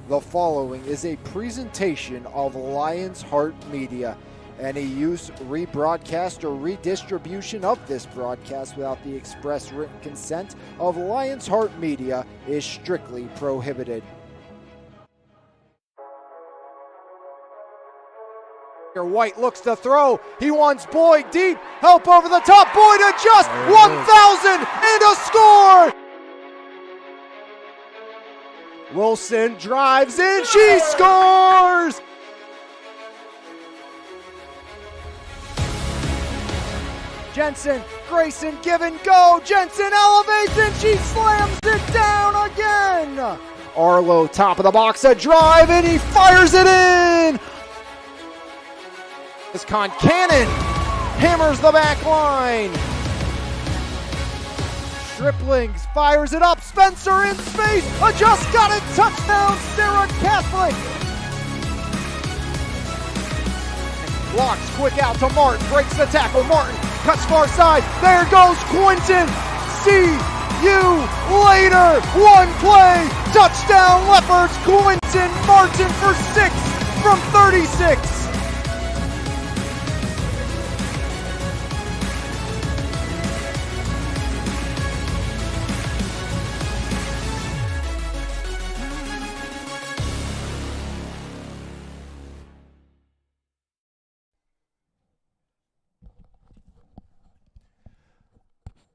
The following is a presentation of Lion's Heart Media. Any use, rebroadcast, or redistribution of this broadcast without the express written consent of Lion's Heart Media is strictly prohibited. White looks to throw. He wants Boyd deep. Help over the top. Boyd adjusts. 1,000 and a score. Wilson drives in. She scores. Jensen, Grayson, give and go. Jensen elevates and she slams it down again. Arlo, top of the box, a drive, and he fires it in. This Cannon hammers the back line. Striplings fires it up. Spencer in space. Just got it. Touchdown, Sarah Catholic. Blocks quick out to Martin. Breaks the tackle. Martin cuts far side. There goes Quinton. See you later. One play. Touchdown, Leopards. Quinton Martin for 6 from 36.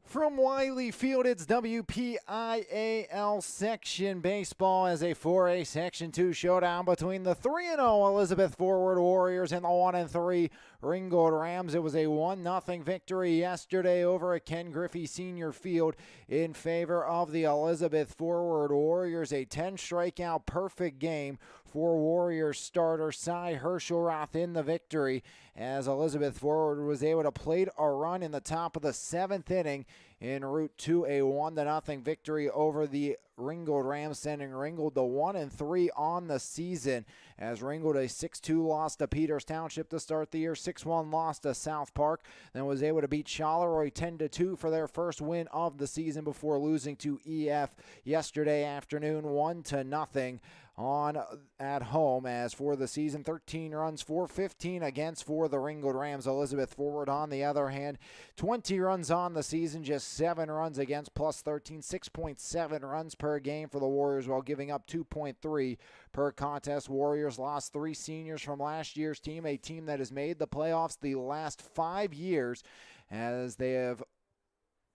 From Wiley Field, it's WPIAL Section Baseball as a 4A Section 2 showdown between the 3-0 Elizabeth Forward Warriors and the 1-3 Ringgold Rams. It was a 1-0 victory yesterday over at Ken Griffey Senior Field in favor of the Elizabeth Forward Warriors. A 10-strikeout perfect game for Warriors starter Cy Herschelroth in the victory, as Elizabeth Forward was able to plate a run in the top of the 7th inning en route to a 1-0 victory over the Ringgold Rams, sending Ringgold to 1-3 on the season, as Ringgold a 6-2 loss to Peters Township to start the year, 6-1 loss to South Park, then was able to beat Charleroi 10-2 for their first win of the season before losing to EF yesterday afternoon 1-0 on at home. As for the season, 13 runs for 15 against for the Ringgold Rams. Elizabeth Forward, on the other hand, 20 runs on the season, just 7 runs against, plus 13, 6.7 runs per game for the Warriors, while giving up 2.3 per contest. Warriors lost 3 seniors from last year's team, a team that has made the playoffs the last 5 years, as they have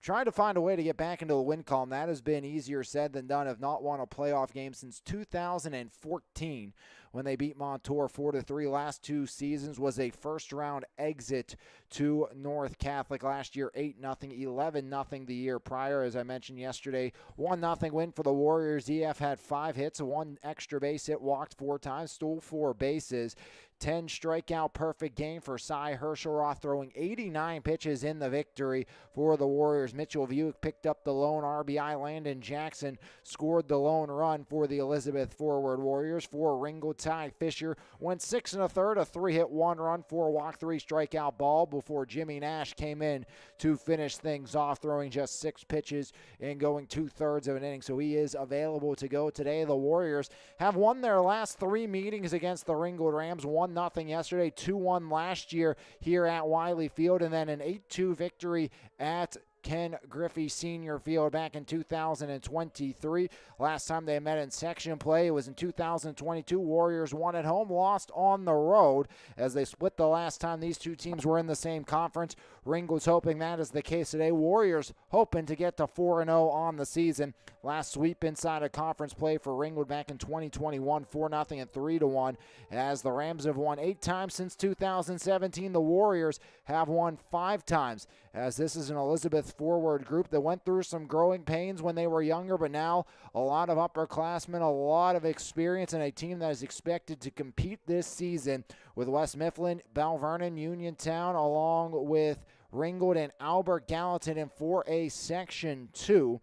tried to find a way to get back into the win column. That has been easier said than done. Have not won a playoff game since 2014 when they beat Montour 4-3. Last 2 seasons was a first-round exit to North Catholic. Last year, 8-0, 11-0 the year prior. As I mentioned yesterday, 1-0 win for the Warriors. EF had 5 hits, 1 extra base hit, walked 4 times, stole 4 bases. 10 strikeout perfect game for Cy Herschelroth, throwing 89 pitches in the victory for the Warriors. Mitchell Buick picked up the lone RBI. Landon Jackson scored the lone run for the Elizabeth Forward Warriors. For Ringgold, Ty Fisher went 6 1/3, a 3-hit 1-run, 4-walk, 3 strikeout ball before Jimmy Nash came in to finish things off, throwing just 6 pitches and going 2/3 of an inning. So he is available to go today. The Warriors have won their last 3 meetings against the Ringgold Rams. 1-0 yesterday, 2-1 last year here at Wiley Field, and then an 8-2 victory at Ken Griffey Senior Field back in 2023. Last time they met in section play, it was in 2022. Warriors won at home, lost on the road, as they split the last time these 2 teams were in the same conference. Ringgold's hoping that is the case today. Warriors hoping to get to 4-0 on the season. Last sweep inside of conference play for Ringgold back in 2021, 4-0 and 3-1, as the Rams have won 8 times since 2017. The Warriors have won 5 times, as this is an Elizabeth Forward group that went through some growing pains when they were younger, but now a lot of upperclassmen, a lot of experience, and a team that is expected to compete this season with West Mifflin, Bell Vernon, Uniontown, along with Ringgold and Albert Gallatin in 4A Section 2.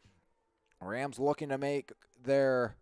Rams looking to make the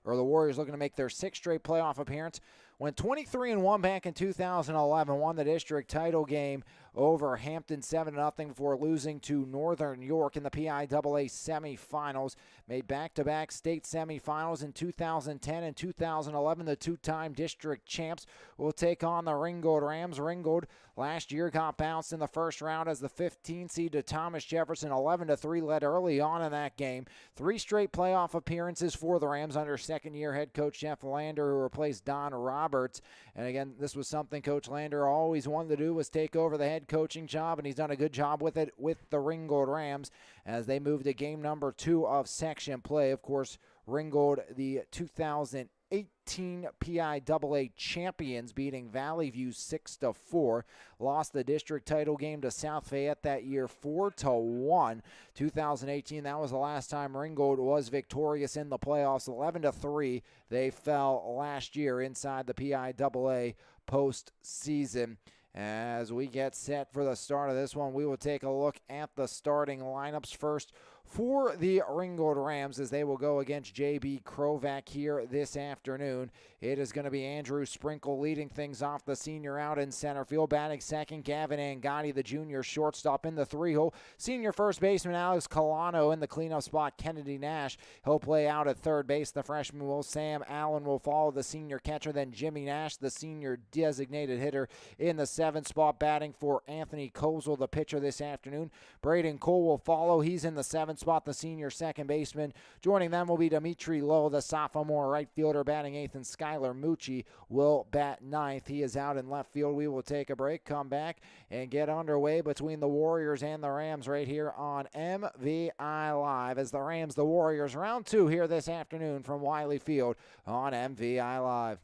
Warriors looking to make their 6th straight playoff appearance. Went 23-1 back in 2011, won the district title game over Hampton 7-0 before losing to Northern York in the PIAA semifinals. Made back-to-back state semifinals in 2010 and 2011. The two-time district champs will take on the Ringgold Rams. Ringgold last year got bounced in the first round as the 15 seed to Thomas Jefferson. 11-3 led early on in that game. 3 straight playoff appearances for the Rams under second-year head coach Jeff Lander, who replaced Don Roberts. And again, this was something Coach Lander always wanted to do, was take over the head coaching job, and he's done a good job with it with the Ringgold Rams as they move to game number 2 of section play. Of course, Ringgold, the 2018 PIAA champions, beating Valley View 6-4. Lost the district title game to South Fayette that year 4-1. 2018, that was the last time Ringgold was victorious in the playoffs. 11-3, they fell last year inside the PIAA postseason. As we get set for the start of this one, we will take a look at the starting lineups first for the Ringgold Rams as they will go against J.B. Krovac here this afternoon. It is going to be Andrew Sprinkle leading things off, the senior out in center field. Batting second, Gavin Angotti, the junior shortstop in the 3-hole. Senior first baseman Alex Colano in the cleanup spot, Kennedy Nash. He'll play out at third base. The freshman will. Sam Allen will follow the senior catcher. Then Jimmy Nash, the senior designated hitter, in the 7th spot. Batting for Anthony Kozel, the pitcher this afternoon. Braden Cole will follow. He's in the 7th spot, the senior second baseman. Joining them will be Dimitri Lowe, the sophomore right fielder, batting 8th, and Skylar Mucci will bat 9th. He is out in left field. We will take a break, come back, and get underway between the Warriors and the Rams right here on MVI Live as the Rams, the Warriors, round 2 here this afternoon from Wiley Field on MVI Live.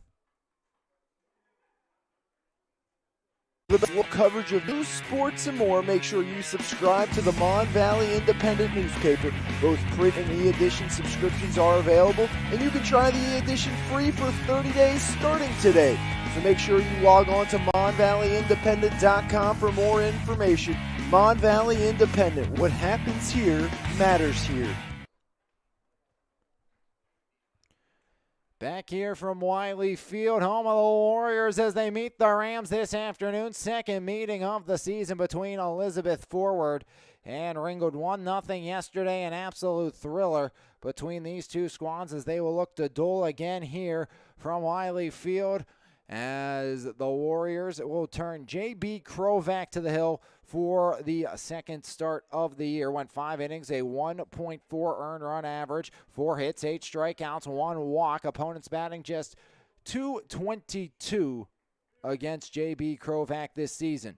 For the full coverage of news, sports, and more, make sure you subscribe to the Mon Valley Independent newspaper. Both print and e-edition subscriptions are available, and you can try the e-edition free for 30 days starting today. So make sure you log on to MonValleyIndependent.com for more information. Mon Valley Independent, what happens here matters here. Back here from Wiley Field, home of the Warriors, as they meet the Rams this afternoon. Second meeting of the season between Elizabeth Forward and Ringgold. 1-0 yesterday, an absolute thriller between these two squads as they will look to duel again here from Wiley Field, as the Warriors will turn J.B. Krovac to the hill for the second start of the year. Went 5 innings, a 1.4 earned run average, 4 hits, 8 strikeouts, 1 walk. Opponents batting just .222 against J.B. Krovac this season.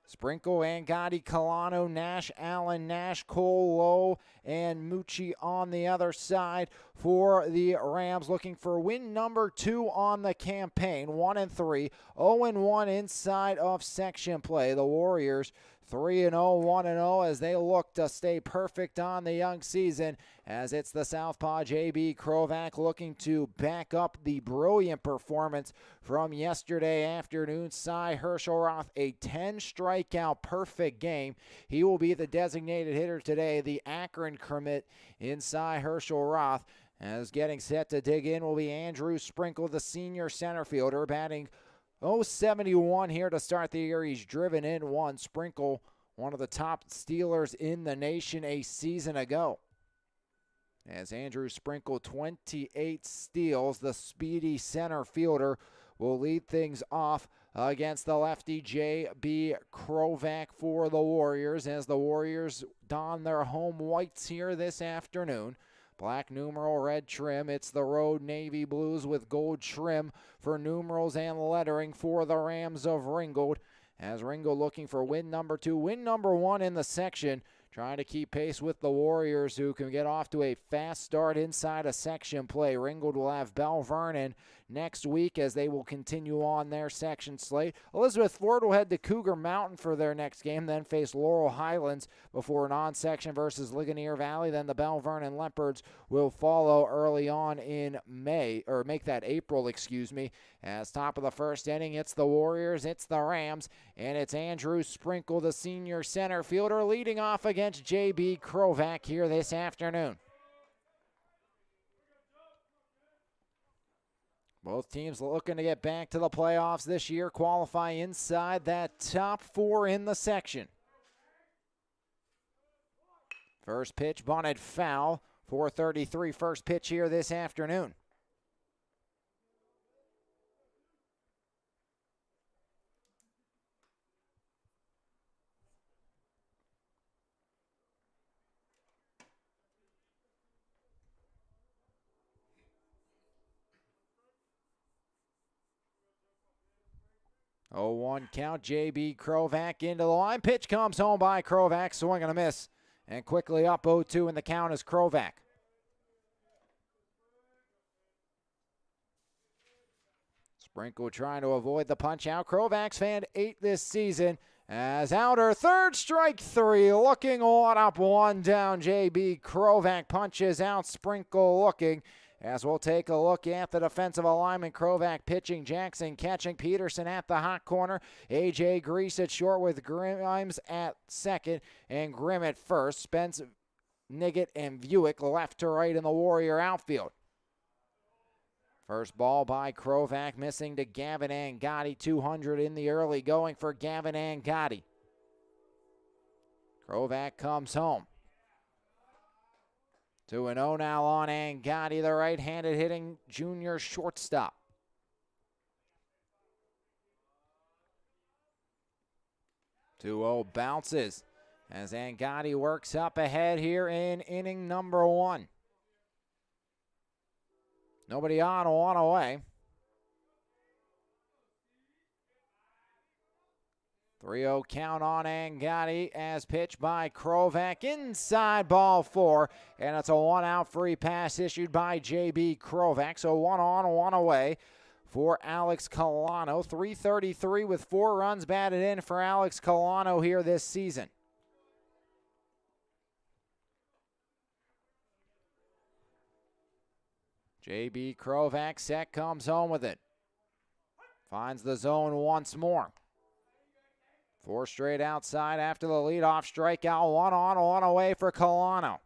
Sprinkle, Angotti, Colano, Nash, Allen, Nash, Cole, Lowe, and Mucci on the other side for the Rams, looking for win number 2 on the campaign. 1-3, 0-1 inside of section play. The Warriors 3-0, 1-0 as they look to stay perfect on the young season, as it's the southpaw J.B. Krovac looking to back up the brilliant performance from yesterday afternoon. Cy Herschelroth, a 10-strikeout perfect game. He will be the designated hitter today, the Akron commit in Cy Herschelroth. As getting set to dig in will be Andrew Sprinkle, the senior center fielder, batting .071 here to start the year. He's driven in 1. Sprinkle, one of the top stealers in the nation a season ago. As Andrew Sprinkle, 28 steals, the speedy center fielder, will lead things off against the lefty J.B. Krovac for the Warriors, as the Warriors don their home whites here this afternoon. Black numeral, red trim. It's the road navy blues with gold trim for numerals and lettering for the Rams of Ringgold. As Ringgold looking for win number 2, win number 1 in the section, trying to keep pace with the Warriors, who can get off to a fast start inside a section play. Ringgold will have Bell Vernon next week as they will continue on their section slate. Elizabeth Ford will head to Cougar Mountain for their next game, then face Laurel Highlands before an on-section versus Ligonier Valley. Then the Bell Vernon Leopards will follow early on in April, As top of the first inning, it's the Warriors, it's the Rams, and it's Andrew Sprinkle, the senior center fielder, leading off against J.B. Krovac here this afternoon. Both teams looking to get back to the playoffs this year, qualify inside that top 4 in the section. First pitch bunted foul. 4:33 first pitch here this afternoon. Oh, 1 count. J.B. Krovac into the line. Pitch comes home by Krovac. Swing and a miss. And quickly up 0-2 in the count is Krovac. Sprinkle trying to avoid the punch out. Krovac's fan 8 this season. As outer, third, strike 3. Looking 1 up, 1 down. J.B. Krovac punches out. Sprinkle looking. As we'll take a look at the defensive alignment, Krovac pitching, Jackson catching, Peterson at the hot corner, A.J. Grease at short with Grimes at second, and Grimm at first. Spence, Niggett, and Buick left to right in the Warrior outfield. First ball by Krovac, missing to Gavin Angotti, 200 in the early going for Gavin Angotti. Krovac comes home. 2-0 now on Angotti, the right-handed hitting junior shortstop. Two-0 bounces as Angotti works up ahead here in inning number 1. Nobody on, 1 away. 3-0 count on Angotti as pitched by Krovac. Inside ball 4, and it's a 1-out free pass issued by J.B. Krovac. So 1 on, 1 away for Alex Colano. 333 with 4 runs batted in for Alex Colano here this season. J.B. Krovac set, comes home with it. Finds the zone once more. 4 straight outside after the leadoff strikeout. 1 on, 1 away for Colano.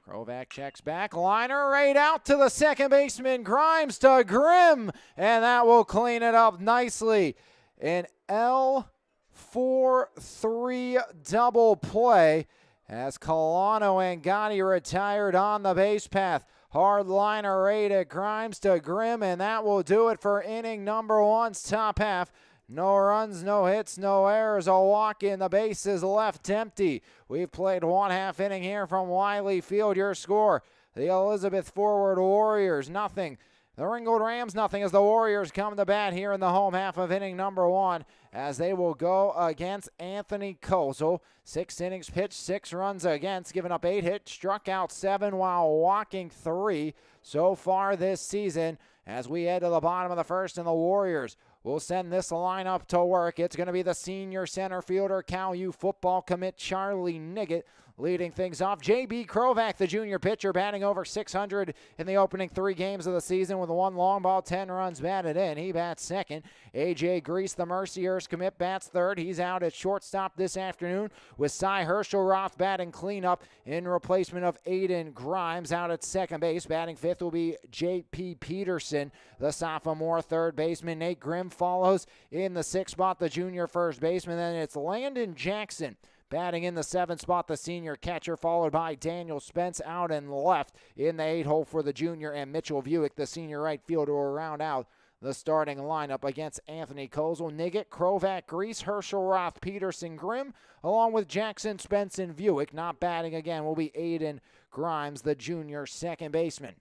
Krovac checks back. Liner right out to the second baseman. Grimes to Grimm. And that will clean it up nicely. An L4-3 double play as Colano and Angotti retired on the base path. Hard liner right at Grimes to Grimm, and that will do it for inning number 1's top half. No runs, no hits, no errors, a walk in. The base is left empty. We've played 1 half inning here from Wiley Field. Your score, the Elizabeth Forward Warriors, nothing. The Ringgold Rams, nothing, as the Warriors come to bat here in the home half of inning number 1, as they will go against Anthony Kozel. 6 innings pitched, 6 runs against, giving up 8 hits, struck out 7 while walking 3 so far this season. As we head to the bottom of the first, and the Warriors will send this lineup to work. It's going to be the senior center fielder, Cal U football commit Charlie Niggett, leading things off. J.B. Krovac, the junior pitcher, batting over 600 in the opening 3 games of the season with 1 long ball, 10 runs batted in. He bats second. A.J. Grease, the Mercyhurst commit, bats third. He's out at shortstop this afternoon with Cy Herschelroth batting cleanup in replacement of Aiden Grimes. Out at second base, batting fifth will be J.P. Peterson, the sophomore third baseman. Nate Grimm follows in the 6th spot, the junior first baseman. Then it's Landon Jackson batting in the 7th spot, the senior catcher, followed by Daniel Spence out and left in the 8 hole for the junior, and Mitchell Buick, the senior right fielder, will round out the starting lineup against Anthony Kozel. Niggett, Krovac, Grease, Herschelroth, Peterson, Grimm, along with Jackson, Spence, and Buick. Not batting again will be Aiden Grimes, the junior second baseman.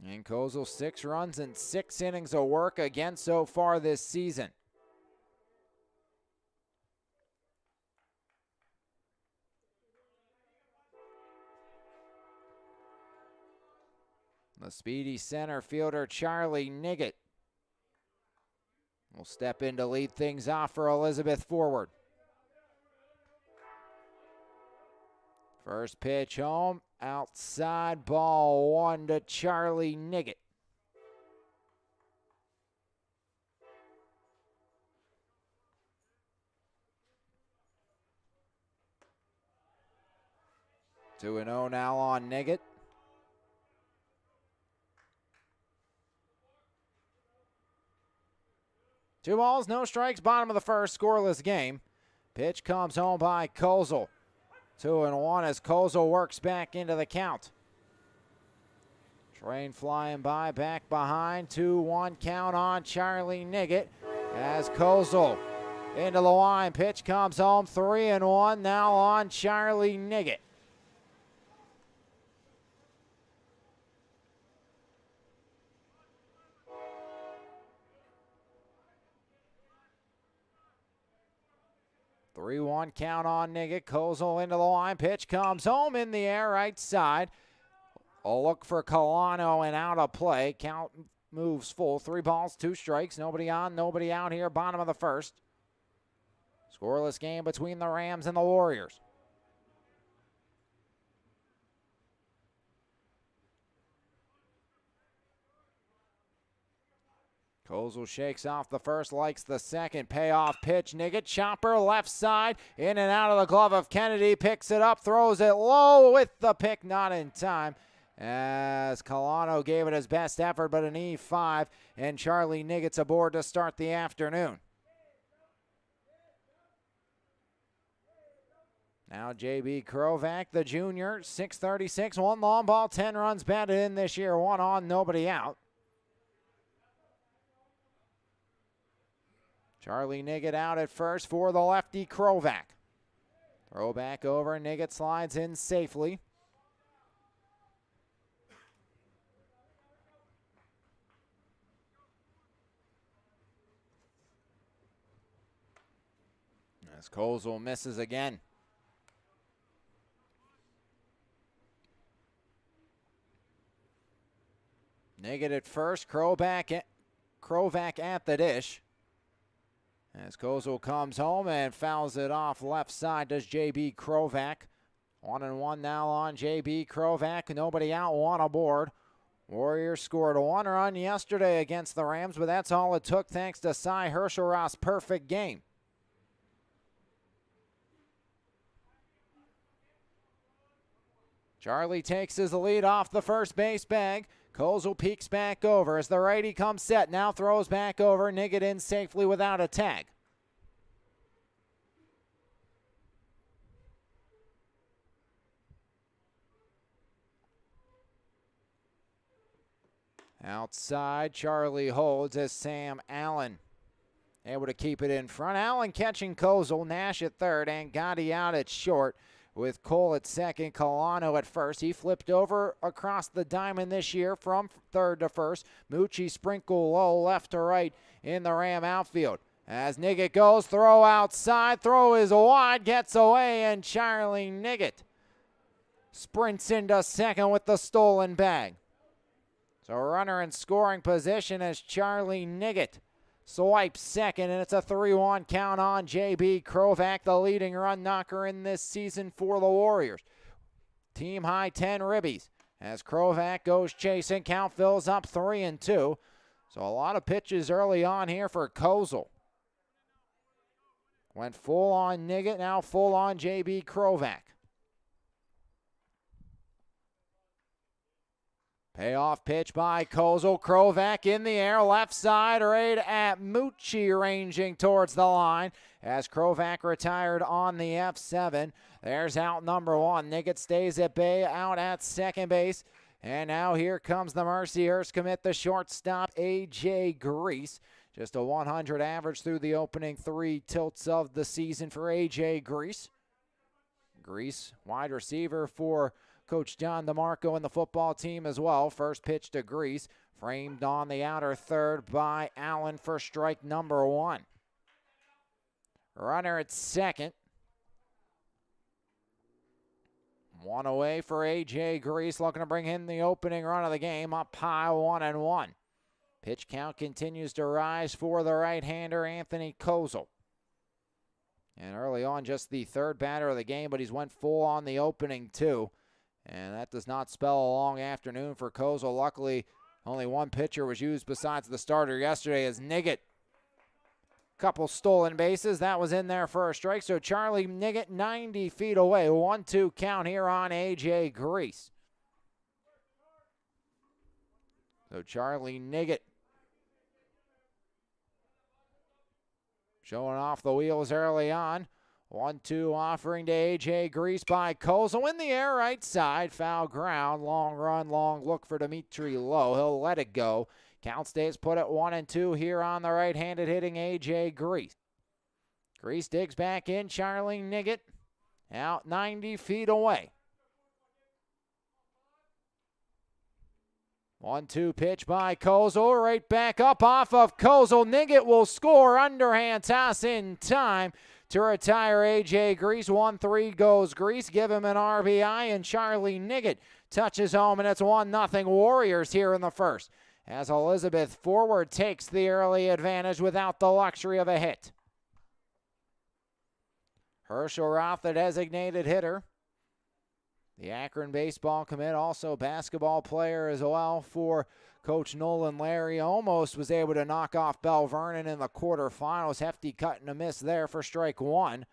And Kozel, 6 runs and 6 innings of work again so far this season. The speedy center fielder, Charlie Niggett, will step in to lead things off for Elizabeth Forward. First pitch home, outside, ball 1 to Charlie Niggett. 2-0 now on Niggett. Two balls, no strikes, bottom of the first, scoreless game. Pitch comes home by Kozel. 2-1 as Kozel works back into the count. Train flying by, back behind. 2-1 count on Charlie Niggett as Kozel into the line. Pitch comes home, 3-1 now on Charlie Niggett. Three-one count on Niggett. Kozel into the line. Pitch comes home in the air, right side. A look for Colano and out of play. Count moves full. 3 balls, 2 strikes. Nobody on, nobody out here. Bottom of the first. Scoreless game between the Rams and the Warriors. Kozel shakes off the first, likes the second. Payoff pitch. Niggett, chopper, left side. In and out of the glove of Kennedy. Picks it up, throws it low with the pick, not in time. As Colano gave it his best effort, but an E5. And Charlie Niggett's aboard to start the afternoon. Now J.B. Krovac, the junior, 6:36, 1 long ball, 10 runs batted in this year, 1 on, nobody out. Charlie Niggett out at first for the lefty Krovac. Throw back over, Niggett slides in safely. As Kozel misses again. Niggett at first, Krovac at the dish. As Kozel comes home and fouls it off left side, does J.B. Krovac. 1-1 now on J.B. Krovac. Nobody out, 1 aboard. Warriors scored 1 run yesterday against the Rams, but that's all it took thanks to Cy Hershelroth's perfect game. Charlie takes his lead off the first base bag. Kozel peeks back over as the righty comes set. Now throws back over. Niggett in safely without a tag. Outside, Charlie holds as Sam Allen able to keep it in front. Allen catching Kozel, Nash at third, and Gotti out at short. With Cole at second, Colano at first. He flipped over across the diamond this year from third to first. Mucci sprinkle low left to right in the Ram outfield. As Niggett goes, throw outside, throw is wide, gets away, and Charlie Niggett sprints into second with the stolen bag. So runner in scoring position as Charlie Niggett swipes second, and it's a 3-1 count on J.B. Krovac, the leading run knocker in this season for the Warriors. Team high 10 ribbies as Krovac goes chasing. Count fills up 3-2. So a lot of pitches early on here for Kozel. Went full on Niggett, now full on J.B. Krovac. Payoff pitch by Kozel. Krovac in the air, left side, right at Mucci, ranging towards the line. As Krovac retired on the F7. There's out number 1. Niggett stays at bay, out at second base. And now here comes the Mercyhurst commit, the shortstop, A.J. Grease. Just a 100 average through the opening 3 tilts of the season for A.J. Grease. Grease, wide receiver for Coach John DeMarco and the football team as well. First pitch to Grease, framed on the outer third by Allen for strike number 1. Runner at second. 1 away for A.J. Grease, looking to bring in the opening run of the game, up high, 1-1. Pitch count continues to rise for the right-hander, Anthony Kozel. And early on, just the third batter of the game, but he's went full on the opening 2. And that does not spell a long afternoon for Kozel. Luckily, only 1 pitcher was used besides the starter yesterday as Niggett Couple stolen bases. That was in there for a strike. So Charlie Niggett 90 feet away. 1-2 count here on A.J. Grease. So Charlie Niggett showing off the wheels early on. 1-2 offering to A.J. Grease by Kozel in the air right side. Foul ground. Long run, long look for Dimitri Lowe. He'll let it go. Count stays put at 1-2 here on the right-handed hitting A.J. Grease. Grease digs back in. Charlie Niggett out 90 feet away. 1-2 pitch by Kozel. Right back up off of Kozel. Niggett will score. Underhand toss in time to retire A.J. Grease. 1-3 goes Grease. Give him an RBI, and Charlie Niggett touches home, and it's 1-0 Warriors here in the first, as Elizabeth Forward takes the early advantage without the luxury of a hit. Herschel Roth, the designated hitter. The Akron baseball commit, also basketball player as well for Coach Nolan Larry. Almost was able to knock off Bell Vernon in the quarterfinals. Hefty cut and a miss there for strike one.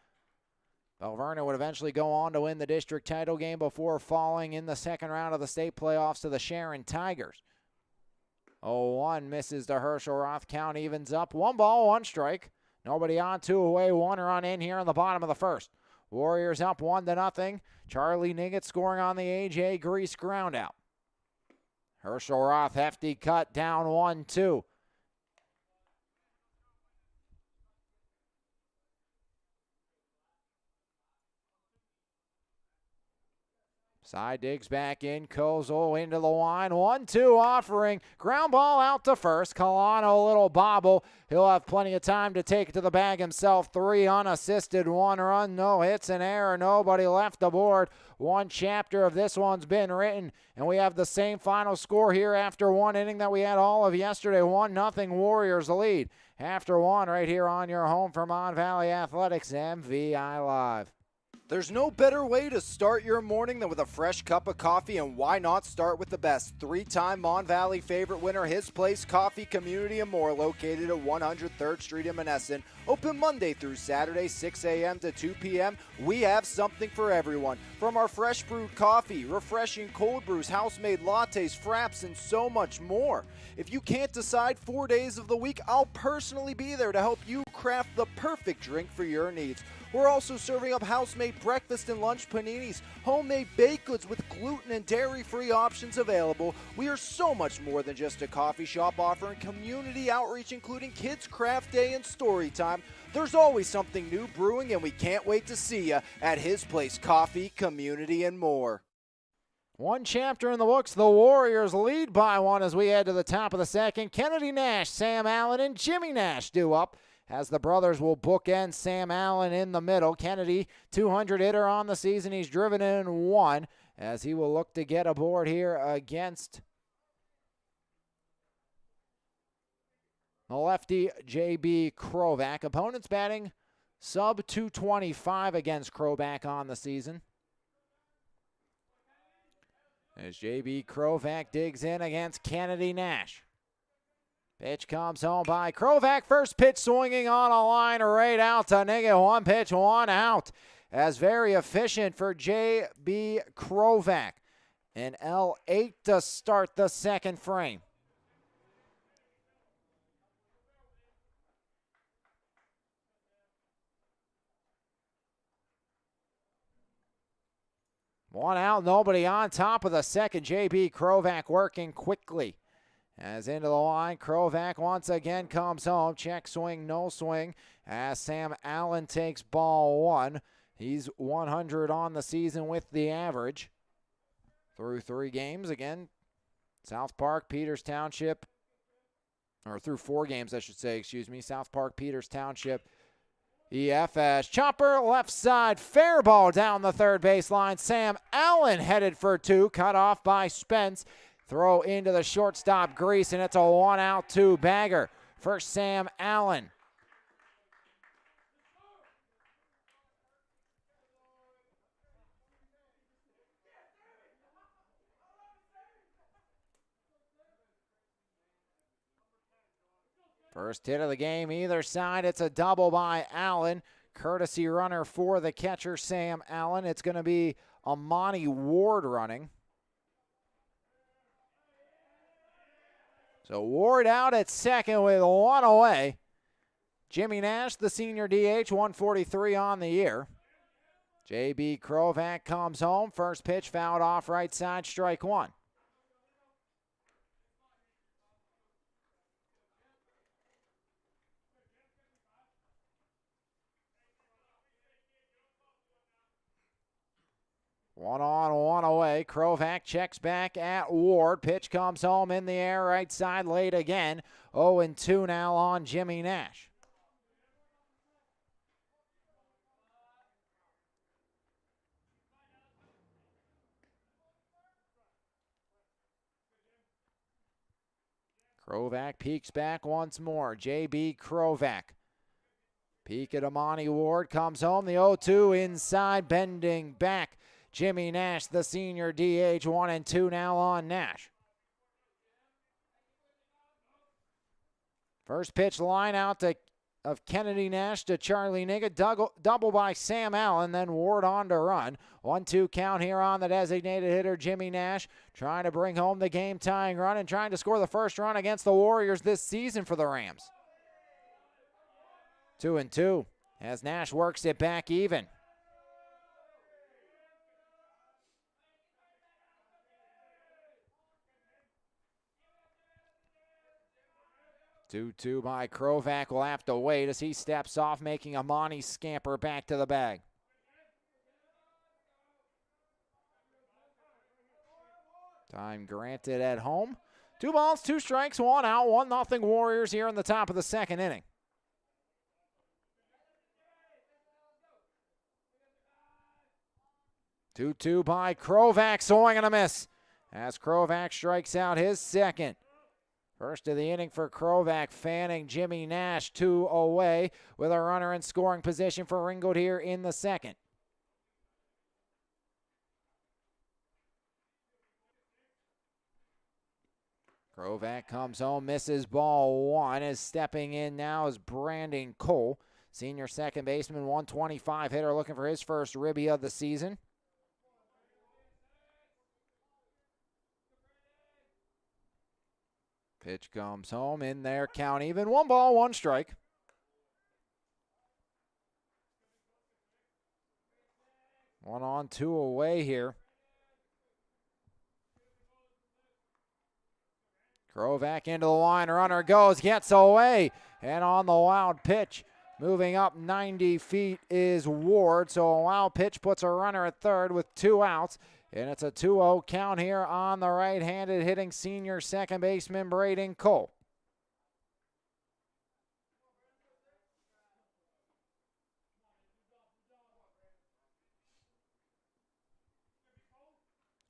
Bell Vernon would eventually go on to win the district title game before falling in the second round of the state playoffs to the Sharon Tigers. 0-1 misses to Herschel Roth. Count evens up. 1 ball, 1 strike. Nobody on, 2 away, 1 run in here in the bottom of the first. Warriors up 1-0. Charlie Niggett scoring on the A.J. Grease ground out. Herschel Roth, hefty cut, down 1-2. Side digs back in. Kozel into the line. 1-2 offering. Ground ball out to first. Colano, a little bobble. He'll have plenty of time to take it to the bag himself. 3 unassisted, 1 run, no hits, an error. Nobody left the board. 1 chapter of this one's been written, and we have the same final score here after 1 inning that we had all of yesterday. 1-0 Warriors lead. After 1 right here on your home for Mon Valley Athletics, MVI Live. There's no better way to start your morning than with a fresh cup of coffee, and why not start with the best? 3-time Mon Valley favorite winner, His Place Coffee, Community and More, located at 103rd Street in Monessen. Open Monday through Saturday, 6 a.m. to 2 p.m. We have something for everyone. From our fresh brewed coffee, refreshing cold brews, house-made lattes, fraps, and so much more. If you can't decide 4 days of the week, I'll personally be there to help you craft the perfect drink for your needs. We're also serving up house-made breakfast and lunch paninis, homemade baked goods with gluten and dairy-free options available. We are so much more than just a coffee shop, offering community outreach, including Kids Craft Day and Story Time. There's always something new brewing, and we can't wait to see you at His Place Coffee, Community and More. 1 chapter in the books. The Warriors lead by 1 as we head to the top of the second. Kennedy Nash, Sam Allen, and Jimmy Nash due up, as the brothers will bookend Sam Allen in the middle. Kennedy, 200 hitter on the season. He's driven in 1 as he will look to get aboard here against the lefty J.B. Krovac. Opponents batting sub 225 against Krovac on the season. As J.B. Krovac digs in against Kennedy Nash. Pitch comes home by Krovac. First pitch swinging on a line right out to Niggett. 1 pitch, 1 out. As very efficient for J.B. Krovac. An L8 to start the second frame. One out, nobody on. Top of the second, J.B. Krovac working quickly. As into the line, Krovac once again comes home. Check swing, no swing. As Sam Allen takes ball 1. He's 100 on the season with the average. Through 3 games, again, South Park, Peters Township, or through 4 games, I should say, excuse me. South Park, Peters Township, EFS. Chopper left side, fair ball down the third baseline. Sam Allen headed for 2, cut off by Spence. Throw into the shortstop Grease, and it's a 1-out 2 bagger for Sam Allen. First hit of the game, either side. It's a double by Allen. Courtesy runner for the catcher, Sam Allen. It's going to be Amani Ward running. So Ward out at second with one away. Jimmy Nash, the senior DH, 143 on the year. J.B. Krovac comes home. First pitch fouled off right side, strike one. One on, one away. Krovac checks back at Ward. Pitch comes home in the air, right side, late again. 0-2 now on Jimmy Nash. Krovac peeks back once more. J.B. Krovac. Peek at Amani Ward. Comes home. The 0-2 inside, bending back. Jimmy Nash, the senior DH, 1-2 now on Nash. First pitch line out of Kennedy Nash to Charlie Nigga. Double by Sam Allen, then Ward on to run. 1-2 count here on the designated hitter, Jimmy Nash, trying to bring home the game-tying run and trying to score the first run against the Warriors this season for the Rams. 2-2 as Nash works it back even. 2-2 by Krovac. Will have to wait as he steps off, making Amani scamper back to the bag. Time granted at home. 2 balls, 2 strikes, 1 out, 1-0 Warriors here in the top of the second inning. Two by Krovac, swing and a miss as Krovac strikes out his second. First of the inning for Krovac, fanning Jimmy Nash 2 away with a runner in scoring position for Ringgold here in the second. Krovac comes home, misses ball 1. Is stepping in now is Brandon Cole, senior second baseman, 125 hitter, looking for his first ribby of the season. Pitch comes home, in there, count even. 1 ball, 1 strike. One on, 2 away here. Krovac into the line, runner goes, gets away, and on the wild pitch, moving up 90 feet is Ward. So a wild pitch puts a runner at third with 2 outs. And it's a 2-0 count here on the right-handed hitting senior second baseman Braden Cole.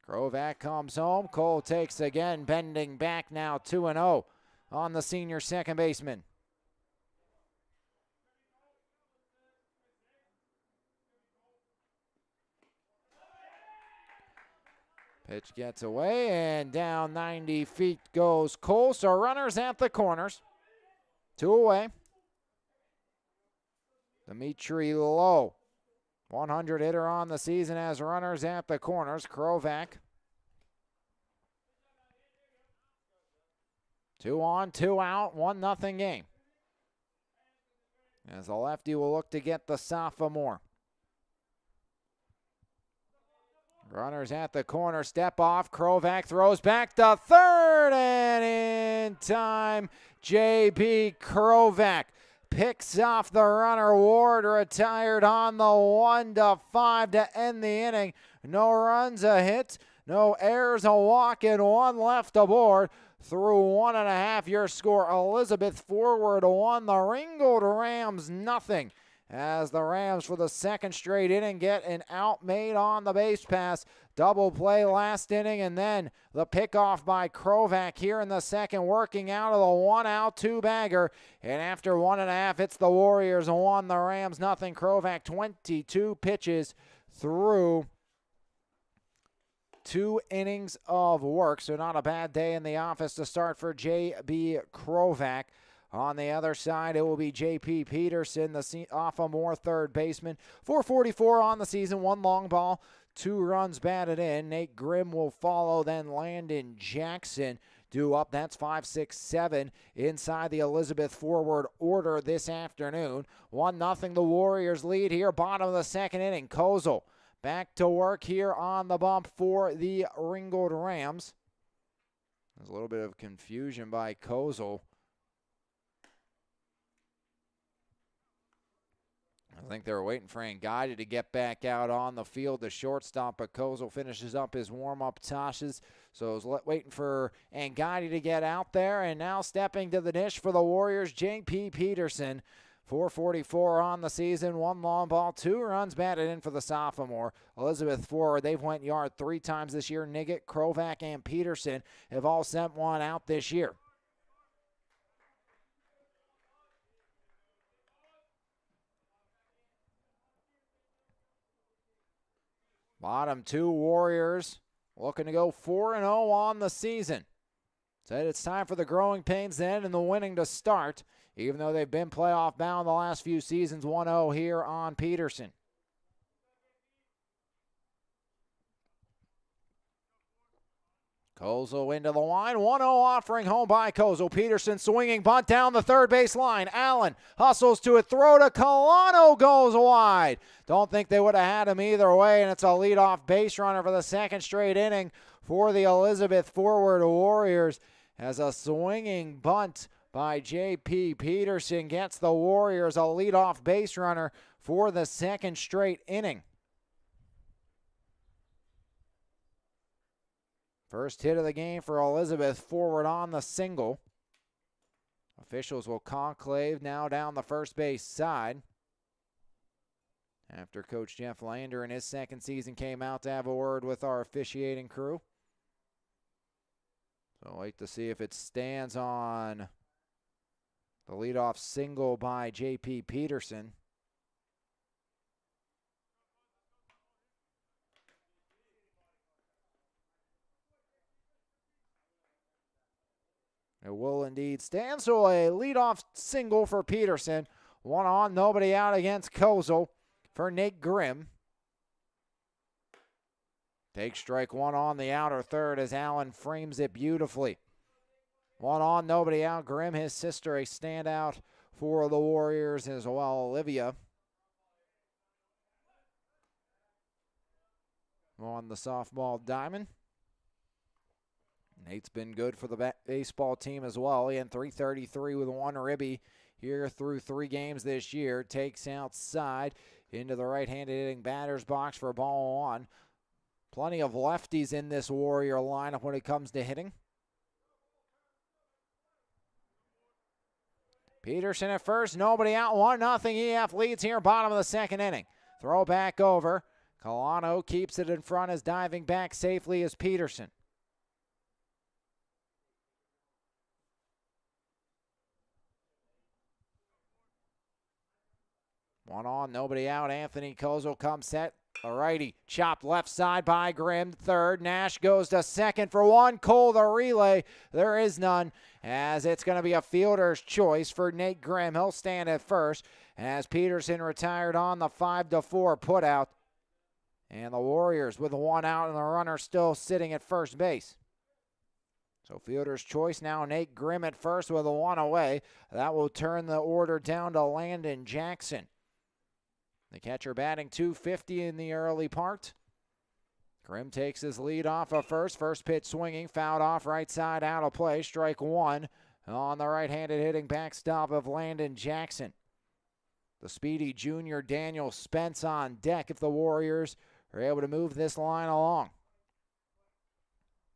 Krovac comes home. Cole takes again, bending back now 2-0 on the senior second baseman. Pitch gets away, and down 90 feet goes Cole. So runners at the corners. 2 away. Dimitri Lowe, 100 hitter on the season, as runners at the corners. Krovac. 2 on, 2 out, 1-0 game. As the lefty will look to get the sophomore. Runners at the corner, step off. Krovac throws back to third, and in time, J.B. Krovac picks off the runner. Ward retired on the 1-5 to end the inning. No runs, a hit, no errors, a walk, and 1 left aboard. Through 1.5, your score, Elizabeth forward 1, the Ringgold Rams 0. As the Rams for the second straight inning get an out made on the base pass. Double play last inning, and then the pickoff by Krovac here in the second, working out of the 1-out 2-bagger. And after 1.5, it's the Warriors 1, the Rams 0. Krovac 22 pitches through 2 innings of work, so not a bad day in the office to start for J.B. Krovac. On the other side, it will be J.P. Peterson, the sophomore third baseman. 444 on the season, 1 long ball, 2 runs batted in. Nate Grimm will follow, then Landon Jackson due up. That's 5, 6, 7 inside the Elizabeth forward order this afternoon. 1-0 the Warriors lead here, bottom of the second inning. Kozel back to work here on the bump for the Ringgold Rams. There's a little bit of confusion by Kozel. I think they were waiting for Anguidi to get back out on the field, the shortstop, but Kozel finishes up his warm-up tosses. So I was waiting for Anguidi to get out there, and now stepping to the dish for the Warriors, J.P. Peterson. 444 on the season, 1 long ball, 2 runs batted in for the sophomore. Elizabeth forward, they've went yard 3 times this year. Niggett, Krovac, and Peterson have all sent one out this year. Bottom 2 Warriors looking to go 4-0 on the season. Said it's time for the growing pains to end and the winning to start, even though they've been playoff bound the last few seasons. 1-0 here on Peterson. Kozel into the line. 1-0 offering home by Kozel. Peterson swinging bunt down the third base line. Allen hustles to a throw to Colano, goes wide. Don't think they would have had him either way, and it's a leadoff base runner for the second straight inning for the Elizabeth forward Warriors, as a swinging bunt by J.P. Peterson gets the Warriors a leadoff base runner for the second straight inning. First hit of the game for Elizabeth, forward on the single. Officials will conclave now down the first base side, after Coach Jeff Lander in his second season came out to have a word with our officiating crew. So wait to see if it stands on the leadoff single by J.P. Peterson. It will indeed stand. So a leadoff single for Peterson. 1 on, nobody out against Kozel for Nate Grimm. Takes strike 1 on the outer third as Allen frames it beautifully. 1 on, nobody out. Grimm, his sister, a standout for the Warriors as well, Olivia. On the softball diamond. Nate's been good for the baseball team as well. He had 333 with 1 ribby here through 3 games this year. Takes outside into the right-handed hitting batter's box for ball 1. Plenty of lefties in this Warrior lineup when it comes to hitting. Peterson at first, nobody out, 1-0 EF leads here, bottom of the second inning. Throw back over. Colano keeps it in front as diving back safely is Peterson. One on, nobody out. Anthony Kozel comes set. A righty chopped left side by Grimm. Third. Nash goes to second for 1. Cole the relay. There is none, as it's going to be a fielder's choice for Nate Grimm. He'll stand at first as Peterson retired on the 5-4 putout. And the Warriors with 1 out and the runner still sitting at first base. So fielder's choice now, Nate Grimm at first with a 1 away. That will turn the order down to Landon Jackson. The catcher batting .250 in the early part. Grimm takes his lead off of first. First pitch swinging, fouled off right side, out of play. Strike 1 on the right-handed hitting backstop of Landon Jackson. The speedy junior Daniel Spence on deck if the Warriors are able to move this line along.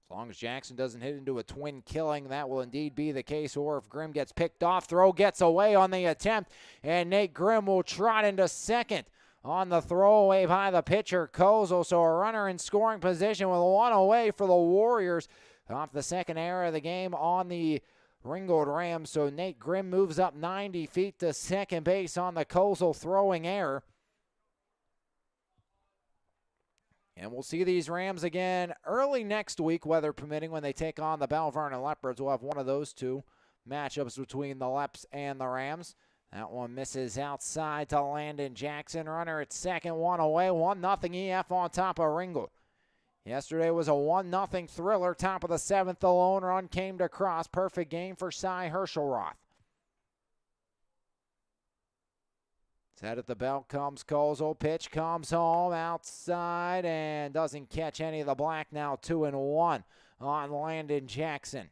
As long as Jackson doesn't hit into a twin killing, that will indeed be the case. Or if Grimm gets picked off, throw gets away on the attempt, and Nate Grimm will trot into second on the throwaway by the pitcher, Kozel. So a runner in scoring position with 1 away for the Warriors off the second error of the game on the Ringgold Rams. So Nate Grimm moves up 90 feet to second base on the Kozel throwing error. And we'll see these Rams again early next week, weather permitting, when they take on the Bell Vernon Leopards. We'll have one of those two matchups between the Leps and the Rams. That one misses outside to Landon Jackson. Runner at second, one away. 1-0 EF on top of Ringgold. Yesterday was a 1-0 thriller. Top of the seventh, the lone run came to cross. Perfect game for Cy Herschelroth. Set at the belt comes Kozel. Pitch comes home outside and doesn't catch any of the black. Now 2-1 on Landon Jackson.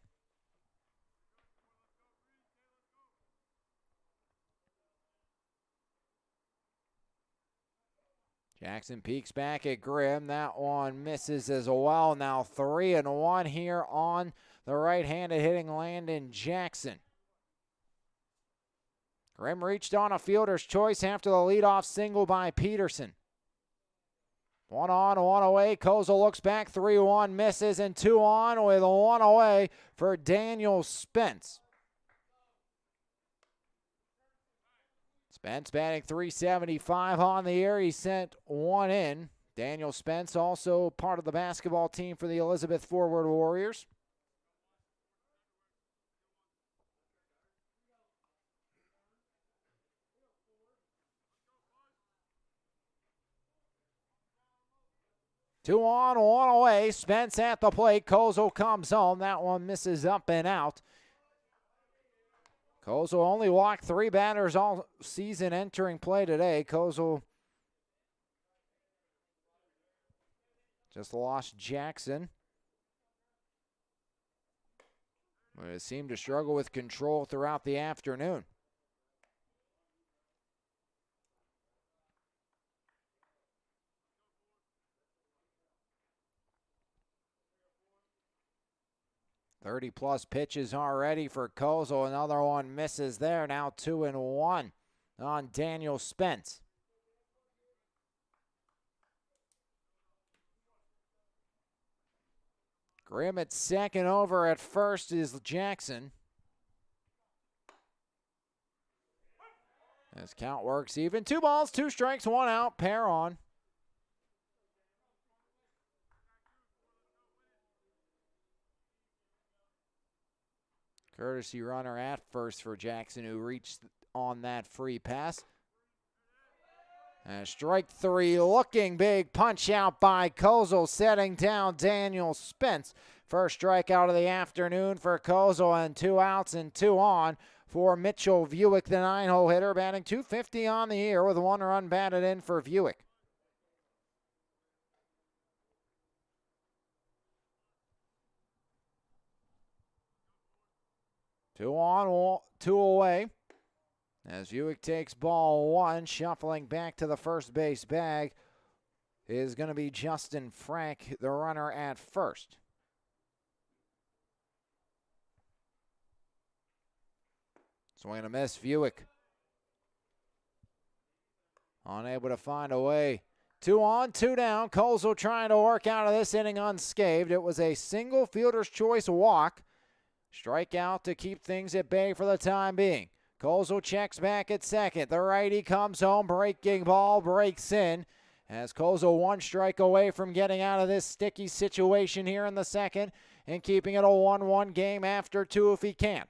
Jackson peeks back at Grimm. That one misses as well. Now 3-1 here on the right-handed hitting Landon Jackson. Grimm reached on a fielder's choice after the leadoff single by Peterson. 1 on, 1 away. Kozel looks back. 3-1 misses, and 2 on with 1 away for Daniel Spence. Spence batting .375 on the year. He sent 1 in. Daniel Spence also part of the basketball team for the Elizabeth Forward Warriors. Two on, 1 away. Spence at the plate. Kozel comes home. That one misses up and out. Kozel only walked 3 batters all season entering play today. Kozel just lost Jackson, but it seemed to struggle with control throughout the afternoon. +30 pitches already for Kozel. Another one misses there. Now 2-1 on Daniel Spence. Grimm at second, over at first is Jackson. As count works even. 2 balls, 2 strikes, 1 out, pair on. Courtesy runner at first for Jackson, who reached on that free pass. And strike 3, looking big punch out by Kozel, setting down Daniel Spence. First strikeout of the afternoon for Kozel, and 2 outs and 2 on for Mitchell Vuick, the 9-hole hitter, batting .250 on the year with 1 run batted in for Vuick. Two on, 2 away. As Vuick takes ball 1, shuffling back to the first base bag is going to be Justin Frank, the runner at first. Swing and a miss, Vuick. Unable to find a way. 2 on, 2 down. Kozel trying to work out of this inning unscathed. It was a single fielder's choice walk. Strikeout to keep things at bay for the time being. Kozel checks back at second. The righty comes home. Breaking ball breaks in. As Kozel 1 strike away from getting out of this sticky situation here in the second and keeping it a 1-1 game after 2 if he can.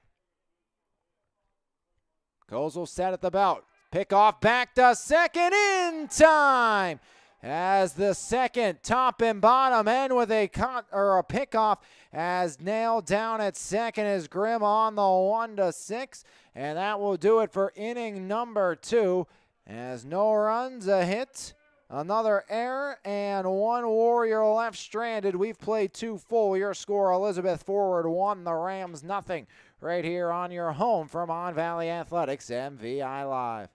Kozel set at the belt. Pick off back to second in time. As the second top and bottom end with a pickoff, as nailed down at second is Grimm on the 1-6, and that will do it for inning number 2. As no runs, a hit, another error, and 1 Warrior left stranded. We've played 2 full. Your score: Elizabeth Forward 1, the Rams 0. Right here on your home from Mon Valley Athletics, MVI Live.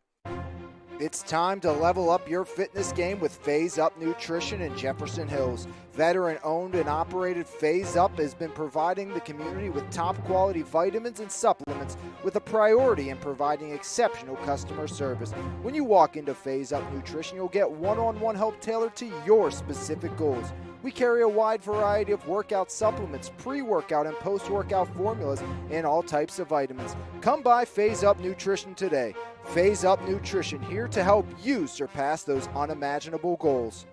It's time to level up your fitness game with Phase Up Nutrition in Jefferson Hills. Veteran-owned and operated Phase Up has been providing the community with top-quality vitamins and supplements with a priority in providing exceptional customer service. When you walk into Phase Up Nutrition, you'll get one-on-one help tailored to your specific goals. We carry a wide variety of workout supplements, pre-workout and post-workout formulas, and all types of vitamins. Come by Phase Up Nutrition today. Phase Up Nutrition, here to help you surpass those unimaginable goals.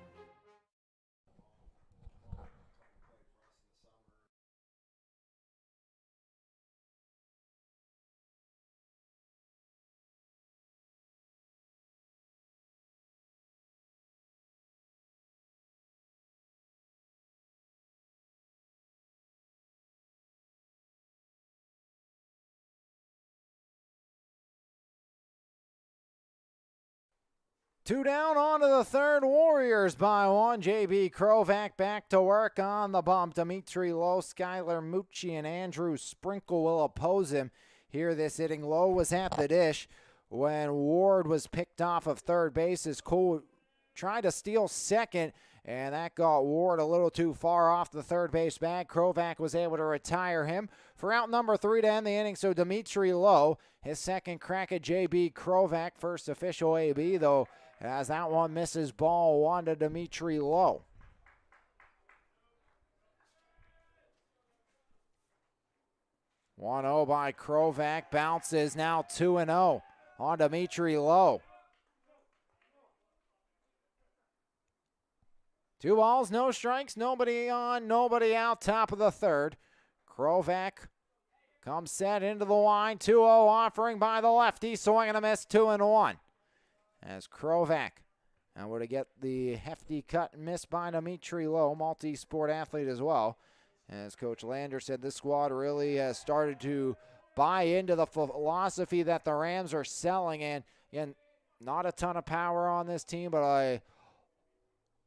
Two down onto the third, Warriors by one. JB Krovac back to work on the bump. Dimitri Lowe, Skylar Mucci, and Andrew Sprinkle will oppose him here this inning. Lowe was at the dish when Ward was picked off of third base as Cole tried to steal second, and that got Ward a little too far off the third base bag. Krovac was able to retire him for out number 3 to end the inning. So Dimitri Lowe, his second crack at JB Krovac, first official AB, though, as that one misses ball one to Dimitri Lowe. 1-0 by Krovac, bounces now 2-0 on Dimitri Lowe. 2 balls, no strikes, nobody on, nobody out, top of the third. Krovac comes set into the line, 2-0 offering by the lefty, swing and a miss, 2-1. As Krovac able to get the hefty cut and miss by Dimitri Lowe, multi-sport athlete as well. As Coach Lander said, this squad really has started to buy into the philosophy that the Rams are selling. And again, not a ton of power on this team, but a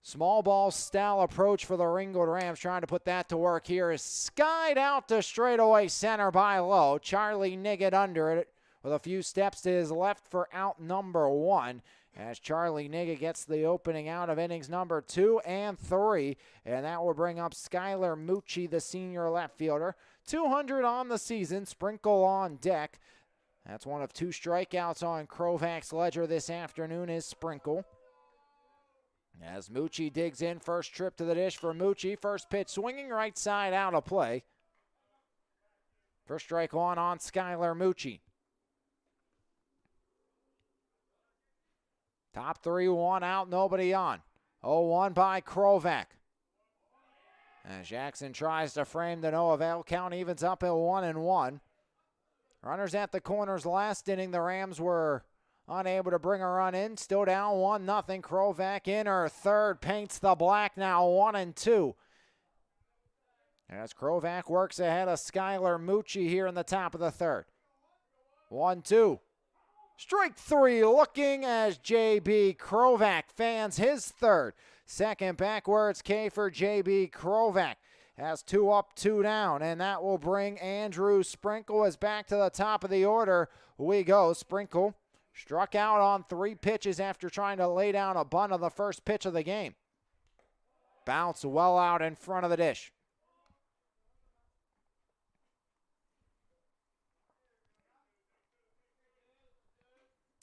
small ball style approach for the Ringgold Rams, trying to put that to work here. Is skied out to straightaway center by Lowe. Charlie Niggett under it with a few steps to his left for out number 1. As Charlie Niggett gets the opening out of innings number 2 and 3. And that will bring up Skylar Mucci, the senior left fielder. 200 on the season, Sprinkle on deck. That's one of 2 strikeouts on Krovac's ledger this afternoon is Sprinkle. As Mucci digs in, first trip to the dish for Mucci. First pitch swinging right side out of play. First strike one on Skylar Mucci. Top 3, 1 out, nobody on. 0-1 by Krovac. As Jackson tries to frame to no avail, count evens up at 1-1. Runners at the corners last inning. The Rams were unable to bring a run in. Still down 1-0. Krovac in her third, paints the black now 1-2. As Krovac works ahead of Skylar Mucci here in the top of the third. 1-2. Strike 3 looking as JB Krovac fans his third. Second backwards K for JB Krovac. Has 2 up, 2 down, and that will bring Andrew Sprinkle as back to the top of the order. We go. Sprinkle struck out on 3 pitches after trying to lay down a bunt on the first pitch of the game. Bounce well out in front of the dish.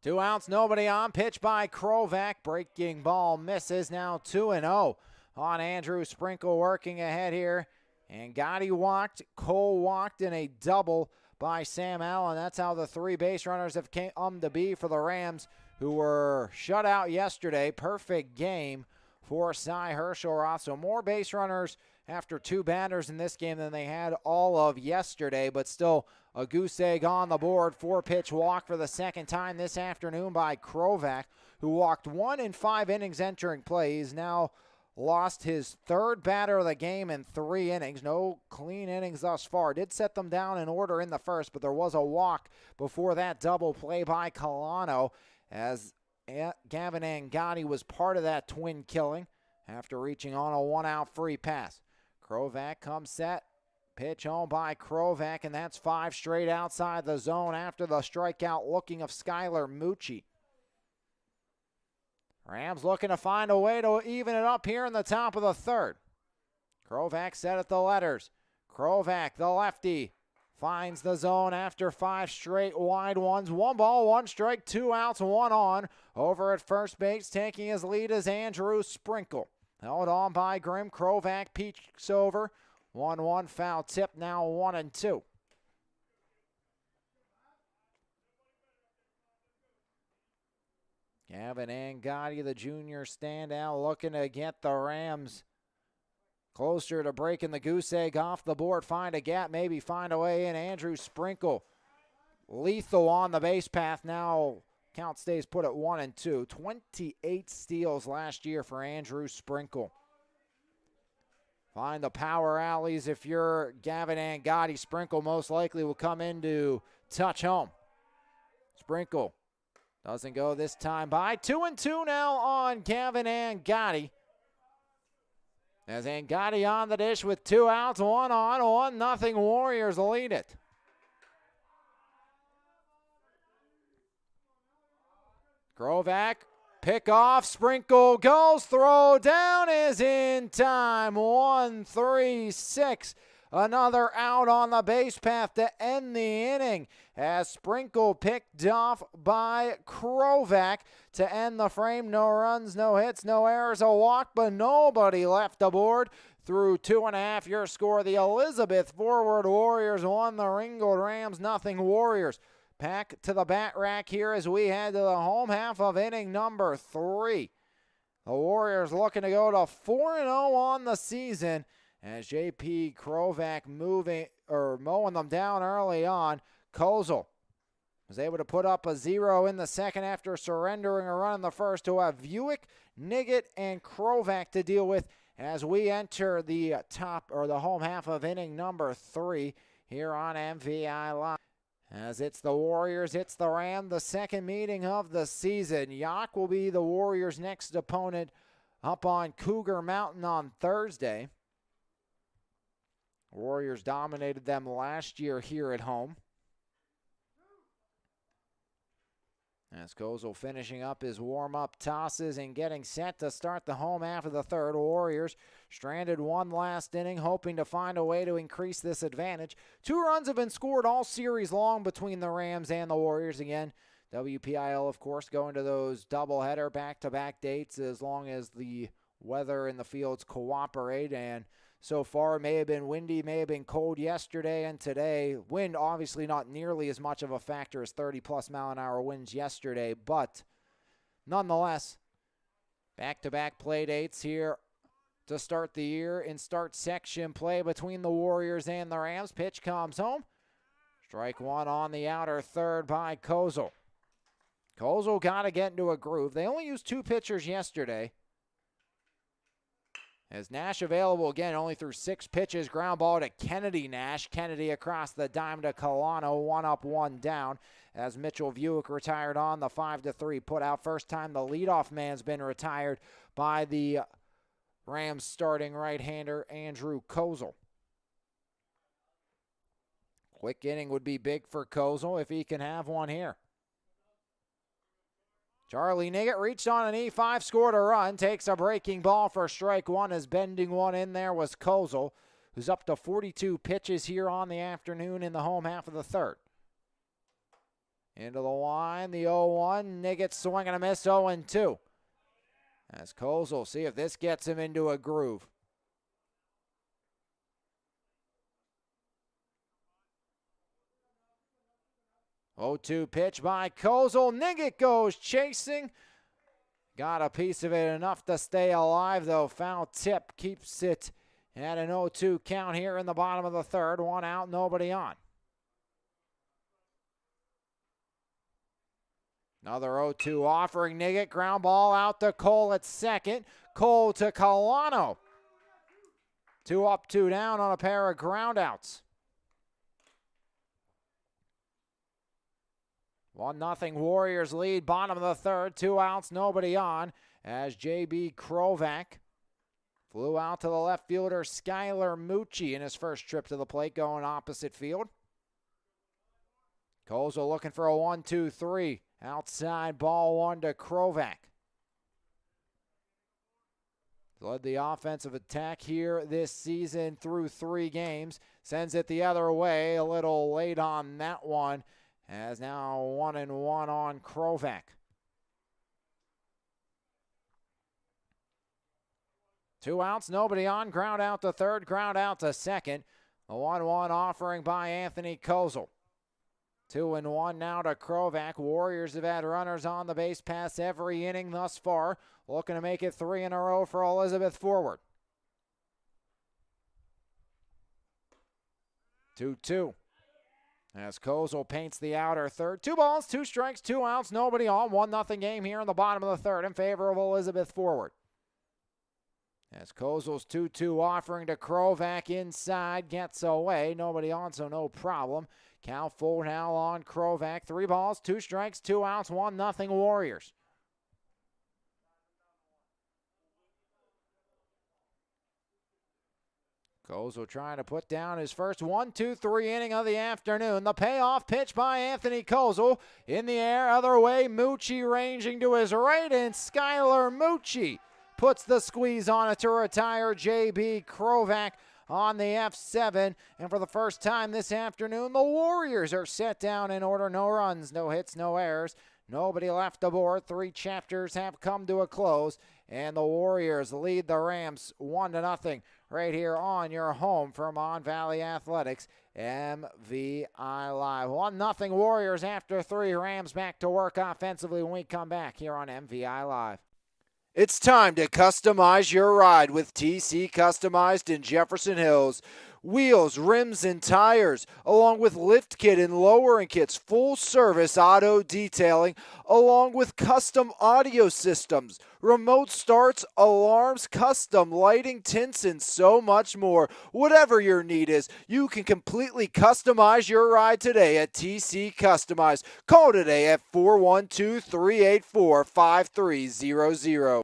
Two outs, nobody on. Pitch by Krovac. Breaking ball misses. Now 2-0 on Andrew Sprinkle working ahead here. And Gotti walked. Cole walked in a double by Sam Allen. That's how the 3 base runners have come to be for the Rams, who were shut out yesterday. Perfect game for Cy Herschelroth. So more base runners after 2 batters in this game than they had all of yesterday, but still a goose egg on the board. 4-pitch walk for the second time this afternoon by Krovac, who walked 1 in 5 innings entering play. He's now lost his 3rd batter of the game in 3 innings. No clean innings thus far. Did set them down in order in the first, but there was a walk before that double play by Colano, as Gavin Angotti was part of that twin killing after reaching on a 1-out free pass. Krovac comes set. Pitch home by Krovac, and that's 5 straight outside the zone after the strikeout looking of Skylar Mucci. Rams looking to find a way to even it up here in the top of the third. Krovac set at the letters. Krovac, the lefty, finds the zone after 5 straight wide ones. 1 ball, 1 strike, 2 outs, 1 on. Over at first base, taking his lead is Andrew Sprinkle. Held on by Grimm. Krovac peeks over. 1-1 foul tip, now 1-2. Gavin Angotti, the junior standout, looking to get the Rams closer to breaking the goose egg off the board. Find a gap, maybe find a way in. Andrew Sprinkle, lethal on the base path. Now count stays put at 1-2. 28 steals last year for Andrew Sprinkle. Find the power alleys if you're Gavin Angotti. Sprinkle most likely will come in to touch home. Sprinkle Doesn't go this time by. 2-2 now on Kevin Angotti. As Angotti on the dish with 2 outs, 1 on, 1-0 Warriors lead it. Krovac, pick off, Sprinkle goes, throw down is in time. 1-3-6. Another out on the base path to end the inning as Sprinkle picked off by Krovac to end the frame. No runs, no hits, no errors, a walk, but nobody left aboard. Through 2.5, your score, the Elizabeth Forward Warriors won, the Ringgold Rams 0 Warriors. Back to the bat rack here as we head to the home half of inning number 3. The Warriors looking to go to 4-0 on the season as J.P. Krovac mowing them down early on. Kozel was able to put up a 0 in the second after surrendering a run in the first to have Buick, Niggett, and Krovac to deal with as we enter the the home half of inning number 3 here on MVI Live. As it's the Warriors, it's the Ram, the second meeting of the season. Yock will be the Warriors' next opponent up on Cougar Mountain on Thursday. Warriors dominated them last year here at home. As Kozel finishing up his warm-up tosses and getting set to start the home half of the third. Warriors stranded one last inning, hoping to find a way to increase this advantage. 2 runs have been scored all series long between the Rams and the Warriors. Again, WPIL, of course, going to those doubleheader back-to-back dates as long as the weather in the fields cooperate. And so far, it may have been windy, may have been cold yesterday and today. Wind, obviously not nearly as much of a factor as 30-plus mile-an-hour winds yesterday, but nonetheless, back-to-back play dates here to start the year in start section play between the Warriors and the Rams. Pitch comes home. Strike 1 on the outer third by Kozel. Kozel got to get into a groove. They only used 2 pitchers yesterday. As Nash available again, only through 6 pitches. Ground ball to Kennedy Nash. Kennedy across the dime to Colano. 1 up, 1 down. As Mitchell Buick retired on the 5-3 put out. First time the leadoff man's been retired by the Rams starting right-hander Andrew Kozel. Quick inning would be big for Kozel if he can have one here. Charlie Niggett reached on an E5, scored a run, takes a breaking ball for strike 1 as bending one in there was Kozel, who's up to 42 pitches here on the afternoon in the home half of the third. Into the line, the 0-1, Niggett swing and a miss, 0-2. As Kozel, see if this gets him into a groove. Oh, 2 pitch by Kozel. Niggett goes chasing. Got a piece of it, enough to stay alive, though. Foul tip keeps it at an 0-2 count here in the bottom of the third. 1 out, nobody on. Another 0-2 offering Niggett. Ground ball out to Cole at second. Cole to Colano. 2 up, 2 down on a pair of groundouts. 1-0 Warriors lead, bottom of the third, 2 outs, nobody on, as J.B. Krovac flew out to the left fielder Skylar Mucci in his first trip to the plate, going opposite field. Kozel looking for a 1-2-3, outside ball 1 to Krovac. Led the offensive attack here this season through 3 games, sends it the other way, a little late on that one. As now 1-1 on Krovac. 2 outs, nobody on. Ground out to third, ground out to second. A 1-1 offering by Anthony Kozel. 2-1 now to Krovac. Warriors have had runners on the base pass every inning thus far. Looking to make it 3 in a row for Elizabeth Forward. 2-2. As Kozel paints the outer third. 2 balls, 2 strikes, 2 outs, nobody on. 1-0 game here in the bottom of the third in favor of Elizabeth Forward. As Kozel's 2-2 offering to Krovac inside, gets away. Nobody on, so no problem. Count full now on Krovac. 3 balls, 2 strikes, 2 outs, 1-0 Warriors. Kozel trying to put down his first 1-2-3 inning of the afternoon. The payoff pitch by Anthony Kozel. In the air, other way, Mucci ranging to his right, and Skylar Mucci puts the squeeze on it to retire J.B. Krovac on the F7. And for the first time this afternoon, the Warriors are set down in order. No runs, no hits, no errors. Nobody left aboard. 3 chapters have come to a close. And the Warriors lead the Rams 1-0 right here on your home for Mon Valley Athletics, MVI Live. 1-0 Warriors after 3. Rams back to work offensively when we come back here on MVI Live. It's time to customize your ride with TC Customized in Jefferson Hills. Wheels, rims, and tires, along with lift kit and lowering kits, full service auto detailing, along with custom audio systems, remote starts, alarms, custom lighting, tints, and so much more. Whatever your need is, you can completely customize your ride today at TC Customized. Call today at 412-384-5300.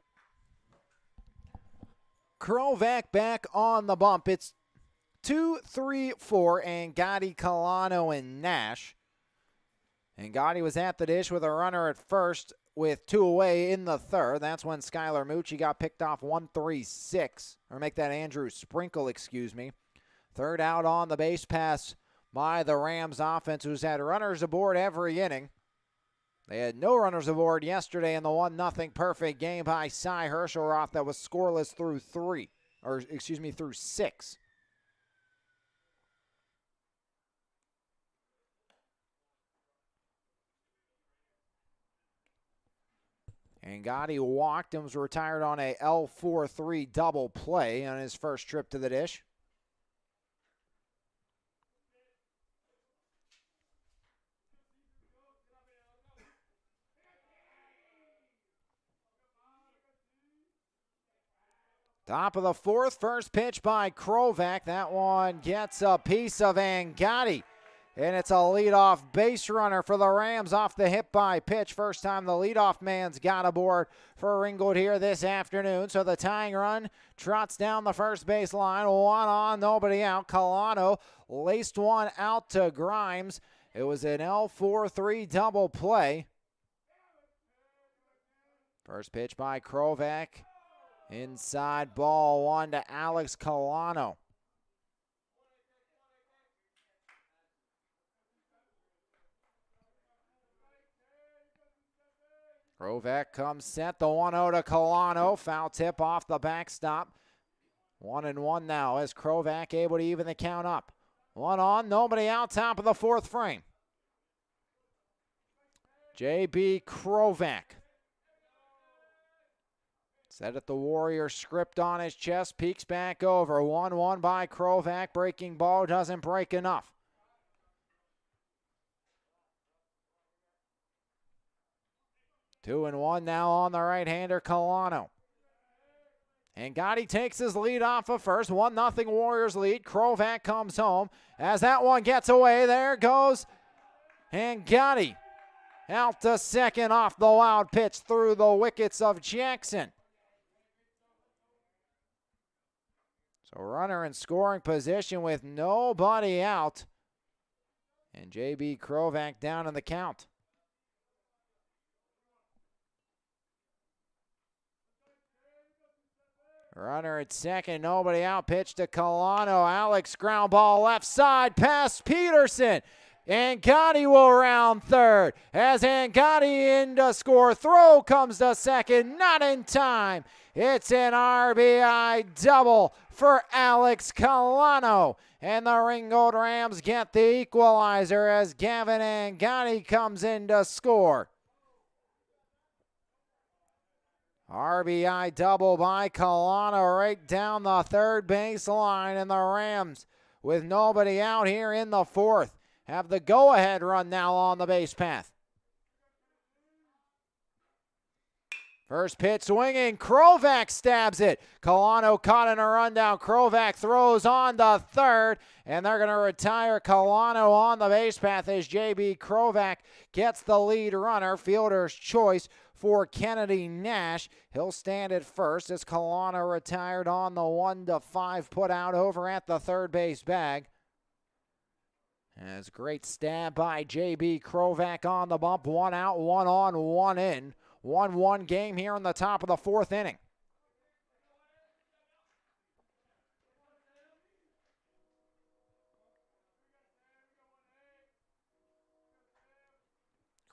Krovac back on the bump. It's 2-3-4, and Gotti, Colano, and Nash. And Gotti was at the dish with a runner at first with 2 away in the third. That's when Skylar Mucci got picked off 1-3-6. Or make that Andrew Sprinkle, excuse me. Third out on the base pass by the Rams offense, who's had runners aboard every inning. They had no runners aboard yesterday in the 1-0 perfect game by Cy Herschelroth that was scoreless through 6. And Gotti walked and was retired on a L4-3 double play on his first trip to the dish. Top of the 4th, first pitch by Krovac. That one gets a piece of Angotti. And it's a leadoff base runner for the Rams off the hit by pitch. First time the leadoff man's got aboard for Ringgold here this afternoon. So the tying run trots down the first base line. 1 on, nobody out. Colano laced one out to Grimes. It was an L4-3 double play. First pitch by Krovac. Inside, ball 1 to Alex Colano. Krovac comes set, the 1-0 to Colano. Foul tip off the backstop. 1-1 now as Krovac able to even the count up. 1 on, nobody out, top of the 4th frame. J.B. Krovac. Set at the Warrior script on his chest, peeks back over. 1-1 by Krovac, breaking ball, doesn't break enough. 2-1 now on the right-hander, Colano. And Gotti takes his lead off of first. 1-0 Warriors lead. Krovac comes home. As that one gets away, there goes Gotti out to second off the wild pitch through the wickets of Jackson. So runner in scoring position with nobody out. And J.B. Krovac down in the count. Runner at second, nobody out. Pitch to Colano. Alex ground ball left side past Peterson. Angotti will round third. As Angotti in to score. Throw comes to second. Not in time. It's an RBI double for Alex Colano. And the Ringgold Rams get the equalizer as Gavin Angotti comes in to score. RBI double by Colano right down the third baseline, and the Rams, with nobody out here in the 4th, have the go-ahead run now on the base path. First pitch swinging, Krovac stabs it. Colano caught in a rundown. Krovac throws on the third, and they're going to retire Colano on the base path as J.B. Krovac gets the lead runner. Fielder's choice for Kennedy Nash. He'll stand at first as Colano retired on the 1-5 put out over at the third base bag. As great stab by J.B. Krovac on the bump. 1 out, 1 on, 1 in. 1-1 game here in the top of the fourth inning.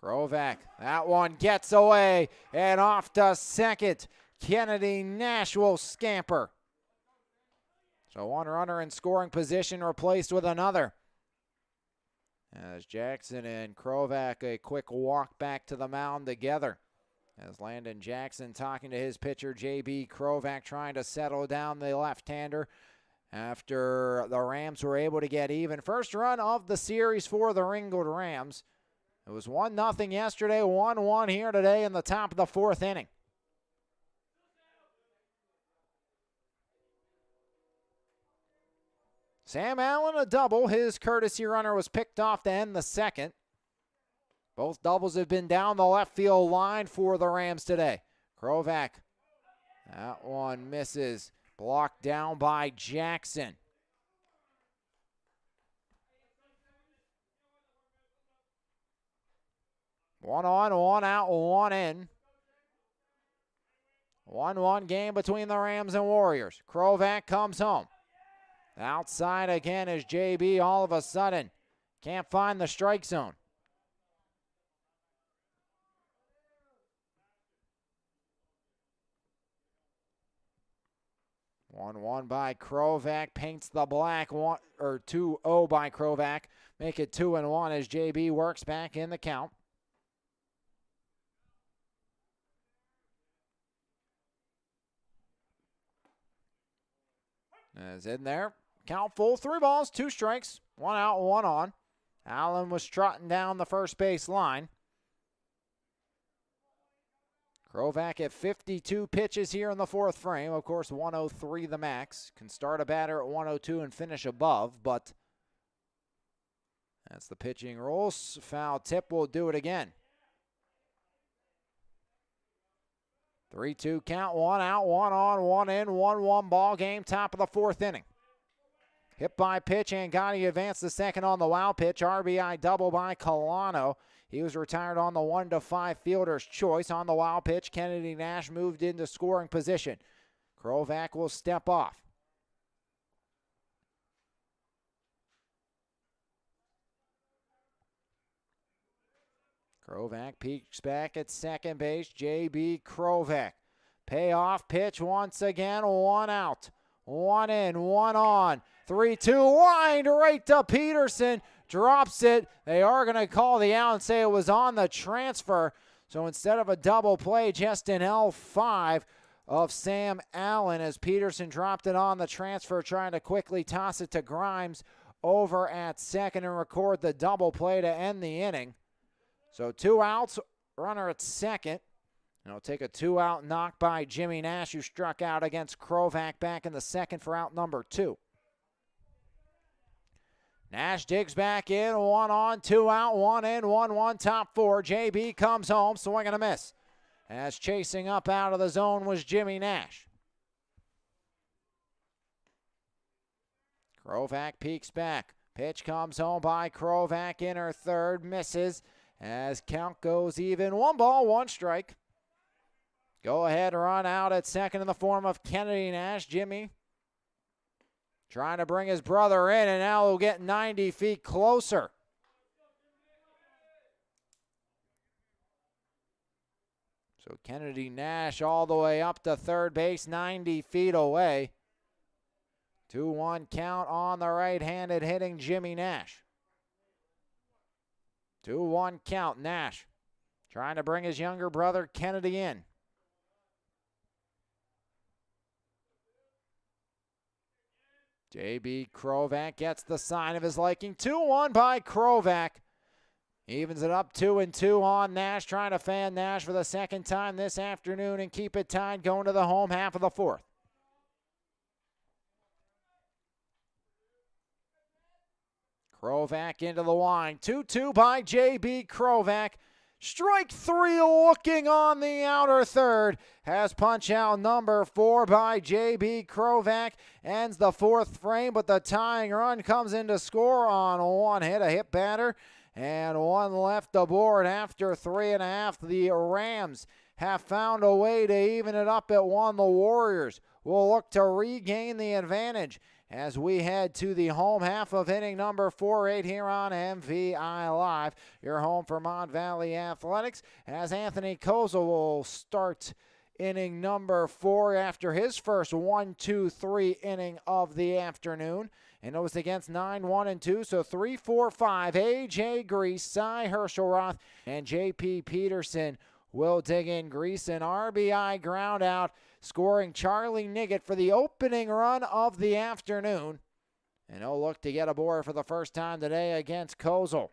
Krovac, that one gets away and off to second. Kennedy Nash will scamper. So one runner in scoring position replaced with another. As Jackson and Krovac a quick walk back to the mound together. As Landon Jackson talking to his pitcher, J.B. Krovac, trying to settle down the left-hander after the Rams were able to get even. First run of the series for the Ringgold Rams. It was 1-0 yesterday, 1-1 here today in the top of the fourth inning. Sam Allen a double. His courtesy runner was picked off to end the second. Both doubles have been down the left field line for the Rams today. Krovac, that one misses. Blocked down by Jackson. One on, 1 out, 1 in. 1-1 game between the Rams and Warriors. Krovac comes home. Outside again is JB all of a sudden. Can't find the strike zone. One by Krovac, paints the black. 2-0 by Krovac. Make it 2-1 as JB works back in the count. As in there, count full, 3 balls, 2 strikes, 1 out, 1 on. Allen was trotting down the first base line. Krovac at 52 pitches here in the fourth frame. Of course, 103 the max. Can start a batter at 102 and finish above, but that's the pitching rules. Foul tip will do it again. 3-2 count, 1 out, 1 on, 1 in, 1-1 ball game, top of the fourth inning. Hit by pitch, Angotti advanced the second on the wild pitch. RBI double by Colano. He was retired on the 1-5 fielder's choice. On the wild pitch, Kennedy Nash moved into scoring position. Krovac will step off. Krovac peeks back at second base. J.B. Krovac. Payoff pitch once again. 1 out. 1 in, 1 on. 3-2 wind right to Peterson. Drops it. They are going to call the out and say it was on the transfer. So instead of a double play, just an L5 of Sam Allen as Peterson dropped it on the transfer, trying to quickly toss it to Grimes over at second and record the double play to end the inning. So 2 outs, runner at second. And it'll take a 2-out knock by Jimmy Nash, who struck out against Krovac back in the second for out number 2. Nash digs back in, 1 on, 2 out, 1 in, 1-1, top 4. JB comes home, swing and a miss. As chasing up out of the zone was Jimmy Nash. Krovac peeks back. Pitch comes home by Krovac, inner third, misses. As count goes even, 1 ball, 1 strike. Go ahead, run out at second in the form of Kennedy Nash. Jimmy trying to bring his brother in, and now he'll get 90 feet closer. So Kennedy Nash all the way up to third base, 90 feet away. 2-1 count on the right-handed hitting Jimmy Nash. 2-1 count, Nash trying to bring his younger brother Kennedy in. J.B. Krovac gets the sign of his liking. 2-1 by Krovac. Evens it up 2-2 on Nash, trying to fan Nash for the second time this afternoon and keep it tied going to the home half of the fourth. Krovac into the line. 2-2 by J.B. Krovac. Strike three looking on the outer third. Has punch out number 4 by J.B. Krovac. Ends the fourth frame, but the tying run comes in to score on one hit. A hit batter and one left aboard after 3.5. The Rams have found a way to even it up at 1. The Warriors will look to regain the advantage as we head to the home half of inning number 4 right here on MVI Live. Your home for Mon Valley Athletics, as Anthony Kozel will start inning number 4 after his first 1-2-3 inning of the afternoon. And it was against 9-1-2, so 3-4-5. A.J. Grease, Cy Herschelroth, and J.P. Peterson will dig in. Grease an RBI ground out, scoring Charlie Niggett for the opening run of the afternoon. And he'll look to get aboard for the first time today against Kozel.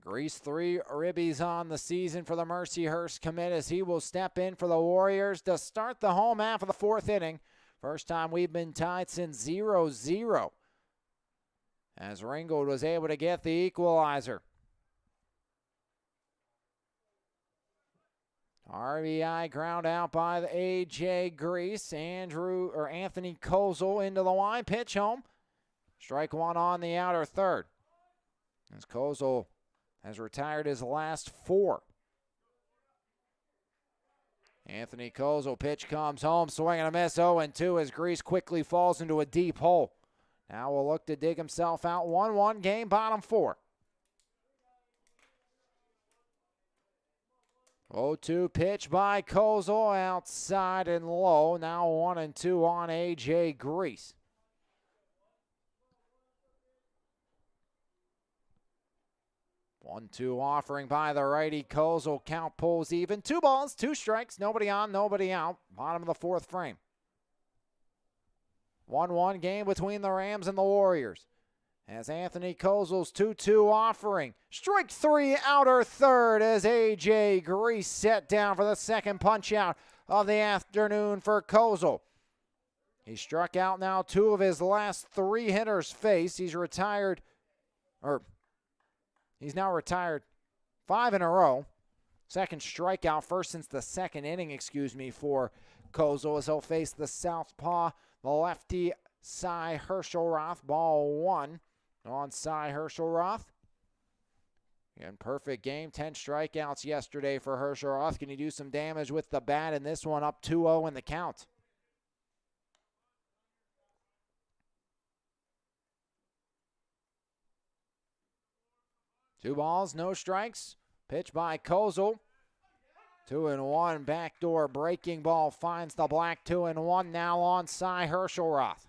Grease 3 ribbies on the season for the Mercyhurst commit as he will step in for the Warriors to start the home half of the fourth inning. First time we've been tied since 0-0 as Ringgold was able to get the equalizer. RBI ground out by the A.J. Grease. Anthony Kozel into the line. Pitch home. Strike one on the outer third as Kozel has retired his last 4. Anthony Kozel, pitch comes home, swing and a miss, 0-2 as Grease quickly falls into a deep hole. Now will look to dig himself out. 1-1 game, bottom 4. 0-2 pitch by Kozel, outside and low. Now 1-2 on A.J. Grease. 1-2 offering by the righty. Kozel, count pulls even. 2 balls, 2 strikes, nobody on, nobody out. Bottom of the fourth frame. 1-1 game between the Rams and the Warriors. As Anthony Kozel's 2-2 offering. Strike 3 outer third as A.J. Grease set down for the second punch out of the afternoon for Kozel. He struck out now 2 of his last 3 hitters face. He's now retired 5 in a row. Second strikeout, first since the second inning, for Kozel as he'll face the southpaw, the lefty, Cy Herschelroth. Ball 1 on Cy Herschelroth. Again, perfect game. 10 strikeouts yesterday for Herschelroth. Can he do some damage with the bat in this one? Up 2-0 in the count. Two balls, no strikes. Pitch by Kozel. 2-1. Backdoor breaking ball finds the black. 2-1 now on Cy Herschelroth.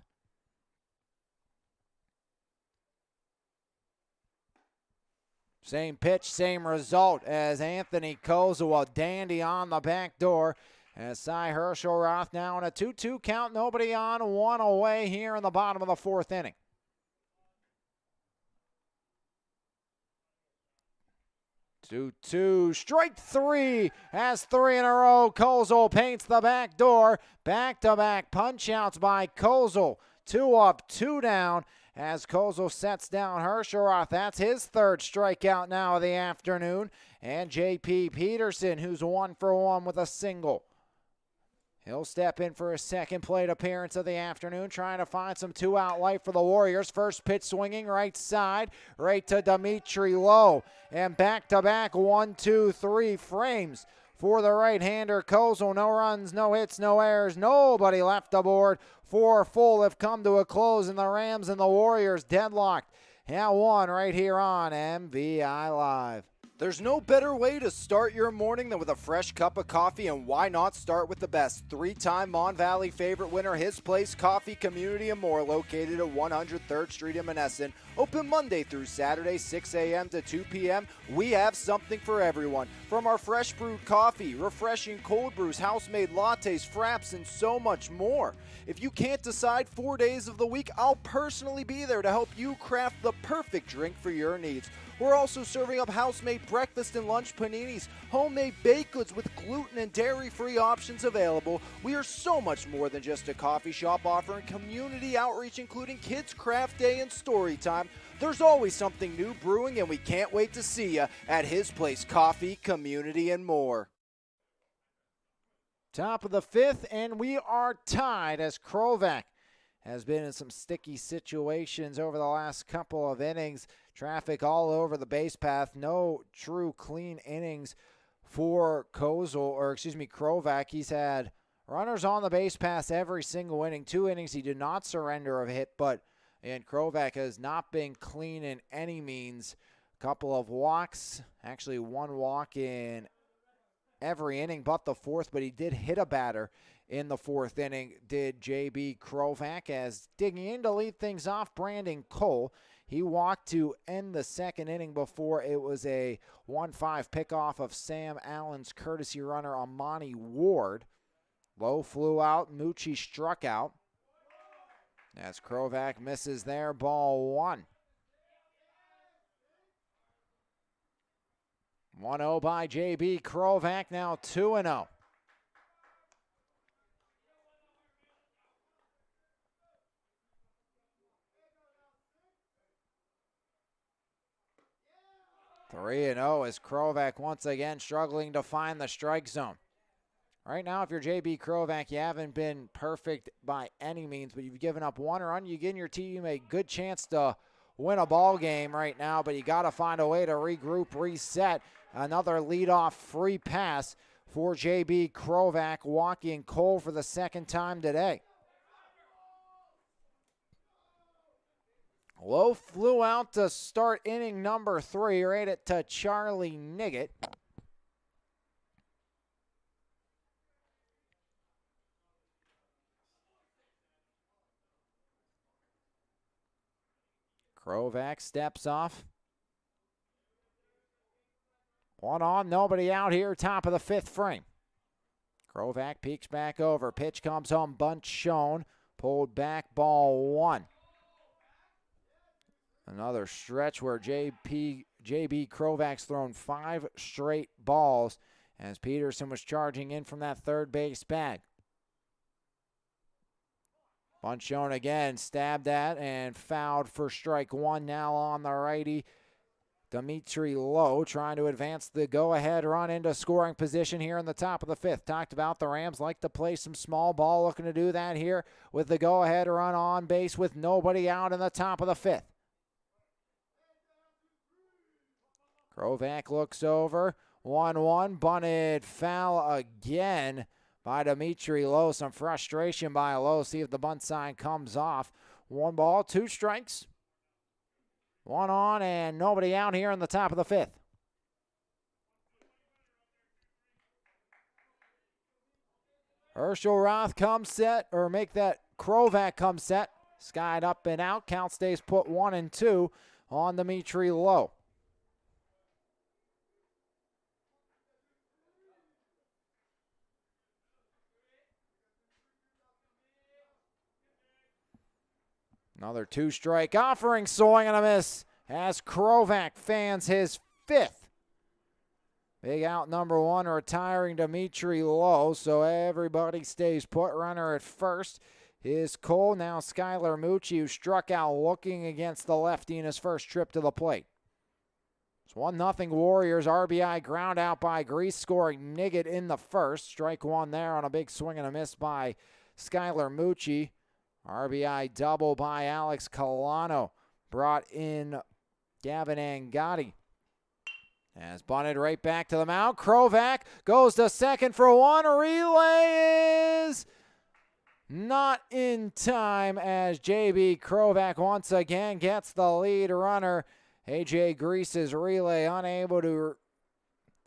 Same pitch, same result as Anthony Kozel, a dandy on the back door. As Cy Herschelroth now in a 2-2 count, nobody on, 1 away here in the bottom of the fourth inning. 2-2, strike 3 as 3 in a row. Kozel paints the back door. Back-to-back punch-outs by Kozel. 2 up, 2 down as Kozel sets down Herschelroth. That's his third strikeout now of the afternoon. And J.P. Peterson, who's 1 for 1 with a single. He'll step in for his second plate appearance of the afternoon, trying to find some 2-out life for the Warriors. First pitch swinging right side, right to Dimitri Lowe. And back-to-back 1-2-3 frames for the right-hander Kozel. No runs, no hits, no errors, nobody left aboard. 4 full have come to a close, and the Rams and the Warriors deadlocked at 1 right here on MVI Live. There's no better way to start your morning than with a fresh cup of coffee, and why not start with the best? Three-time Mon Valley favorite winner, His Place Coffee, Community and More, located at 103rd Street in Monessen. Open Monday through Saturday, 6 a.m. to 2 p.m. We have something for everyone. From our fresh brewed coffee, refreshing cold brews, house-made lattes, fraps, and so much more. If you can't decide 4 days of the week, I'll personally be there to help you craft the perfect drink for your needs. We're also serving up house-made breakfast and lunch paninis, homemade baked goods with gluten and dairy-free options available. We are so much more than just a coffee shop, offering community outreach, including Kids Craft Day and Story Time. There's always something new brewing, and we can't wait to see you at His Place Coffee, Community and More. Top of the fifth, and we are tied as Krovac has been in some sticky situations over the last couple of innings. Traffic all over the base path. No true clean innings for Krovac. He's had runners on the base path every single inning. 2 innings he did not surrender a hit, and Krovac has not been clean in any means. A couple of walks, actually 1 walk in every inning but the fourth, but he did hit a batter in the 4th inning, did J.B. Krovac, as digging in to lead things off, Brandon Cole. He walked to end the 2nd inning before it was a 1-5 pickoff of Sam Allen's courtesy runner, Amani Ward. Low flew out, Mucci struck out. As Krovac misses there, ball 1. 1-0 by J.B. Krovac, now 2-0. Three and 0 as Krovac once again struggling to find the strike zone. Right now, if you're J.B. Krovac, you haven't been perfect by any means, but you've given up 1 run. You give your team a good chance to win a ball game right now, but you got to find a way to regroup, reset. Another leadoff free pass for J.B. Krovac, walking Cole for the 2nd time today. Low flew out to start inning number 3, right it to Charlie Niggett. Krovac steps off. 1 on, nobody out here, top of the 5th frame. Krovac peeks back over. Pitch comes home, bunt shown. Pulled back, ball 1. Another stretch where J.B. Krovac's thrown 5 straight balls as Peterson was charging in from that third base bag. Bunt shown again, stabbed at and fouled for strike 1 now on the righty. Dimitri Lowe trying to advance the go-ahead run into scoring position here in the top of the 5th. Talked about the Rams like to play some small ball, looking to do that here with the go-ahead run on base with nobody out in the top of the 5th. Krovac looks over, 1-1, bunted foul again by Dimitri Lowe. Some frustration by Lowe. See if the bunt sign comes off. 1 ball, 2 strikes. 1 on and nobody out here in the top of the 5th. Herschel Roth come set, or make that Krovac come set. Skied up and out. Count stays put 1-2 on Dimitri Lowe. Another 2-strike offering, swing and a miss as Krovac fans his 5th. Big out number 1, retiring Dimitri Lowe, so everybody stays put. Runner at first is Cole. Now Skylar Mucci, who struck out looking against the lefty in his first trip to the plate. It's 1-0 Warriors. RBI ground out by Grease, scoring Niggett in the first. Strike 1 there on a big swing and a miss by Skylar Mucci. RBI double by Alex Colano. Brought in Gavin Angotti. As bunted right back to the mound. Krovac goes to second for 1. Relay is not in time as J.B. Krovac once again gets the lead runner. A.J. Grease's relay unable to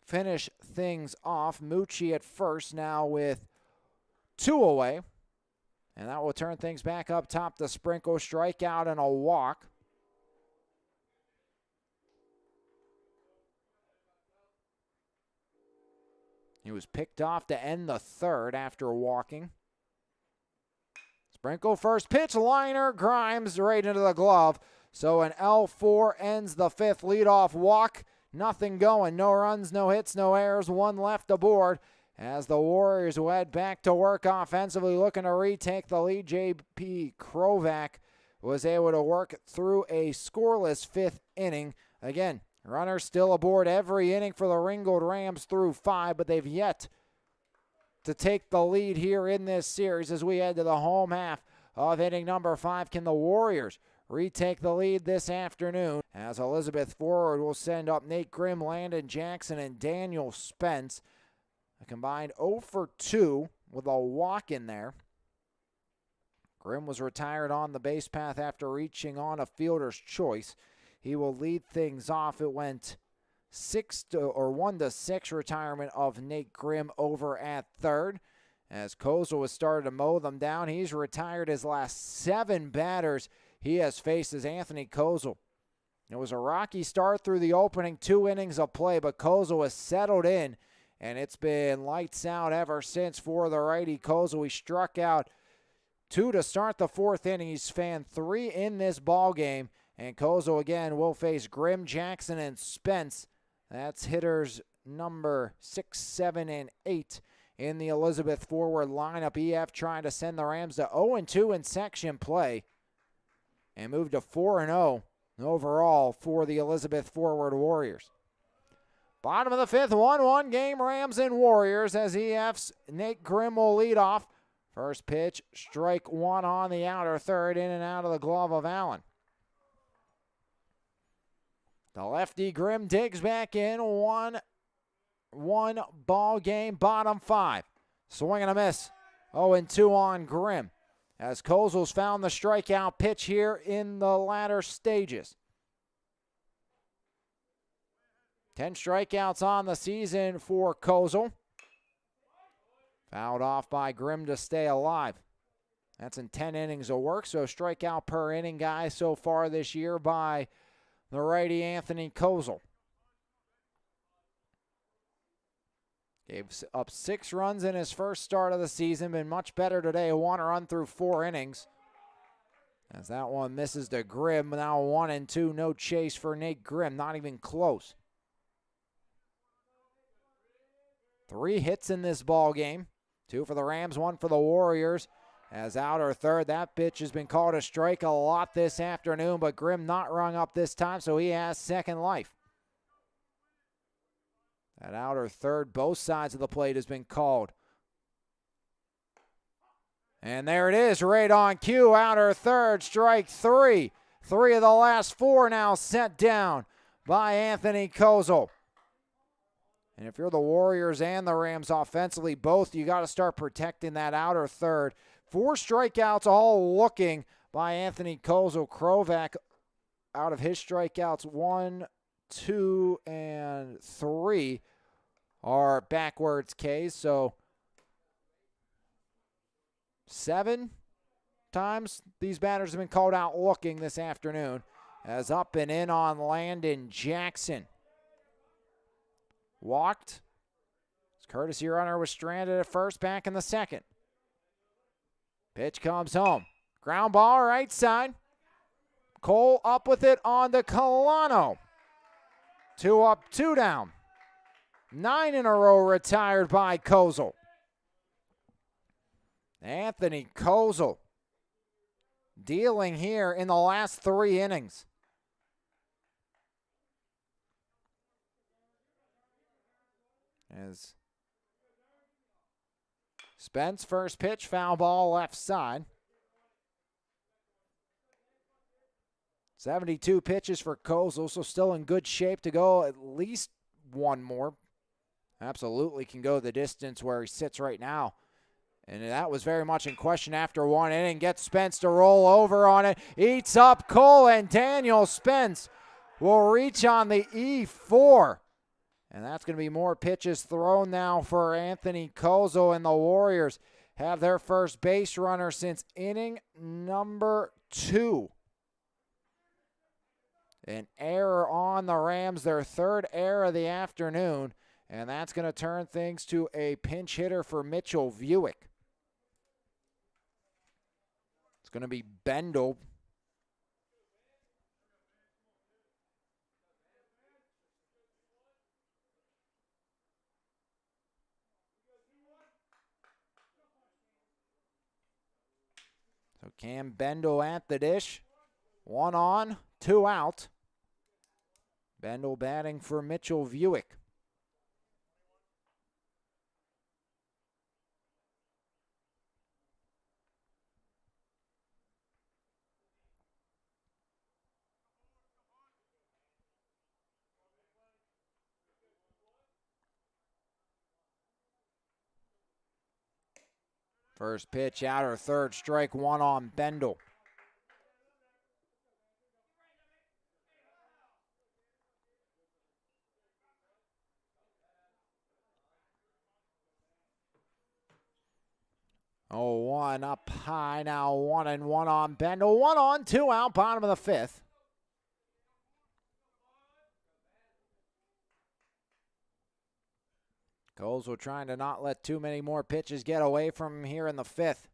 finish things off. Mucci at first now with 2 away. And that will turn things back up top to Sprinkle. Strikeout and a walk. He was picked off to end the third after walking. Sprinkle first pitch, liner, Grimes right into the glove. So an L4 ends the fifth. Leadoff walk, nothing going. No runs, no hits, no errors, 1 left aboard. As the Warriors head back to work offensively, looking to retake the lead. J.P. Krovac was able to work through a scoreless 5th inning. Again, runners still aboard every inning for the Ringgold Rams through 5, but they've yet to take the lead here in this series as we head to the home half of inning number 5. Can the Warriors retake the lead this afternoon? As Elizabeth forward will send up Nate Grimm, Landon Jackson, and Daniel Spence. A combined 0 for 2 with a walk in there. Grimm was retired on the base path after reaching on a fielder's choice. He will lead things off. It went 1-6 retirement of Nate Grimm over at third. As Kozel has started to mow them down, he's retired his last 7 batters he has faced as Anthony Kozel. It was a rocky start through the opening 2 innings of play, but Kozel has settled in, and it's been lights out ever since for the righty Kozel. He struck out 2 to start the 4th inning. He's fanned 3 in this ball game, and Kozel again will face Grimm, Jackson, and Spence. That's hitters number 6, 7, and 8 in the Elizabeth forward lineup. EF trying to send the Rams to 0-2 in section play and move to 4-0 overall for the Elizabeth forward Warriors. Bottom of the 5th, 1-1 game, Rams and Warriors, as EF's Nate Grimm will lead off. First pitch, strike 1 on the outer third, in and out of the glove of Allen. The lefty Grimm digs back in. 1-1 ball game, bottom 5. Swing and a miss. 0-2 on Grimm. As Kozel's found the strikeout pitch here in the latter stages. 10 strikeouts on the season for Kozel. Fouled off by Grimm to stay alive. That's in 10 innings of work, so strikeout per inning guy so far this year by the righty Anthony Kozel. Gave up 6 runs in his first start of the season. Been much better today. 1 run through 4 innings. As that one misses to Grimm. Now 1-2. No chase for Nate Grimm. Not even close. 3 hits in this ball game. 2 for the Rams, 1 for the Warriors. As outer third, that pitch has been called a strike a lot this afternoon, but Grimm not rung up this time, so he has second life. That outer third, both sides of the plate has been called. And there it is, right on cue, outer third, strike 3. 3 of the last 4 now sent down by Anthony Kozel. And if you're the Warriors and the Rams offensively, both, you got to start protecting that outer third. 4 strikeouts all looking by Anthony Kozel. Krovac out of his strikeouts, 1, 2, and 3 are backwards Ks. So 7 times these batters have been called out looking this afternoon. As up and in on Landon Jackson. Walked. His courtesy runner was stranded at first, back in the second. Pitch comes home. Ground ball right side. Cole up with it on to Colano. 2 up, 2 down. 9 in a row retired by Kozel. Anthony Kozel dealing here in the last 3 innings. As Spence, first pitch, foul ball left side. 72 pitches for Kozel, so still in good shape to go at least 1 more. Absolutely can go the distance where he sits right now. And that was very much in question after 1 inning. Gets Spence to roll over on it. Eats up Cole, and Daniel Spence will reach on the E4. And that's going to be more pitches thrown now for Anthony Kozel, and the Warriors have their first base runner since inning number 2. An error on the Rams, their third error of the afternoon, and that's going to turn things to a pinch hitter for Mitchell Buick. It's going to be Bendel. So Cam Bendel at the dish. 1 on, 2 out. Bendel batting for Mitchell Buick. First pitch out or third strike, 1 on Bendel. Oh, 1 up high now, 1-1 on Bendel. 1 on, 2 out, bottom of the 5th. Kozel trying to not let too many more pitches get away from him here in the 5th.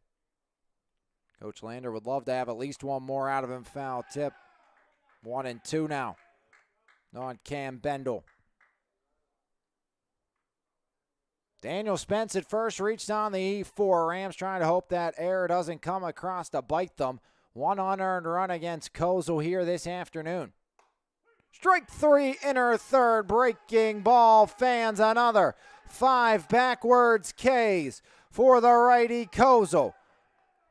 Coach Lander would love to have at least one more out of him. Foul tip. 1-2 now on Cam Bendel. Daniel Spence at first reached on the E4. Rams trying to hope that error doesn't come across to bite them. 1 unearned run against Kozel here this afternoon. Strike 3, inner third, breaking ball, fans another. 5 backwards Ks for the righty Kozel.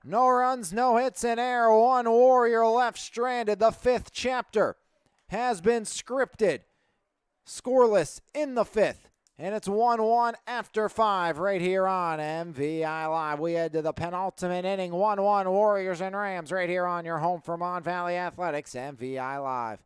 No runs, no hits in air. 1 Warrior left stranded. The 5th chapter has been scripted. Scoreless in the 5th. And it's 1-1 after 5 right here on MVI Live. We head to the penultimate inning. 1-1 Warriors and Rams right here on your home for Mon Valley Athletics, MVI Live.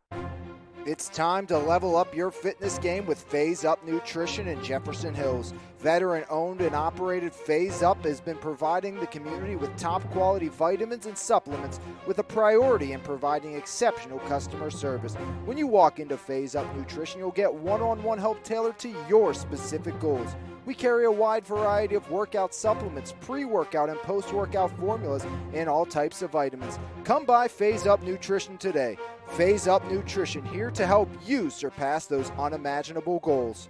It's time to level up your fitness game with Phase Up Nutrition in Jefferson Hills. Veteran-owned and operated Phase Up has been providing the community with top-quality vitamins and supplements with a priority in providing exceptional customer service. When you walk into Phase Up Nutrition, you'll get one-on-one help tailored to your specific goals. We carry a wide variety of workout supplements, pre-workout and post-workout formulas, and all types of vitamins. Come by Phase Up Nutrition today. Phase Up Nutrition, here to help you surpass those unimaginable goals.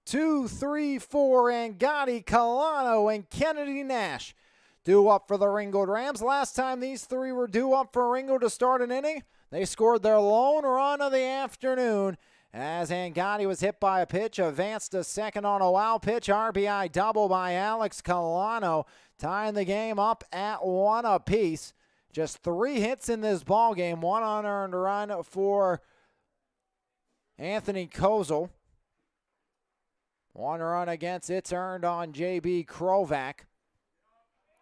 2, 3, 4, and Gotti, Colano, and Kennedy Nash due up for the Ringgold Rams. Last time these 3 were due up for Ringold to start an inning, they scored their lone run of the afternoon as Angotti was hit by a pitch, advanced to second on a wild pitch. RBI double by Alex Colano, tying the game up at 1 apiece. Just 3 hits in this ball game. 1 unearned run for Anthony Kozel. 1 run against, it's earned on J.B. Krovac.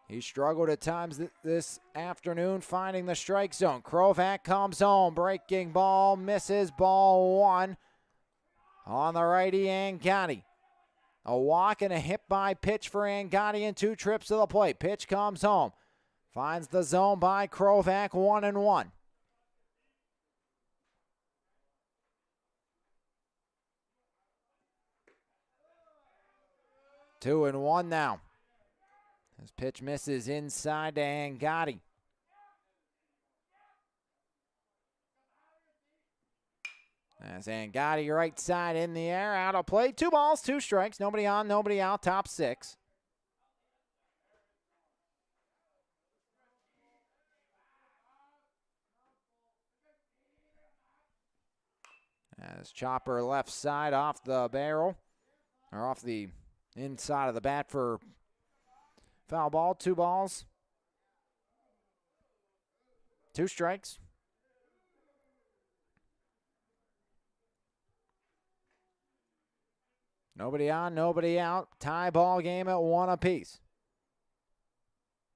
He struggled at times this afternoon finding the strike zone. Krovac comes home, breaking ball, misses, ball 1 on the righty Angotti. A walk and a hit by pitch for Angotti and 2 trips to the plate. Pitch comes home. Finds the zone by Krovac, 1-1. Two and 1 now. This pitch misses inside to Angotti. As Angotti right side in the air, out of play. 2 balls, 2 strikes. Nobody on, nobody out, top 6. As chopper left side off the barrel, or off the inside of the bat for foul ball. 2 balls, 2 strikes. Nobody on, nobody out. Tie ball game at 1 apiece.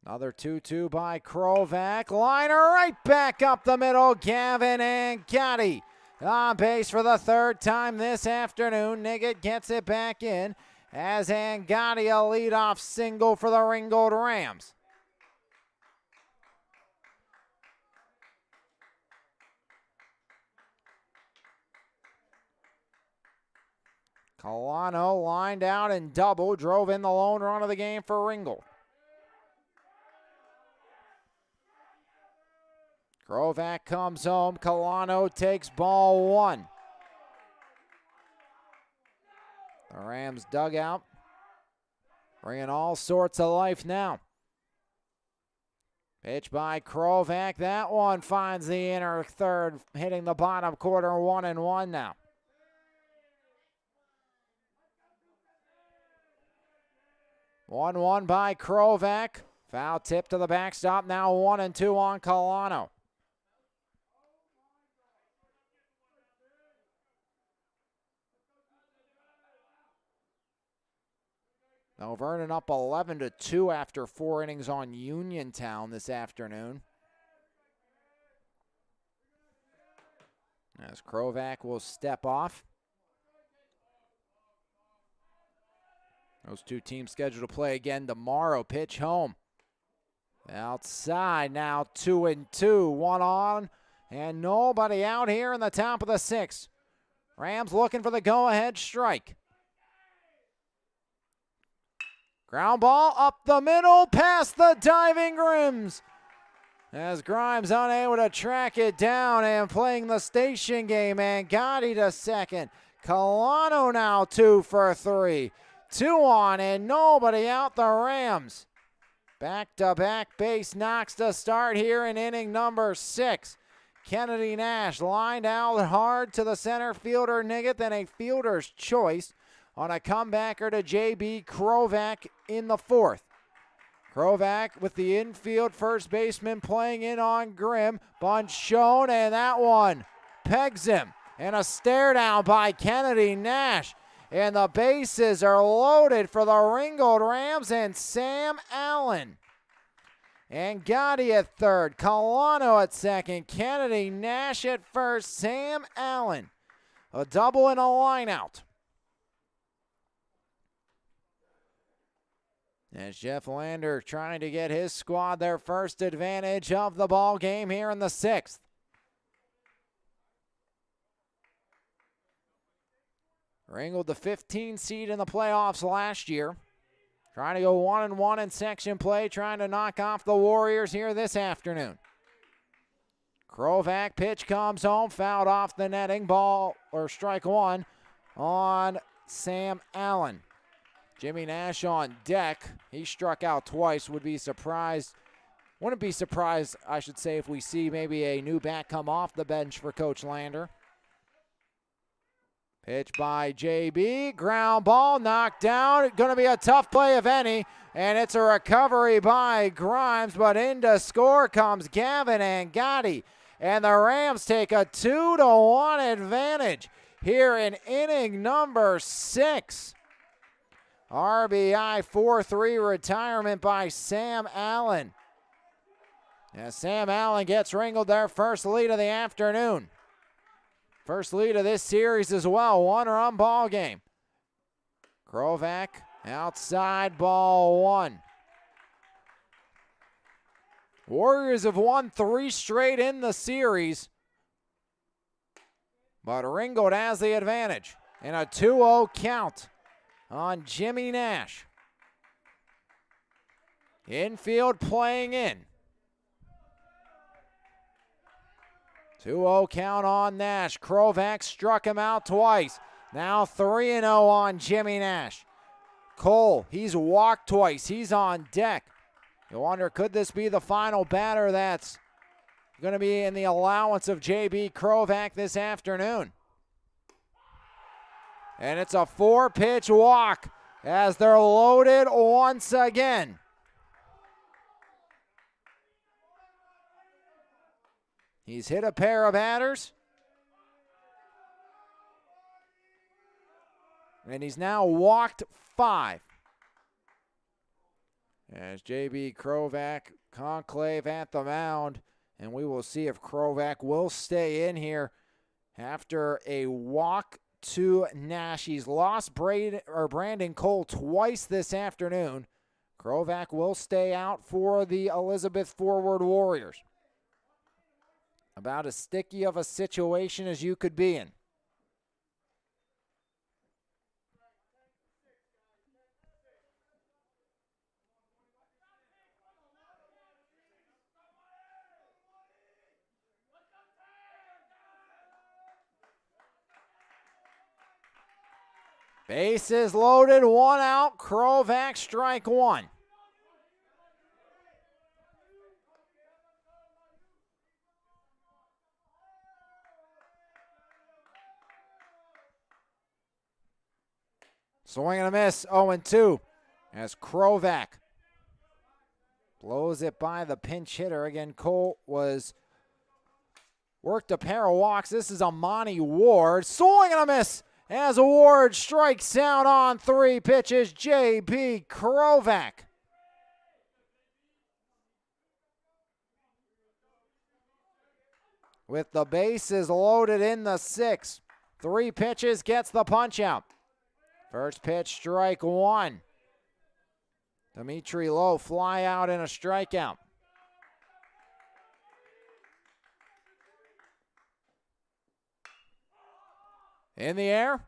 Another 2-2 by Krovac. Liner right back up the middle. Gavin Angotti On base for the third time this afternoon. Niggett gets it back in as Angotti a leadoff single for the Ringgold Rams. Colano lined out and double, drove in the lone run of the game for Ringold. Krovac comes home. Colano takes ball one. The Rams dugout bringing all sorts of life now. Pitch by Krovac. That one finds the inner third, hitting the bottom quarter. 1-1 now. One by Krovac. Foul tip to the backstop. Now 1-2 on Colano. Now Vernon up 11-2 after 4 innings on Uniontown this afternoon. As Krovac will step off. Those two teams scheduled to play again tomorrow. Pitch home. Outside now 2-2. One on and nobody out here in the top of the 6th. Rams looking for the go-ahead strike. Ground ball up the middle, past the diving Grims. As Grimes unable to track it down and playing the station game. Angotti to second. Colano now 2 for 3. 2 on and nobody out. The Rams. Back-to-back base knocks to start here in inning number 6. Kennedy Nash lined out hard to the center fielder Niggett, then a fielder's choice on a comebacker to J.B. Krovac in the 4th. Krovac with the infield first baseman playing in on Grimm. Bunt shown, and that one pegs him. And a stare down by Kennedy Nash. And the bases are loaded for the Ringgold Rams and Sam Allen. Angotti at third, Colano at second, Kennedy Nash at first, Sam Allen. A double and a line out. As Jeff Lander trying to get his squad their first advantage of the ball game here in the 6th. Ringold, the 15 seed in the playoffs last year. Trying to go 1-1 in section play, trying to knock off the Warriors here this afternoon. Krovac pitch comes home, fouled off the netting, ball or strike one on Sam Allen. Jimmy Nash on deck. He struck out twice. Wouldn't be surprised, I should say, if we see maybe a new bat come off the bench for Coach Lander. Pitch by JB, ground ball, knocked down. Going to be a tough play if any, and it's a recovery by Grimes, but in to score comes Gavin Angotti, and the Rams take a 2-1 advantage here in inning number 6. RBI 4-3 retirement by Sam Allen. As Sam Allen gets Ringgold their first lead of the afternoon. First lead of this series as well. 1-run ball game. Krovac outside, ball 1. Warriors have won 3 straight in the series, but Ringgold has the advantage in a 2-0 count on Jimmy Nash. Infield playing in. 2-0 count on Nash. Krovac struck him out twice. Now 3-0 on Jimmy Nash. Cole, he's walked twice. He's on deck. You wonder, could this be the final batter that's going to be in the allowance of J.B. Krovac this afternoon? And it's a 4-pitch walk as they're loaded once again. He's hit a pair of batters. And he's now walked 5. As J.B. Krovac, conclave at the mound. And we will see if Krovac will stay in here after a walk to Nash. He's lost Brandon Cole twice this afternoon. Krovac will stay out for the Elizabeth Forward Warriors. About as sticky of a situation as you could be in. Bases loaded, one out. Krovac, strike one. Swing and a miss, 0-2 as Krovac blows it by the pinch hitter. Again, Cole worked a pair of walks. This is Amani Ward. Swing and a miss as Ward strikes out on 3 pitches. J.B. Krovac. With the bases loaded in the 6th. 3 pitches, gets the punch out. First pitch, strike one. Dimitri Lowe fly out and a strikeout. In the air,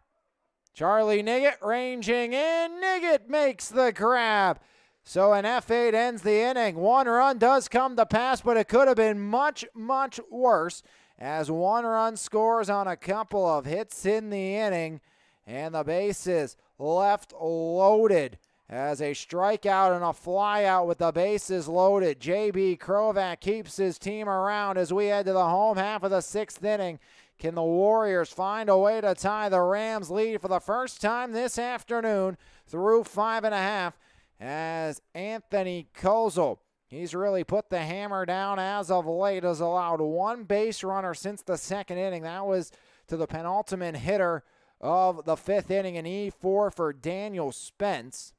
Charlie Niggett ranging in. Niggett makes the grab. So an F8 ends the inning. 1 run does come to pass, but it could have been much, much worse as 1 run scores on a couple of hits in the inning. And the bases left loaded as a strikeout and a flyout with the bases loaded. J.B. Krovac keeps his team around as we head to the home half of the 6th inning. Can the Warriors find a way to tie the Rams lead for the first time this afternoon through 5.5 as Anthony Kozel, he's really put the hammer down as of late, has allowed 1 base runner since the 2nd inning. That was to the penultimate hitter of the 5th inning, an E4 for Daniel Spence.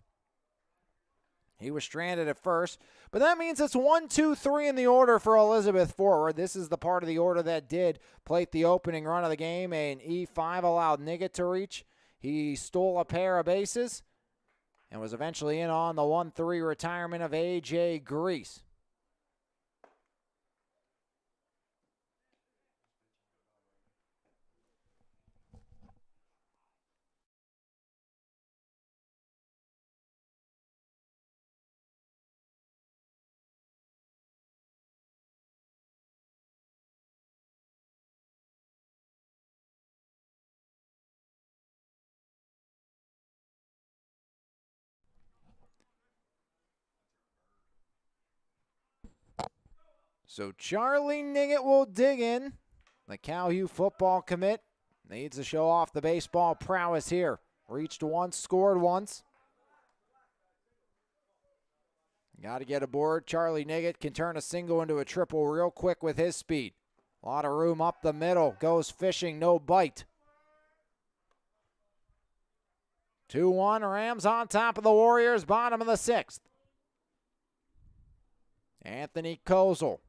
He was stranded at first, but that means it's 1, 2, 3 in the order for Elizabeth Forward. This is the part of the order that did plate the opening run of the game. An E5 allowed Niggett to reach. He stole a pair of bases and was eventually in on the 1-3 retirement of A.J. Grease. So Charlie Niggett will dig in. The Calhoun football commit needs to show off the baseball prowess here. Reached once, scored once. Got to get aboard. Charlie Niggett can turn a single into a triple real quick with his speed. A lot of room up the middle. Goes fishing, no bite. 2-1, Rams on top of the Warriors, bottom of the 6th. Anthony Kozel.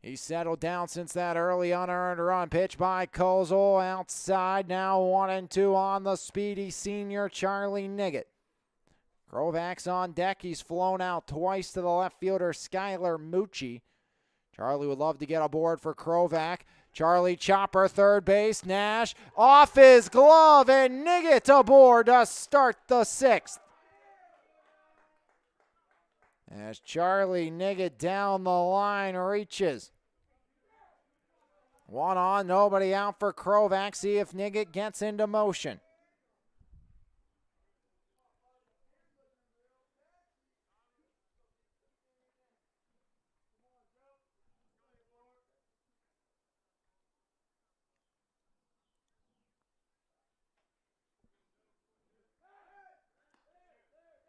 He settled down since that early unearned run. Pitch by Kozel outside. Now 1-2 on the speedy senior Charlie Niggett. Krovac's on deck. He's flown out twice to the left fielder Skylar Mucci. Charlie would love to get aboard for Krovac. Charlie chopper third base. Nash off his glove and Niggett aboard to start the 6th. As Charlie Niggett down the line reaches. 1 on, nobody out for Krovac. See if Niggett gets into motion.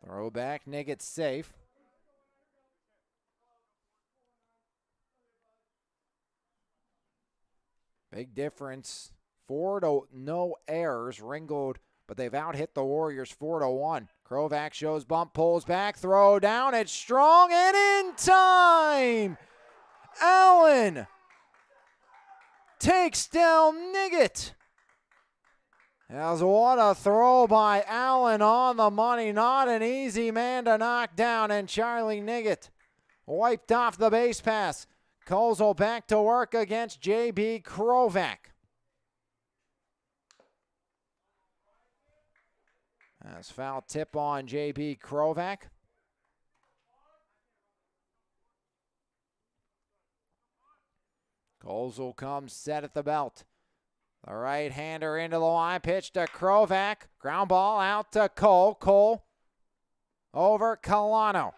Throw back, Niggett's safe. Big difference. 4 no errors. Ringgold, but they've out-hit the Warriors 4-1. Krovac shows bump, pulls back, throw down. It's strong and in time. Allen takes down Niggett. As what a throw by Allen on the money. Not an easy man to knock down, and Charlie Niggett wiped off the base pass. Kozel back to work against J.B. Krovac. As foul tip on J.B. Krovac. Kozel comes set at the belt. The right-hander into the line, pitch to Krovac. Ground ball out to Cole. Cole over Colano.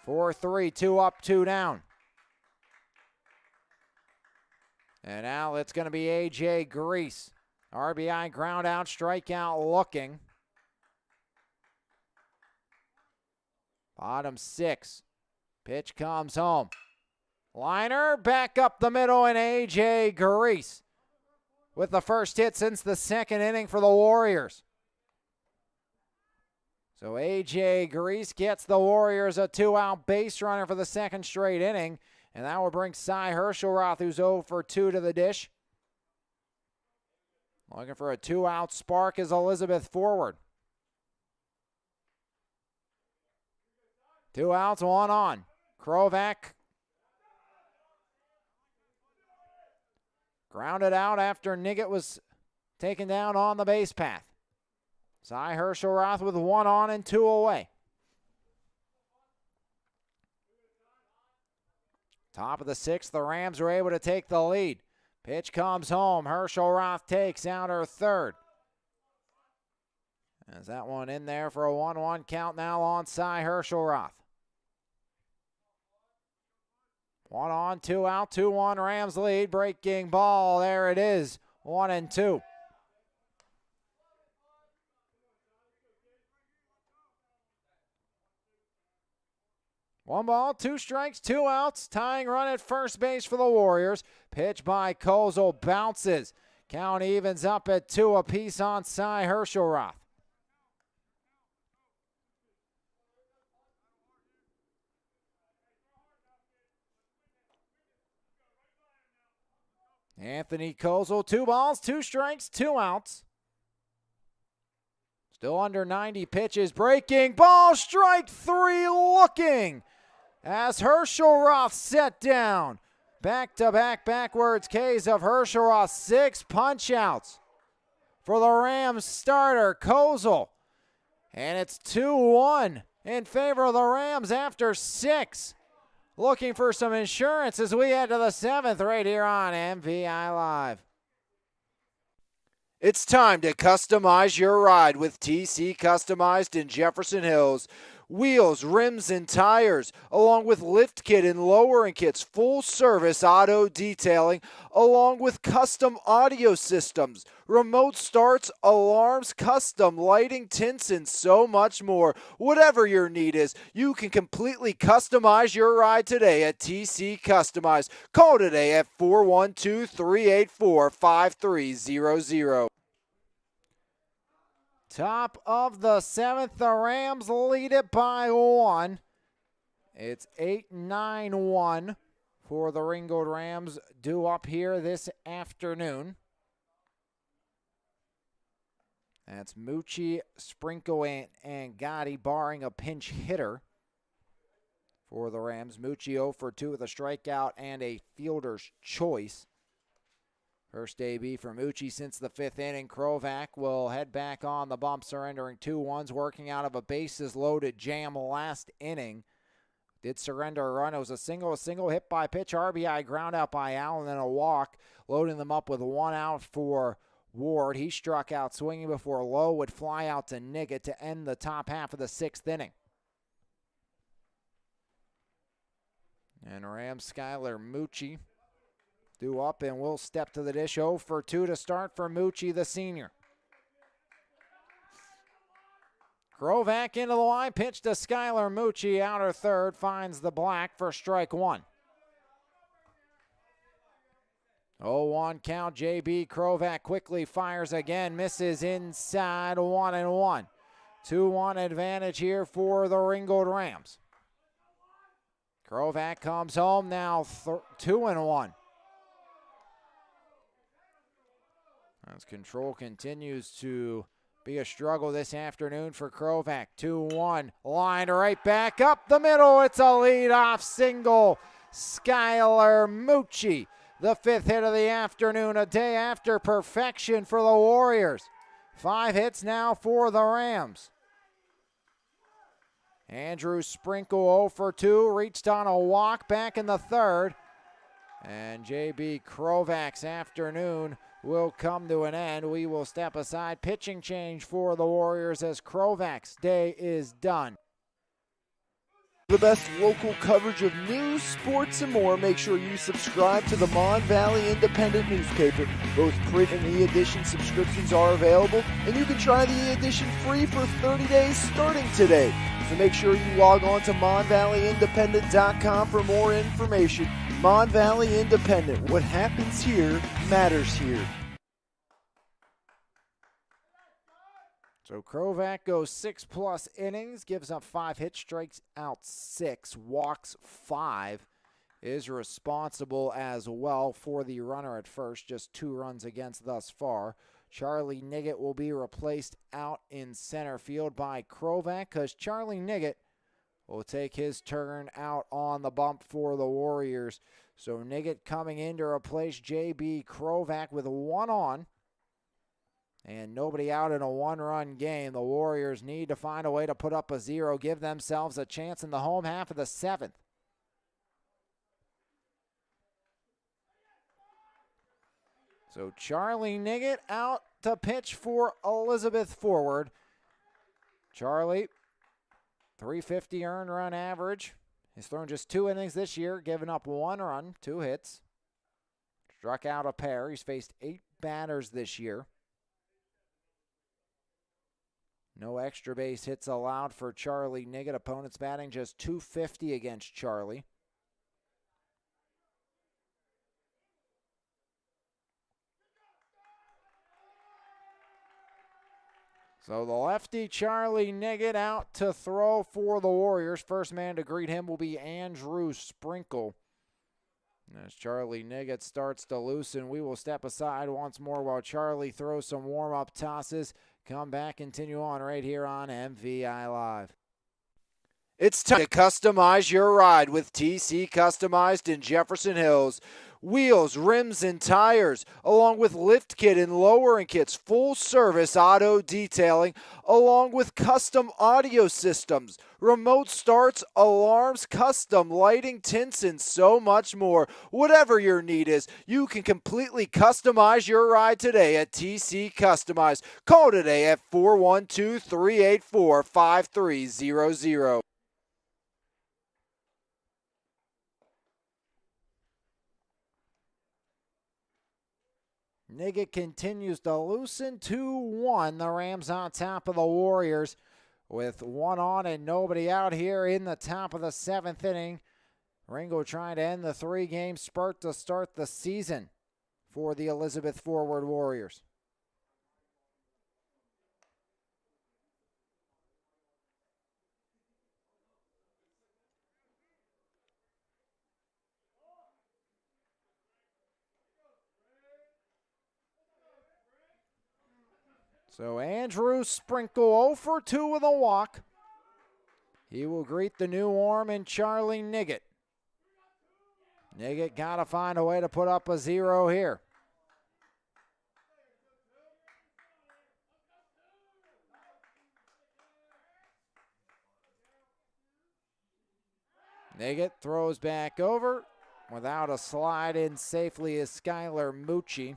4-3, 2 up, 2 down. And now it's going to be A.J. Grease. RBI ground out, strikeout looking. Bottom 6. Pitch comes home. Liner back up the middle, and A.J. Grease with the first hit since the second inning for the Warriors. So A.J. Grease gets the Warriors a 2-out base runner for the second straight inning, and that will bring Cy Herschelroth, who's 0 for 2 to the dish. Looking for a 2-out spark is Elizabeth forward. 2 outs, 1 on. Krovac grounded out after Niggett was taken down on the base path. Cy Herschelroth with 1 on and 2 away. Top of the 6th, the Rams are able to take the lead. Pitch comes home. Herschelroth takes out her third. As that one in there for a 1-1 count now on Cy Herschelroth. 1 on, 2 out, 2-1 Rams lead. Breaking ball, there it is, 1-2. One ball, 2 strikes, 2 outs. Tying run at first base for the Warriors. Pitch by Kozel bounces. Count evens up at 2 apiece on Cy Herschelroth. Anthony Kozel, 2 balls, 2 strikes, 2 outs. Still under 90 pitches. Breaking ball, strike 3 looking. As Herschelroth set down. Back-to-back backwards Ks of Herschelroth. 6 punch-outs for the Rams starter, Kozel. And it's 2-1 in favor of the Rams after 6. Looking for some insurance as we head to the 7th right here on MVI Live. It's time to customize your ride with TC Customized in Jefferson Hills. Wheels, rims, and tires, along with lift kit and lowering kits, full service auto detailing, along with custom audio systems, remote starts, alarms, custom lighting, tints, and so much more. Whatever your need is, you can completely customize your ride today at TC Customized. Call today at 412-384-5300. Top of the 7th, the Rams lead it by 1. It's 8-9-1 for the Ringgold Rams due up here this afternoon. That's Mucci, Sprinko, and Gotti barring a pinch hitter for the Rams. Mucci 0 for 2 with a strikeout and a fielder's choice. First AB for Mucci since the 5th inning. Krovac will head back on the bump, surrendering 2-1s, working out of a bases-loaded jam last inning. Did surrender a run. It was a single hit by pitch. RBI ground out by Allen and a walk, loading them up with 1 out for Ward. He struck out swinging before Lowe would fly out to Niggett to end the top half of the 6th inning. And Rams Skylar Mucci due up and will step to the dish. 0 for 2 to start for Mucci, the senior. Krovac into the line, pitch to Skylar Mucci, outer third, finds the black for strike 1. 0-1 count. J.B. Krovac quickly fires again, misses inside, 1-1. 2-1 advantage here for the Ringgold Rams. Krovac comes home now, 2-1. As control continues to be a struggle this afternoon for Krovac. 2-1, line right back up the middle. It's a leadoff single. Skylar Mucci, the 5th hit of the afternoon, a day after perfection for the Warriors. 5 hits now for the Rams. Andrew Sprinkle 0 for 2, reached on a walk back in the 3rd. And J.B. Krovac's afternoon will come to an end. We will step aside. Pitching change for the Warriors as Krovac's day is done. The best local coverage of news, sports, and more. Make sure you subscribe to the Mon Valley Independent newspaper. Both print and e-edition subscriptions are available, and you can try the e-edition free for 30 days starting today. So make sure you log on to MonValleyIndependent.com for more information. Mon Valley Independent. What happens here matters here. So Krovac goes 6+ innings, gives up 5 hits, strikes out 6, walks 5, is responsible as well for the runner at first, just 2 runs against thus far. Charlie Niggett will be replaced out in center field by Krovac because Charlie Niggett will take his turn out on the bump for the Warriors. So Niggett coming in to replace J.B. Krovac with 1 on. And nobody out in a 1-run game. The Warriors need to find a way to put up a 0, give themselves a chance in the home half of the 7th. So Charlie Niggett out to pitch for Elizabeth Forward. Charlie, 350 earned run average. He's thrown just 2 innings this year, given up 1 run, 2 hits. Struck out a pair. He's faced 8 batters this year. No extra base hits allowed for Charlie Niggett. Opponents batting just .250 against Charlie. So the lefty Charlie Niggett out to throw for the Warriors. First man to greet him will be Andrew Sprinkle. As Charlie Niggett starts to loosen, we will step aside once more while Charlie throws some warm-up tosses. Come back, continue on right here on MVI Live. It's time to customize your ride with TC Customized in Jefferson Hills. Wheels, rims, and tires, along with lift kit and lowering kits, full service auto detailing, along with custom audio systems, remote starts, alarms, custom lighting, tints, and so much more. Whatever your need is, you can completely customize your ride today at TC Customized. Call today at 412-384-5300. Niggett continues to loosen. 2-1. The Rams on top of the Warriors with 1 on and nobody out here in the top of the 7th inning. Ringold trying to end the 3-game spurt to start the season for the Elizabeth Forward Warriors. So Andrew Sprinkle 0 for 2 with a walk. He will greet the new arm in Charlie Niggett. Niggett got to find a way to put up a 0 here. Niggett throws back over. Without a slide in safely is Skylar Mucci.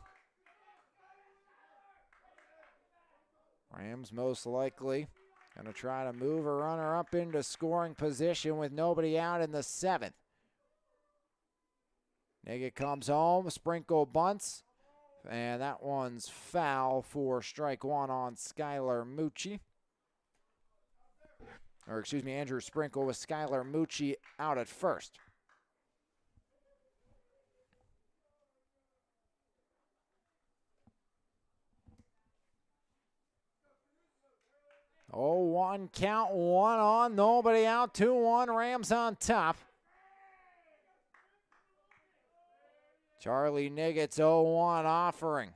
Rams most likely going to try to move a runner up into scoring position with nobody out in the 7th. Niggett comes home, Sprinkle bunts, and that one's foul for strike 1 on Skylar Mucci. Or excuse me, Andrew Sprinkle with Skylar Mucci out at first. Oh, 1 count, 1 on, nobody out, 2-1, Rams on top. Charlie Niggett's 0-1 offering.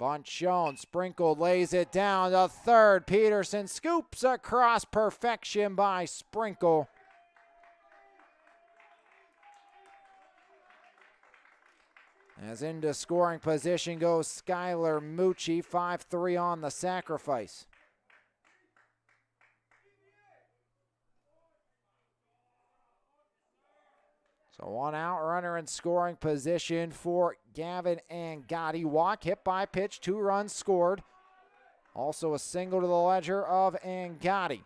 Bunt shown. Sprinkled lays it down to third. Peterson scoops across. Perfection by Sprinkle. As into scoring position goes Skylar Mucci, 5-3 on the sacrifice. So one out, runner in scoring position for Gavin Angotti. Walk, hit by pitch, 2 runs scored. Also a single to the ledger of Angotti.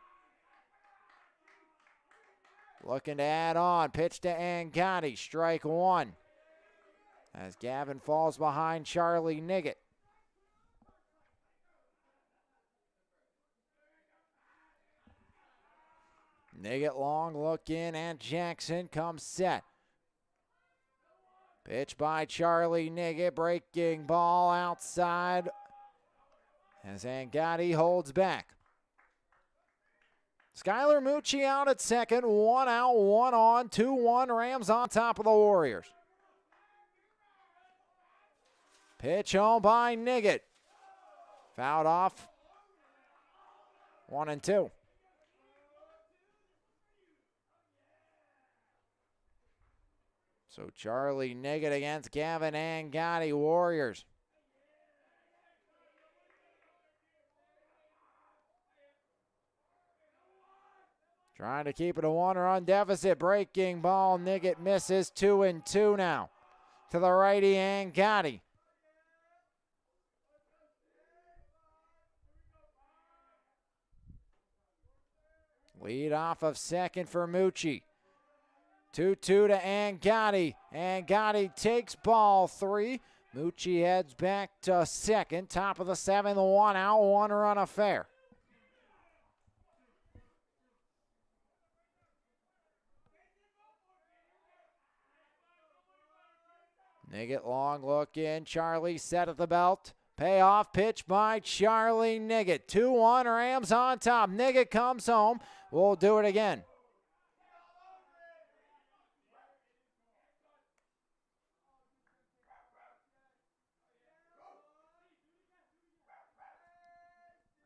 Looking to add on, pitch to Angotti, strike 1. As Gavin falls behind Charlie Niggett. Niggett long look in and Jackson comes set. Pitch by Charlie Niggett, breaking ball outside as Angotti holds back. Skylar Mucci out at second, 1 out, 1 on, 2-1 Rams on top of the Warriors. Pitch home by Niggett. Fouled off. 1-2. So Charlie Niggett against Gavin Angotti, Warriors. Trying to keep it a 1-run deficit. Breaking ball. Niggett misses. 2-2 now. To the righty, Angotti. Lead off of second for Mucci. 2-2 to Angotti. Angotti takes ball 3. Mucci heads back to second. Top of the 7th, 1 out, 1-run affair. Niggett long look in. Charlie set at the belt. Payoff pitch by Charlie Niggett. 2-1 Rams on top. Niggett comes home. We'll do it again.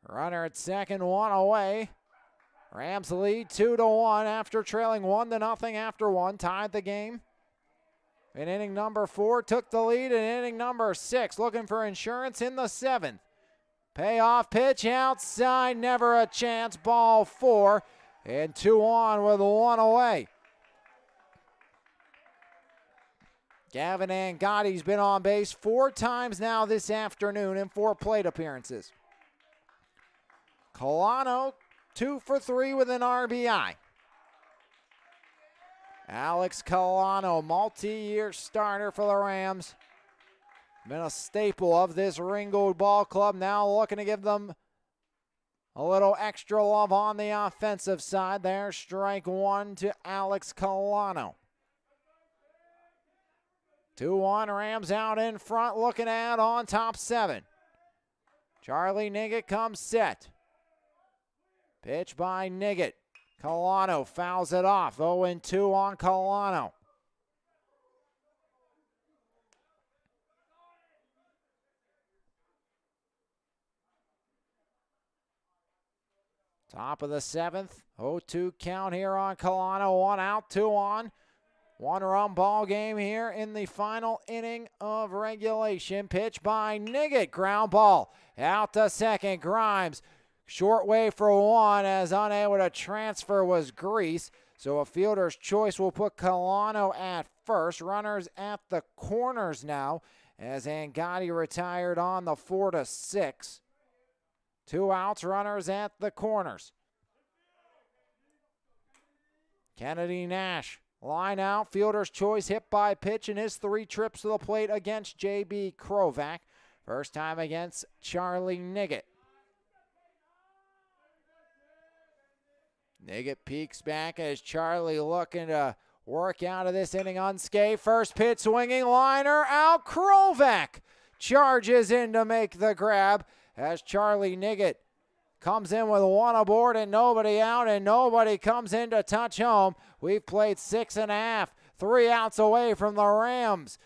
Runner at second, 1 away. Rams lead 2-1 after trailing 1-0 after 1. Tied the game. In inning number 4, took the lead in inning number 6. Looking for insurance in the 7th. Payoff pitch outside, never a chance. Ball 4 and 2 on with 1 away. Gavin Angotti's been on base 4 times now this afternoon in 4 plate appearances. Colano 2 for 3 with an RBI. Alex Colano, multi-year starter for the Rams. Been a staple of this Ringgold ball club. Now looking to give them a little extra love on the offensive side. There's strike 1 to Alex Colano. 2-1 Rams out in front, looking at on top 7. Charlie Niggett comes set. Pitch by Niggett. Colano fouls it off. 0-2 on Colano. Top of the 7th. 0-2 count here on Colano. 1 out, 2 on. 1-run ball game here in the final inning of regulation. Pitch by Niggett. Ground ball. Out to second. Grimes. Short way for 1 as unable to transfer was Grease. So a fielder's choice will put Colano at first. Runners at the corners now as Angotti retired on the 4-6. 2 outs, runners at the corners. Kennedy Nash, line out, fielder's choice, hit by pitch in his 3 trips to the plate against J.B. Krovac. First time against Charlie Niggett. Niggett peeks back as Charlie looking to work out of this inning unscathed. First pitch swinging, liner out. Krovac charges in to make the grab as Charlie Niggett comes in with 1 aboard and nobody out, and nobody comes in to touch home. We've played 6.5, 3 outs away from the Rams.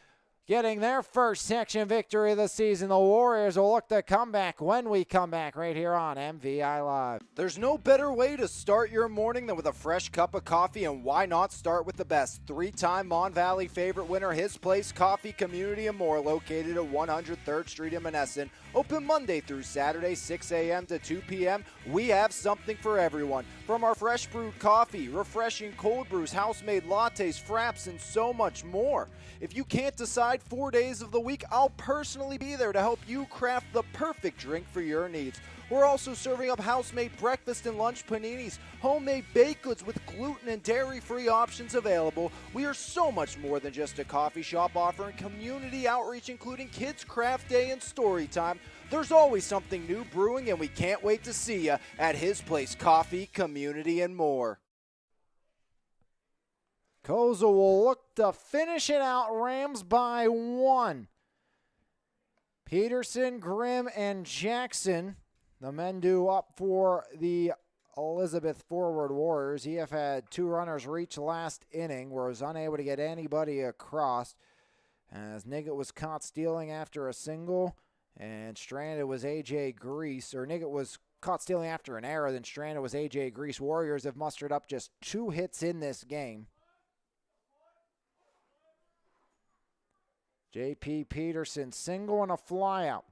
getting their first section victory of the season. The Warriors will look to come back when we come back right here on MVI Live. There's no better way to start your morning than with a fresh cup of coffee, and why not start with the best? Three-time Mon Valley favorite winner, His Place Coffee, Community and More, located at 103rd Street in Menneson. Open Monday through Saturday, 6 a.m. to 2 p.m. We have something for everyone. From our fresh brewed coffee, refreshing cold brews, house-made lattes, fraps, and so much more. If you can't decide 4 days of the week, I'll personally be there to help you craft the perfect drink for your needs. We're also serving up house-made breakfast and lunch paninis, homemade baked goods with gluten and dairy-free options available. We are so much more than just a coffee shop, offering community outreach including Kids Craft Day and Story Time. There's always something new brewing, and we can't wait to see you at His Place Coffee, Community and More. Kozel will look to finish it out. Rams by 1. Peterson, Grimm, and Jackson, the men due up for the Elizabeth Forward Warriors. EF had 2 runners reach last inning, was unable to get anybody across, as Niggett was caught stealing after a single, and stranded was A.J. Grease, or Niggett was caught stealing after an error, then stranded was A.J. Grease. Warriors have mustered up just 2 hits in this game. J.P. Peterson, single and a flyout.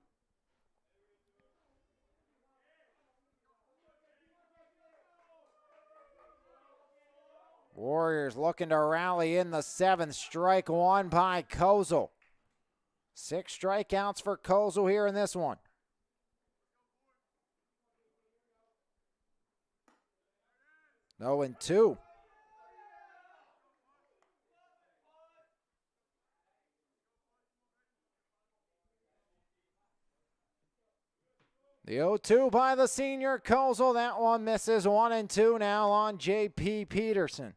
Warriors looking to rally in the 7th. Strike 1 by Kozel. 6 strikeouts for Kozel here in this one. No and 2. The 0-2 by the senior Kozel. That one misses. 1 and 2 now on J.P. Peterson.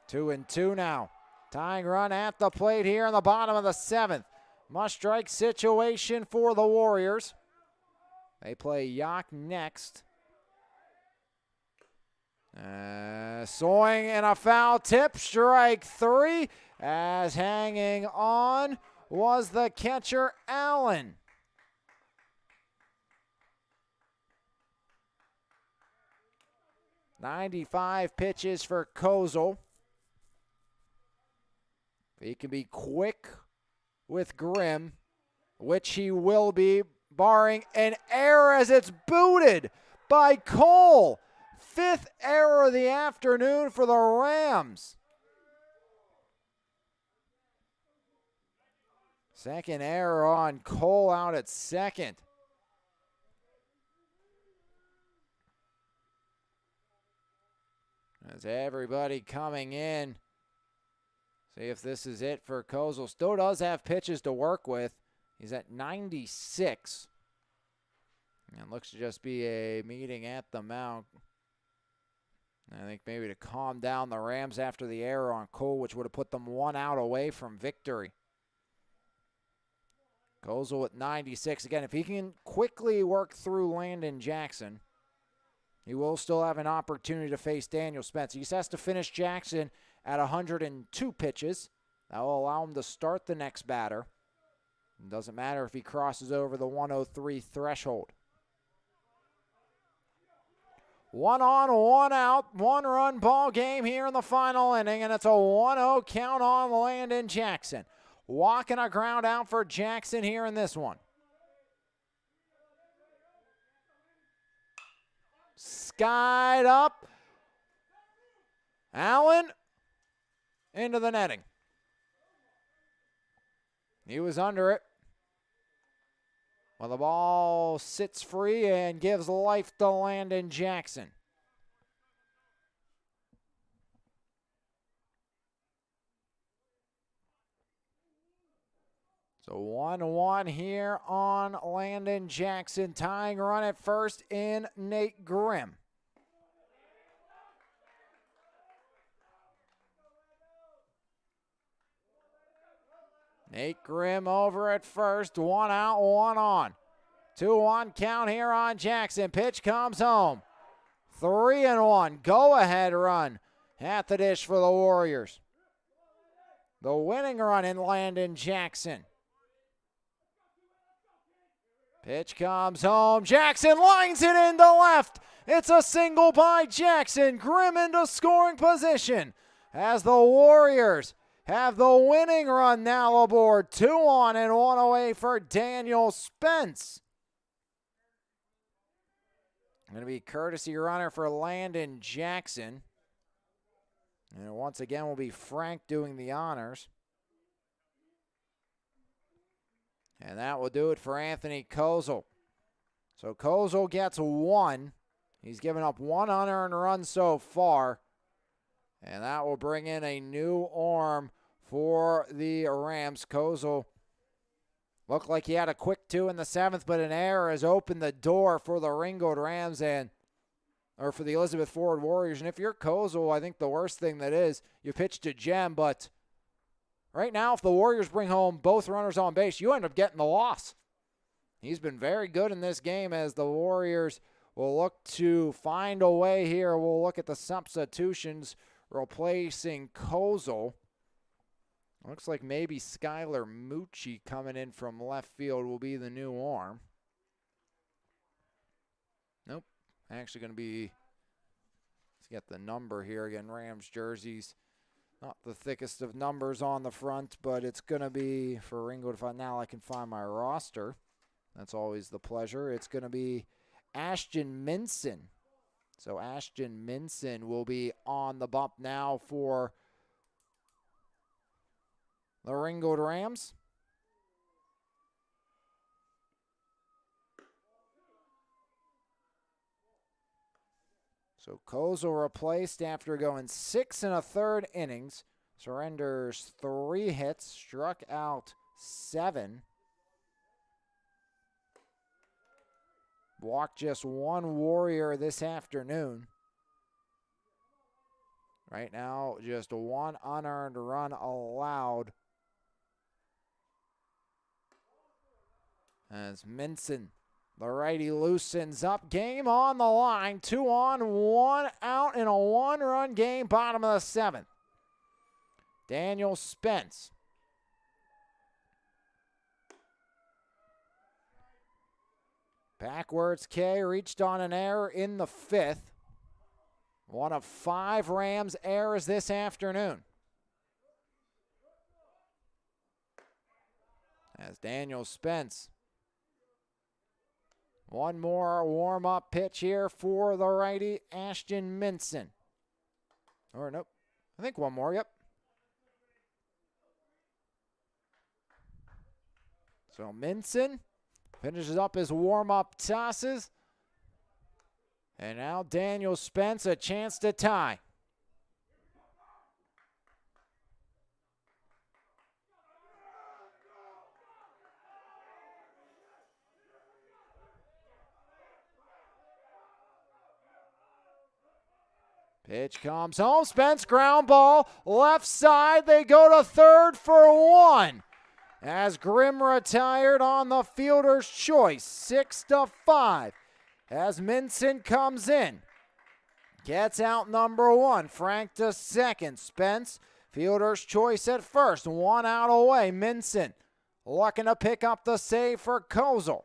Two and 2 now. Tying run at the plate here in the bottom of the 7th. Must strike situation for the Warriors. They play Yak next. Swing and a foul tip. Strike 3. As hanging on was the catcher, Allen. .95 pitches for Kozel. He can be quick with Grimm, which he will be, barring an error as it's booted by Cole. 5th error of the afternoon for the Rams. Second error on Cole out at second. As everybody coming in. See if this is it for Kozel. Still does have pitches to work with. He's at 96. And looks to just be a meeting at the mound. I think maybe to calm down the Rams after the error on Cole, which would have put them 1 out away from victory. Kozel at 96. Again, if he can quickly work through Landon Jackson, he will still have an opportunity to face Daniel Spence. He just has to finish Jackson at 102 pitches. That will allow him to start the next batter. It doesn't matter if he crosses over the 103 threshold. 1 on, 1 out, 1-run ball game here in the final inning, and it's a 1-0 count on Landon Jackson. Walking a ground out for Jackson here in this one. Skied up. Allen into the netting. He was under it. Well, the ball sits free and gives life to Landon Jackson. So 1-1 here on Landon Jackson. Tying run at first in Nate Grimm. Nate Grimm over at first. 1 out, 1 on. 2-1 count here on Jackson. Pitch comes home. 3-1. Go-ahead run at the dish for the Warriors. The winning run in Landon Jackson. Pitch comes home. Jackson lines it into left. It's a single by Jackson. Grimm into scoring position as the Warriors have the winning run now aboard. 2 on and 1 away for Daniel Spence. Going to be courtesy runner for Landon Jackson. And once again will be Frank doing the honors. And that will do it for Anthony Kozel. So Kozel gets 1. He's given up 1 unearned run so far. And that will bring in a new arm for the Rams. Kozel looked like he had a quick 2 in the 7th, but an error has opened the door for the Ringgold Rams or for the Elizabeth Forward Warriors. And if you're Kozel, I think the worst thing that is you pitch to Jem, but right now, if the Warriors bring home both runners on base, you end up getting the loss. He's been very good in this game as the Warriors will look to find a way here. We'll look at the substitutions replacing Kozel. Looks like maybe Skylar Mucci coming in from left field will be the new arm. Nope. Actually going to be, let's get the number here again. Rams jerseys. Not the thickest of numbers on the front, but it's going to be for Ringold. Now I can find my roster. That's always the pleasure. It's going to be Ashton Minson. So Ashton Minson will be on the bump now for the Ringold Rams. So Kozel replaced after going 6 1/3 innings. Surrenders 3 hits, struck out 7. Walked just 1 Warrior this afternoon. Right now, just 1 unearned run allowed. As Minson, the righty, loosens up. Game on the line. 2 on, 1 out in a 1-run game, bottom of the 7th. Daniel Spence. Backwards K reached on an error in the 5th. One of 5 Rams errors this afternoon. As Daniel Spence. One more warm-up pitch here for the righty, Ashton Minson. Or nope, I think one more, yep. So Minson finishes up his warm-up tosses. And now Daniel Spence, a chance to tie. Pitch comes home. Spence ground ball. Left side. They go to third for 1. As Grimm retired on the fielder's choice. 6-5. As Minson comes in. Gets out number 1. Frank to second. Spence, fielder's choice at first. 1 out away. Minson looking to pick up the save for Kozel.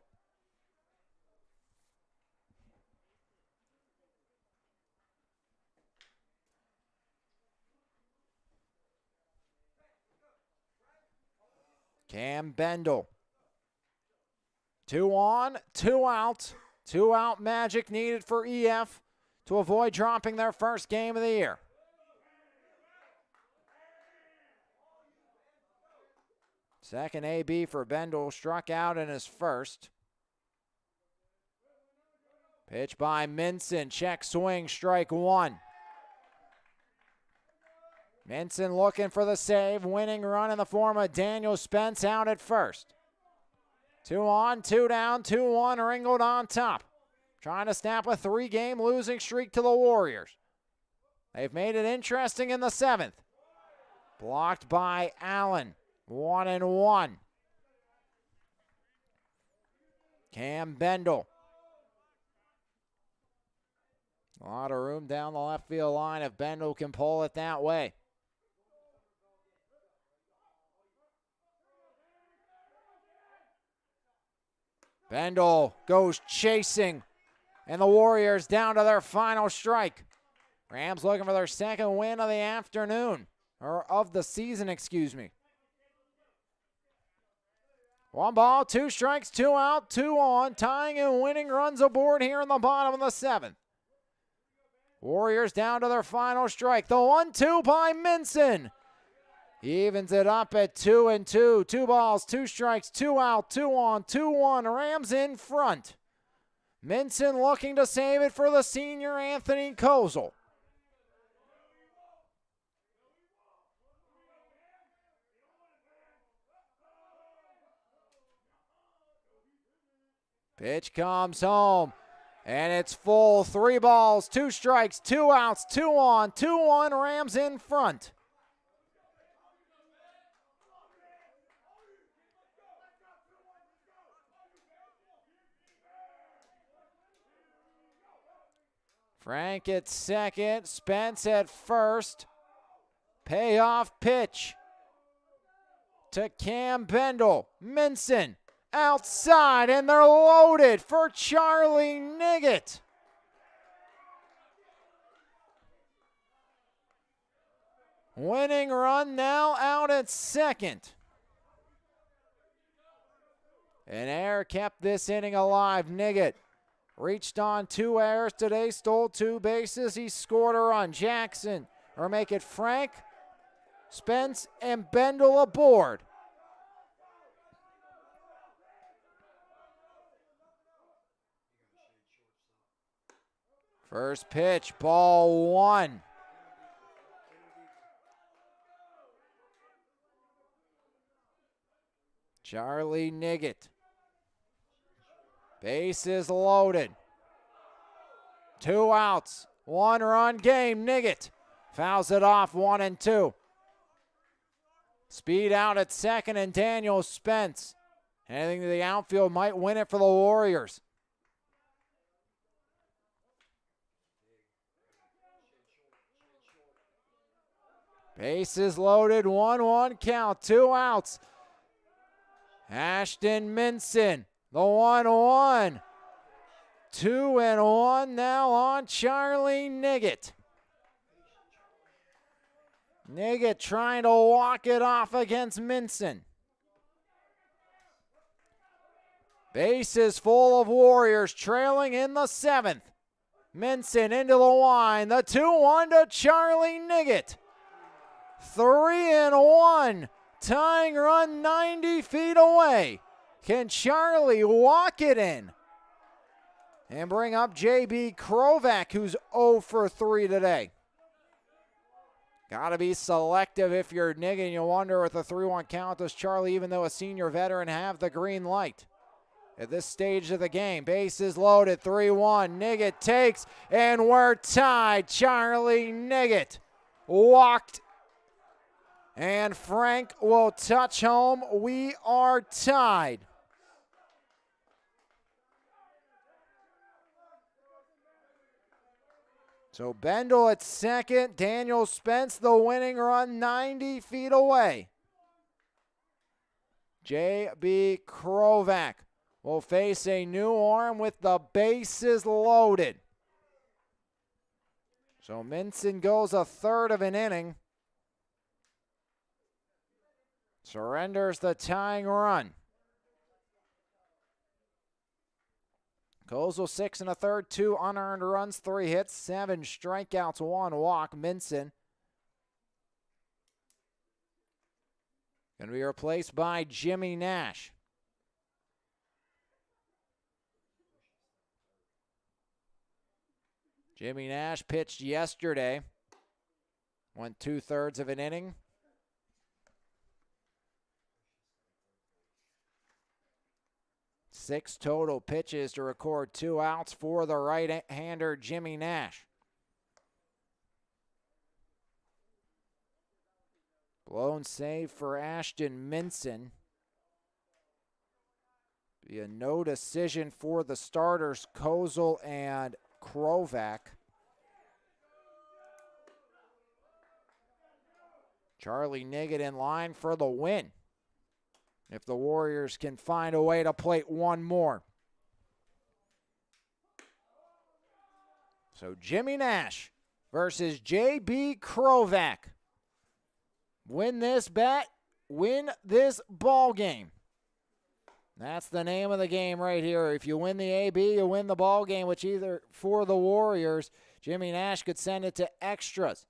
Cam Bendel. 2 on, 2 out. 2 out magic needed for EF to avoid dropping their first game of the year. Second AB for Bendel, struck out in his first. Pitch by Minson, check swing, strike 1. Minson looking for the save, winning run in the form of Daniel Spence out at first. 2 on, 2 down, 2-1, Ringold on top. Trying to snap a 3-game losing streak to the Warriors. They've made it interesting in the 7th. Blocked by Allen, 1-1. Cam Bendel. A lot of room down the left field line if Bendel can pull it that way. Bendel goes chasing, and the Warriors down to their final strike. Rams looking for their second win of the afternoon, or of the season, excuse me. 1 ball, 2 strikes, 2 out, 2 on, tying and winning runs aboard here in the bottom of the 7th. Warriors down to their final strike. The 1-2 by Minson. He evens it up at 2-2. 2 balls, 2 strikes, 2 out, 2 on, 2-1. Rams in front. Minson looking to save it for the senior Anthony Kozel. Pitch comes home, and it's full. 3 balls, 2 strikes, 2 outs, 2 on, 2-1. Rams in front. Frank at second, Spence at first. Payoff pitch to Cam Bendel. Minson outside, and they're loaded for Charlie Niggett. Winning run now out at second. An error kept this inning alive. Niggett reached on 2 errors today, stole 2 bases. He scored a run. Jackson, or make it Frank, Spence, and Bendel aboard. First pitch, ball 1. Charlie Niggett. Bases loaded. 2 outs, 1 run game. Niggett fouls it off 1-2. Speed out at second, and Daniel Spence. Heading to the outfield might win it for the Warriors. Bases loaded, 1-1 count, 2 outs. Ashton Minson, the 1-1. 2-1 now on Charlie Niggett. Niggett trying to walk it off against Minson. Bases full of Warriors, trailing in the 7th. Minson into the line, the 2-1 to Charlie Niggett. 3-1, tying run 90 feet away. Can Charlie walk it in and bring up J.B. Krovac, who's 0 for 3 today? Got to be selective if you're Niggett. You wonder with the 3-1 count, does Charlie, even though a senior veteran, have the green light? At this stage of the game, bases loaded, 3-1. Niggett takes, and we're tied. Charlie Niggett walked, and Frank will touch home. We are tied. So Bendel at second, Daniel Spence the winning run 90 feet away. J.B. Krovac will face a new arm with the bases loaded. So Minson goes a third of an inning. Surrenders the tying run. Kozel 6 1/3, 2 unearned runs, 3 hits, 7 strikeouts, 1 walk. Minson going to be replaced by Jimmy Nash. Jimmy Nash pitched yesterday. Went 2/3 of an inning. 6 total pitches to record 2 outs for the right-hander Jimmy Nash. Blown save for Ashton Minson. Be a no decision for the starters, Kozel and Krovac. Charlie Niggett in line for the win, if the Warriors can find a way to plate one more. So Jimmy Nash versus J.B. Krovac. Win this bet, win this ball game. That's the name of the game right here. If you win the AB, you win the ball game, which either for the Warriors, Jimmy Nash could send it to extras.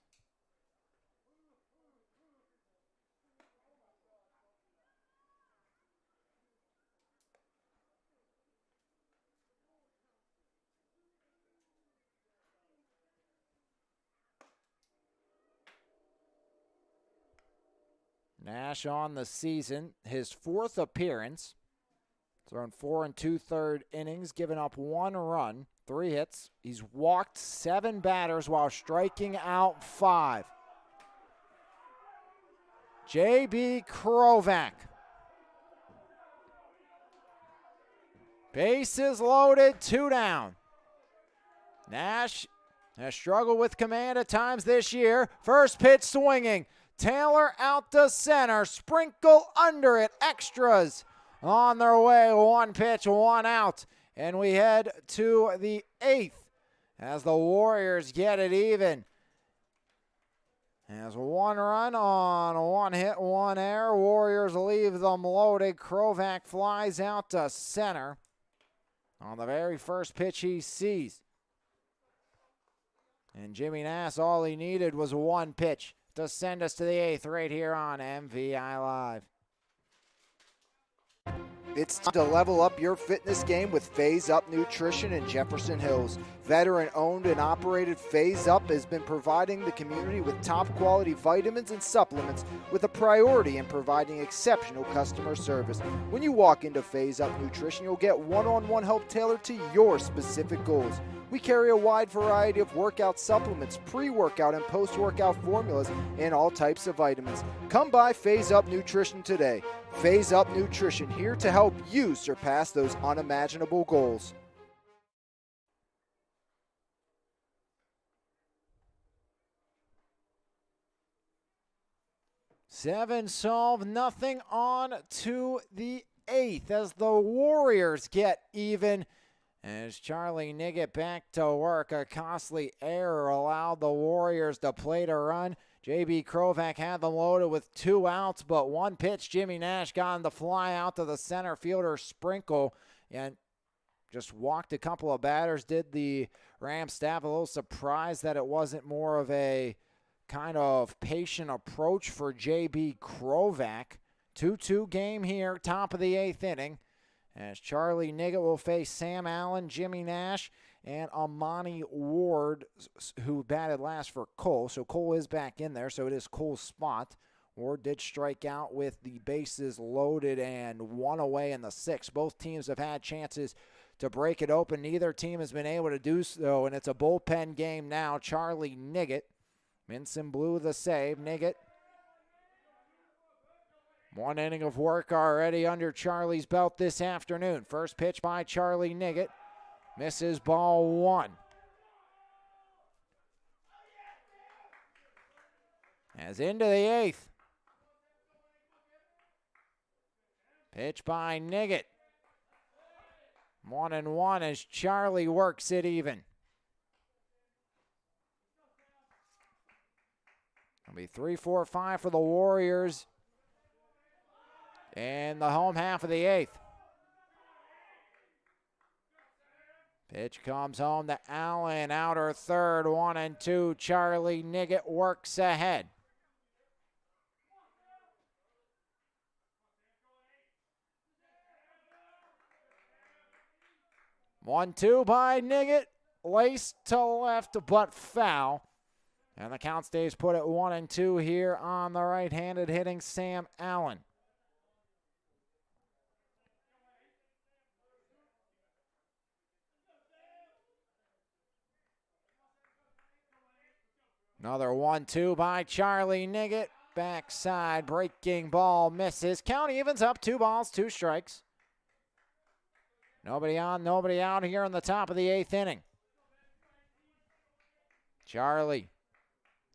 Nash on the season, his 4th appearance. Thrown 4 2/3 innings, given up 1 run, 3 hits. He's walked 7 batters while striking out 5. J.B. Krovac. Bases loaded, 2 down. Nash has struggled with command at times this year. First pitch swinging. Taylor out to center. Sprinkle under it. Extras on their way. 1 pitch, 1 out. And we head to the 8th as the Warriors get it even. As 1 run on 1 hit, 1 error. Warriors leave them loaded. Krovac flies out to center on the very first pitch he sees. And Jimmy Nash, all he needed was 1 pitch to send us to the 8th right here on MVI Live. It's time to level up your fitness game with Phase Up Nutrition in Jefferson Hills. Veteran-owned and operated Phase Up has been providing the community with top-quality vitamins and supplements with a priority in providing exceptional customer service. When you walk into Phase Up Nutrition, you'll get one-on-one help tailored to your specific goals. We carry a wide variety of workout supplements, pre-workout and post-workout formulas, and all types of vitamins. Come by Phase Up Nutrition today. Phase Up Nutrition, here to help you surpass those unimaginable goals. Seven solve, nothing on to the 8th as the Warriors get even. As Charlie Niggett back to work, a costly error allowed the Warriors to plate a run. J.B. Krovac had them loaded with 2 outs, but 1 pitch. Jimmy Nash got him to fly out to the center fielder Sprinkle and just walked a couple of batters. Did the Rams staff a little surprised that it wasn't more of a kind of patient approach for J.B. Krovac. 2-2 game here, top of the 8th inning, as Charlie Niggett will face Sam Allen, Jimmy Nash, and Amani Ward, who batted last for Cole. So Cole is back in there, so it is Cole's spot. Ward did strike out with the bases loaded and 1 away in the 6th. Both teams have had chances to break it open. Neither team has been able to do so, and it's a bullpen game now. Charlie Niggett. Minson blew the save. Niggett. 1 inning of work already under Charlie's belt this afternoon. First pitch by Charlie Niggett. Misses ball 1. As into the 8th. Pitch by Niggett. 1-1 as Charlie works it even. It'll be 3-4-5 for the Warriors in the home half of the 8th. Pitch comes home to Allen, outer third, 1-2. Charlie Niggett works ahead. One-two by Niggett, laced to left, but foul. And the count stays put at 1-2 here on the right-handed hitting Sam Allen. Another 1-2 by Charlie Niggett. Backside breaking ball misses. Count evens up, 2 balls, 2 strikes. Nobody on, nobody out here in the top of the 8th inning. Charlie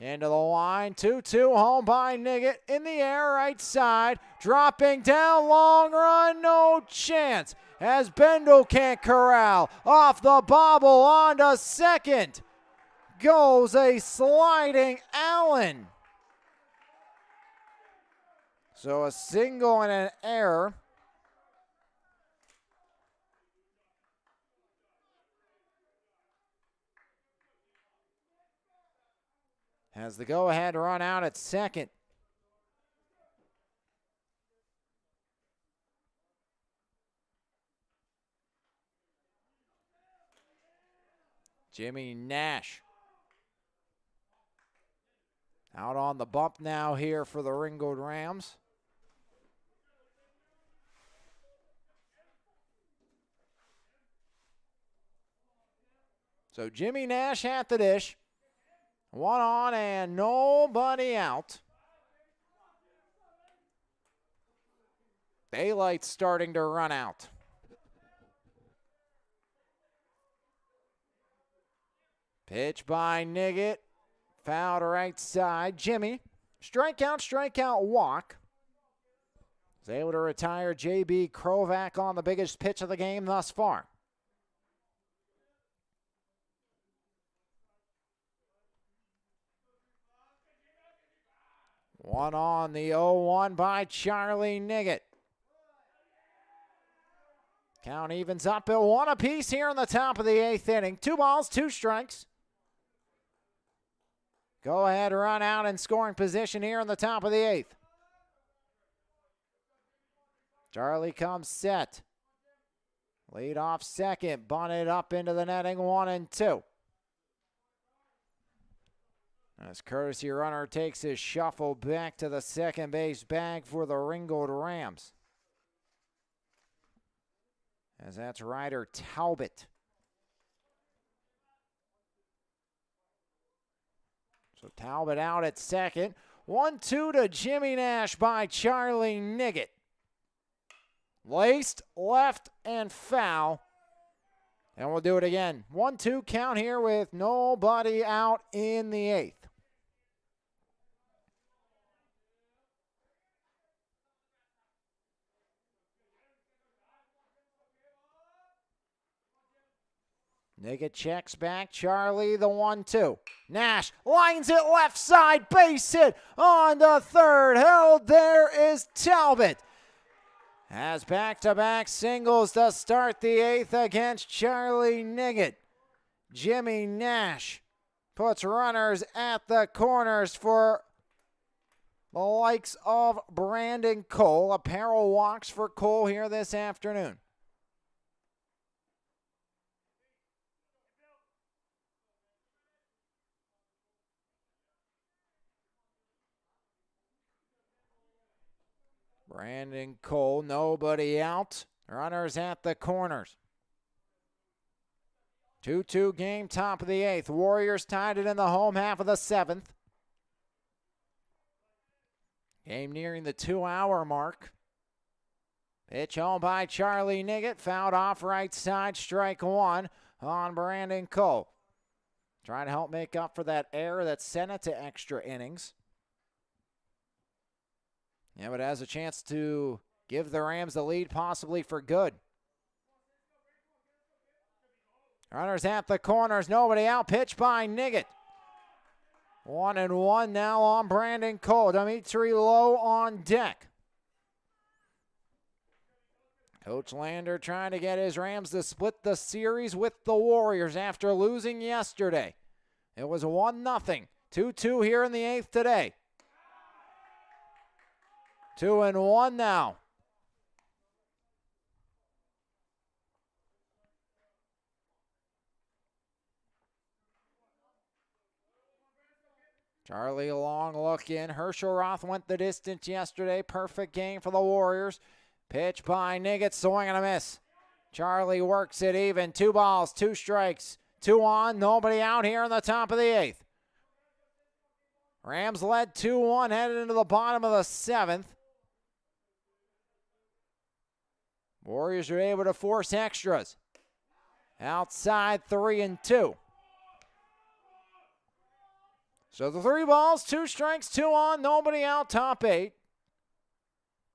Into the line, 2-2, home by Niggett, in the air, right side, dropping down, long run, no chance, as Bendel can't corral, off the bobble, on to second, goes a sliding Allen. So a single and an error. Has the go-ahead run out at second. Jimmy Nash out on the bump now here for the Ringgold Rams. So Jimmy Nash at the dish. One on and nobody out. Daylight's starting to run out. Pitch by Niggett. Foul to right side. Jimmy. Strikeout, walk. Is able to retire J.B. Krovac on the biggest pitch of the game thus far. One on the 0-1 by Charlie Niggett. Count evens up at 1 apiece here in the top of the 8th inning. 2 balls, 2 strikes. Go ahead, run out in scoring position here in the top of the 8th. Charlie comes set. Lead off second, bunted up into the netting, 1-2. As courtesy runner takes his shuffle back to the second base bag for the Ringgold Rams. As that's Ryder Talbot. So Talbot out at second. 1-2 to Jimmy Nash by Charlie Niggett. Laced, left, and foul. And we'll do it again. 1-2 count here with nobody out in the 8th. Niggett checks back. Charlie, the 1-2. Nash lines it left side. Base hit on the third. Held there is Talbot. Has back-to-back singles to start the 8th against Charlie Niggett. Jimmy Nash puts runners at the corners for the likes of Brandon Cole. A pair of walks for Cole here this afternoon. Brandon Cole, nobody out. Runners at the corners. 2-2 game, top of the 8th. Warriors tied it in the home half of the 7th. Game nearing the 2-hour mark. Pitch home by Charlie Niggett. Fouled off right side, strike 1 on Brandon Cole. Trying to help make up for that error that sent it to extra innings. Yeah, but has a chance to give the Rams the lead possibly for good. Runners at the corners, nobody out. Pitch by Niggett. 1-1 now on Brandon Cole. Dimitri Lowe on deck. Coach Lander trying to get his Rams to split the series with the Warriors after losing yesterday. It was 1-0. 2-2 here in the 8th today. 2-1 now. Charlie a long look in. Hershelroth went the distance yesterday. Perfect game for the Warriors. Pitch by Niggett, swing and a miss. Charlie works it even. 2 balls, 2 strikes, 2 on. Nobody out here in the top of the 8th. Rams led 2-1, headed into the bottom of the 7th. Warriors are able to force extras. Outside 3-2. So the 3 balls, 2 strikes, 2 on, nobody out, top 8.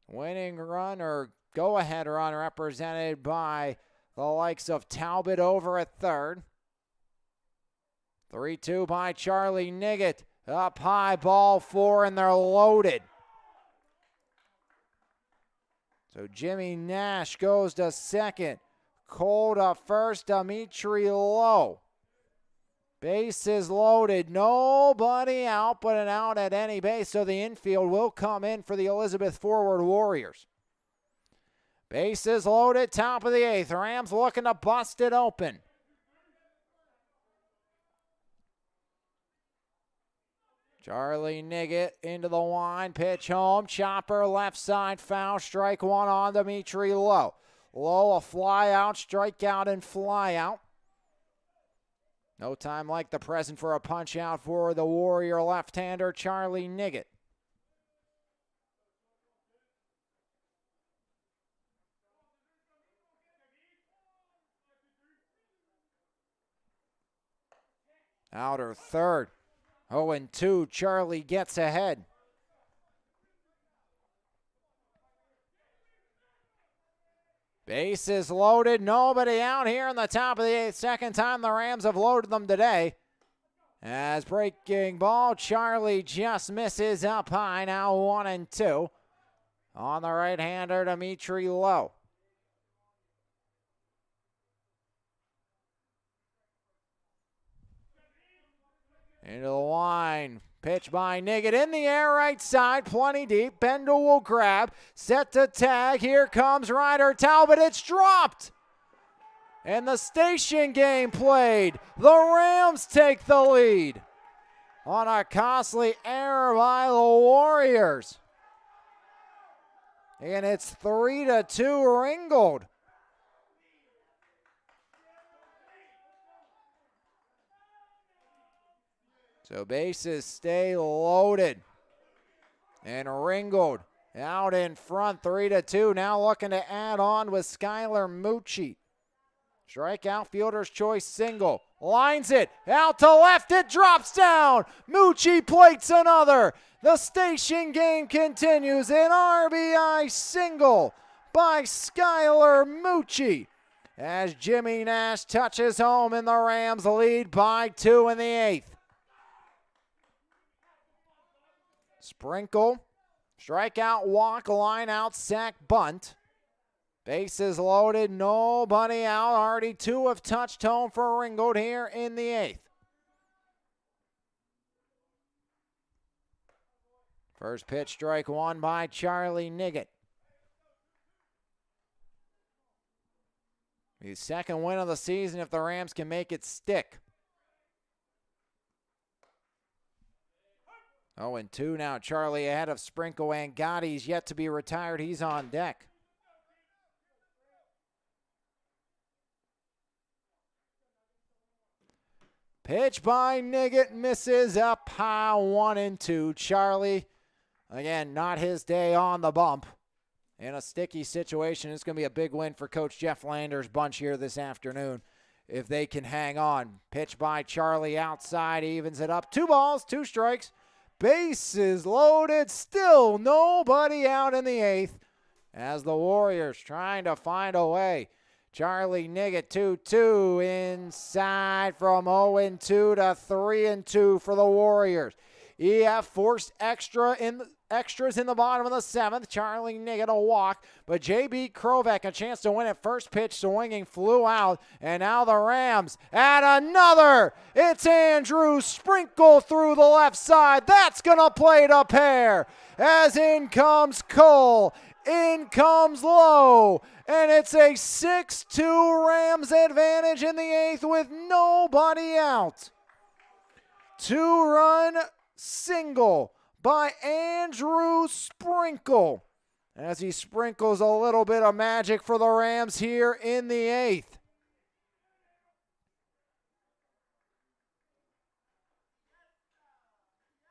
Winning run or go-ahead run represented by the likes of Talbot over at third. 3-2 by Charlie Niggett. Up high, ball 4, and they're loaded. So Jimmy Nash goes to second. Cole to first, Dimitri Lowe. Bases loaded, nobody out, but an out at any base, so the infield will come in for the Elizabeth Forward Warriors. Bases loaded, top of the 8th. Rams looking to bust it open. Charlie Niggett into the line, pitch home, chopper left side, foul, strike 1 on Dimitri Lowe. Lowe a fly out, strikeout and fly out. No time like the present for a punch out for the Warrior left-hander Charlie Niggett. Outer third. 0-2, Charlie gets ahead. Bases loaded, nobody out here in the top of the 8th. Second time the Rams have loaded them today. As breaking ball, Charlie just misses up high, now 1-2. On the right-hander, Dimitri Lowe. Into the line. Pitch by Niggett in the air, right side, plenty deep. Bendel will grab. Set to tag. Here comes Ryder Talbot. It's dropped. And the station game played. The Rams take the lead on a costly error by the Warriors. And it's 3-2 Ringgold. So bases stay loaded. And Ringold out in front, 3-2. Now looking to add on with Skylar Mucci. Strikeout, fielder's choice single. Lines it out to left. It drops down. Mucci plates another. The station game continues. An RBI single by Skylar Mucci as Jimmy Nash touches home and the Rams lead by 2 in the 8th. Sprinkle, strikeout, walk, line out, sack, bunt. Bases loaded, nobody out. Already 2 have touched home for Ringold here in the 8th. First pitch, strike 1 by Charlie Niggett. The second win of the season if the Rams can make it stick. 0-2 now. Charlie ahead of Sprinkle and Gotti's yet to be retired. He's on deck. Pitch by Niggett misses up high, 1-2. Charlie, again, not his day on the bump. In a sticky situation, it's going to be a big win for Coach Jeff Lander's bunch here this afternoon if they can hang on. Pitch by Charlie outside, evens it up. 2 balls, 2 strikes. Bases loaded, still nobody out in the 8th as the Warriors trying to find a way. Charlie Niggett 2-2 inside from 0-2 to 3-2 for the Warriors. EF forced extras in the bottom of the 7th. Charlie Niggett a walk, but J.B. Krovek a chance to win at first pitch. Swinging flew out, and now the Rams add another. It's Andrew Sprinkle through the left side. That's going to play to pair as in comes Cole. In comes Lowe, and it's a 6-2 Rams advantage in the 8th with nobody out. 2-run single by Andrew Sprinkle as he sprinkles a little bit of magic for the Rams here in the 8th.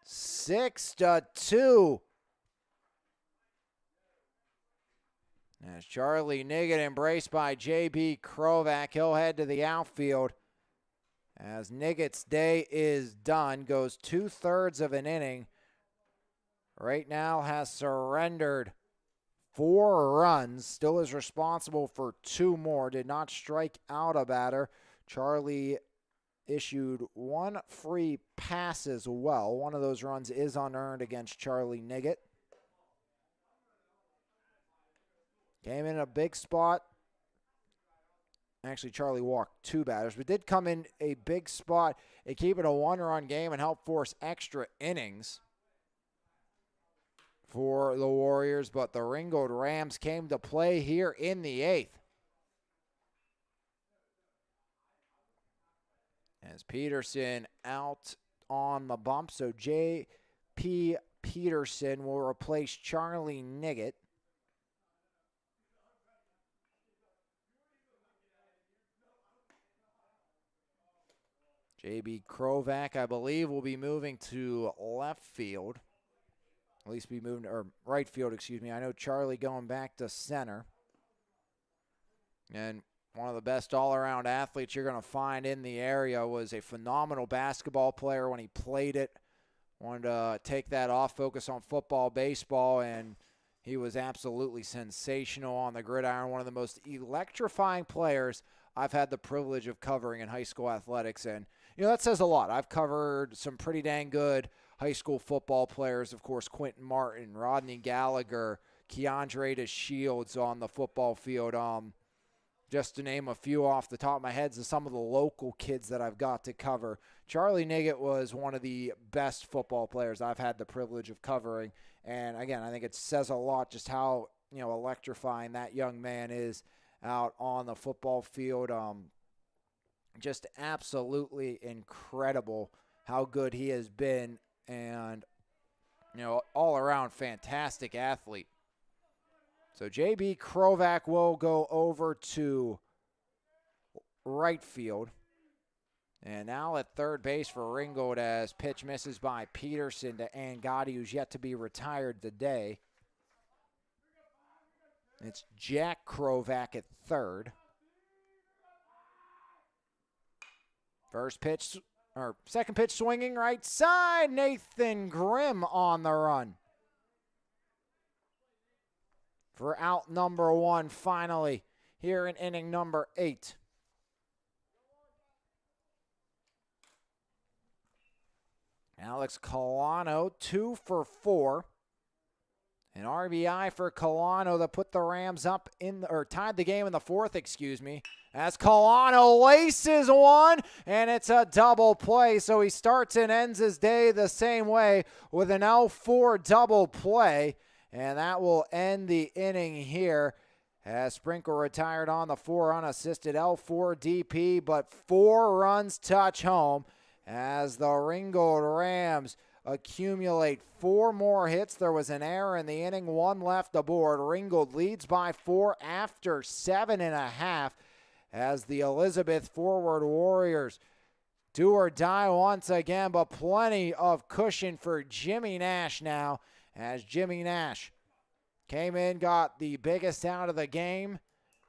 Six to 2. As Charlie Niggett embraced by J.B. Krovak, he'll head to the outfield As Niggett's day is done, goes 2/3 of an inning. Right now has surrendered 4 runs, still is responsible for 2 more, did not strike out a batter. Charlie issued 1 free pass as well. One of those runs is unearned against Charlie Niggett. Came in a big spot. Actually, Charlie walked 2 batters, but did come in a big spot and keep it a 1-run game and help force extra innings for the Warriors. But the Ringgold Rams came to play here in the 8th. As Peterson out on the bump, so J.P. Peterson will replace Charlie Niggett. J.B. Krovac, I believe, will be moving to left field. At least be moving, or right field, excuse me. I know Charlie going back to center. And one of the best all-around athletes you're going to find in the area, was a phenomenal basketball player when he played it. Wanted to take that off, focus on football, baseball, and he was absolutely sensational on the gridiron. One of the most electrifying players I've had the privilege of covering in high school athletics. And, you know, that says a lot. I've covered some pretty dang good high school football players, of course, Quentin Martin, Rodney Gallagher, Keandre Shields on the football field. Just to name a few off the top of my head, to some of the local kids that I've got to cover. Charlie Niggett was one of the best football players I've had the privilege of covering. And again, I think it says a lot just how, you know, electrifying that young man is out on the football field. Just absolutely incredible how good he has been, and, you know, all around fantastic athlete. So J.B. Krovac will go over to right field. And now at third base for Ringold, as pitch misses by Peterson to Angotti, who's yet to be retired today. It's Jack Krovac at third. Second pitch swinging right side. Nathan Grimm on the run for out number 1 finally here in inning number 8. Alex Colano, 2 for 4. An RBI for Colano that put the Rams up tied the game in the 4th, excuse me. As Colano laces one, and it's a double play. So he starts and ends his day the same way with an L4 double play. And that will end the inning here, as Sprinkle retired on the 4 unassisted L4 DP, but 4 runs touch home as the Ringgold Rams accumulate 4 more hits. There was an error in the inning, 1 left aboard. Ringgold leads by 4 after 7.5 as the Elizabeth Forward Warriors do or die once again, but plenty of cushion for Jimmy Nash now, as Jimmy Nash came in, got the biggest out of the game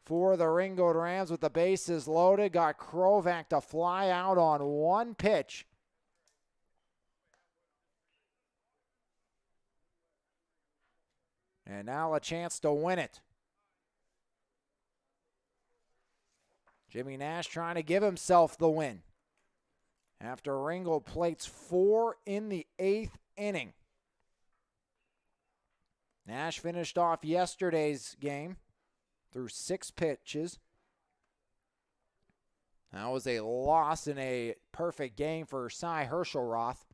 for the Ringgold Rams with the bases loaded, got Krovac to fly out on 1 pitch. And now a chance to win it. Jimmy Nash trying to give himself the win after Ringgold plates 4 in the 8th inning. Nash finished off yesterday's game through 6 pitches. That was a loss in a perfect game for Cy Herschelroth.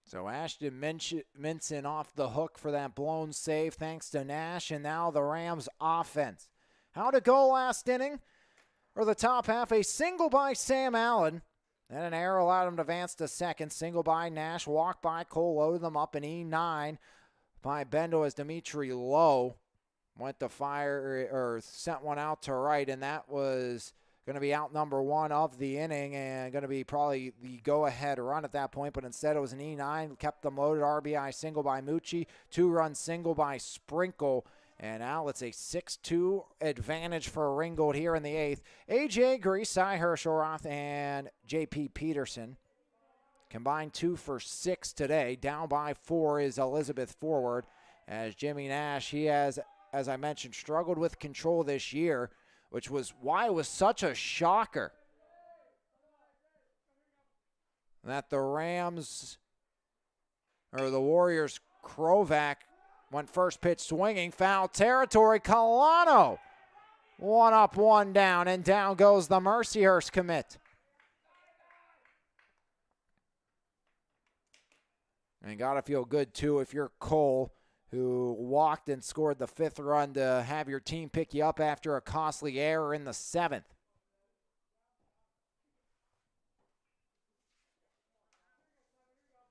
So Ashton Minson off the hook for that blown save thanks to Nash, and now the Rams offense. How'd it go last inning? Or the top half, a single by Sam Allen. Then an error allowed him to advance to second. Single by Nash, walk by Cole, loaded them up, an E9 by Bendo as Dimitri Lowe went to fire, or sent one out to right, and that was going to be out number one of the inning and going to be probably the go-ahead run at that point, but instead it was an E9, kept them loaded. RBI single by Mucci, 2-run single by Sprinkle, and now it's a 6-2 advantage for Ringgold here in the 8th. AJ Grease, Cy Herschelroth, and JP Peterson combined 2 for 6 today. Down by 4 is Elizabeth forward, as Jimmy Nash, he has, as I mentioned, struggled with control this year, which was why it was such a shocker that the Warriors, Krovac went first pitch swinging, foul territory. Colano, 1 up, 1 down, and down goes the Mercyhurst commit. And gotta feel good too if you're Cole, who walked and scored the 5th run to have your team pick you up after a costly error in the 7th.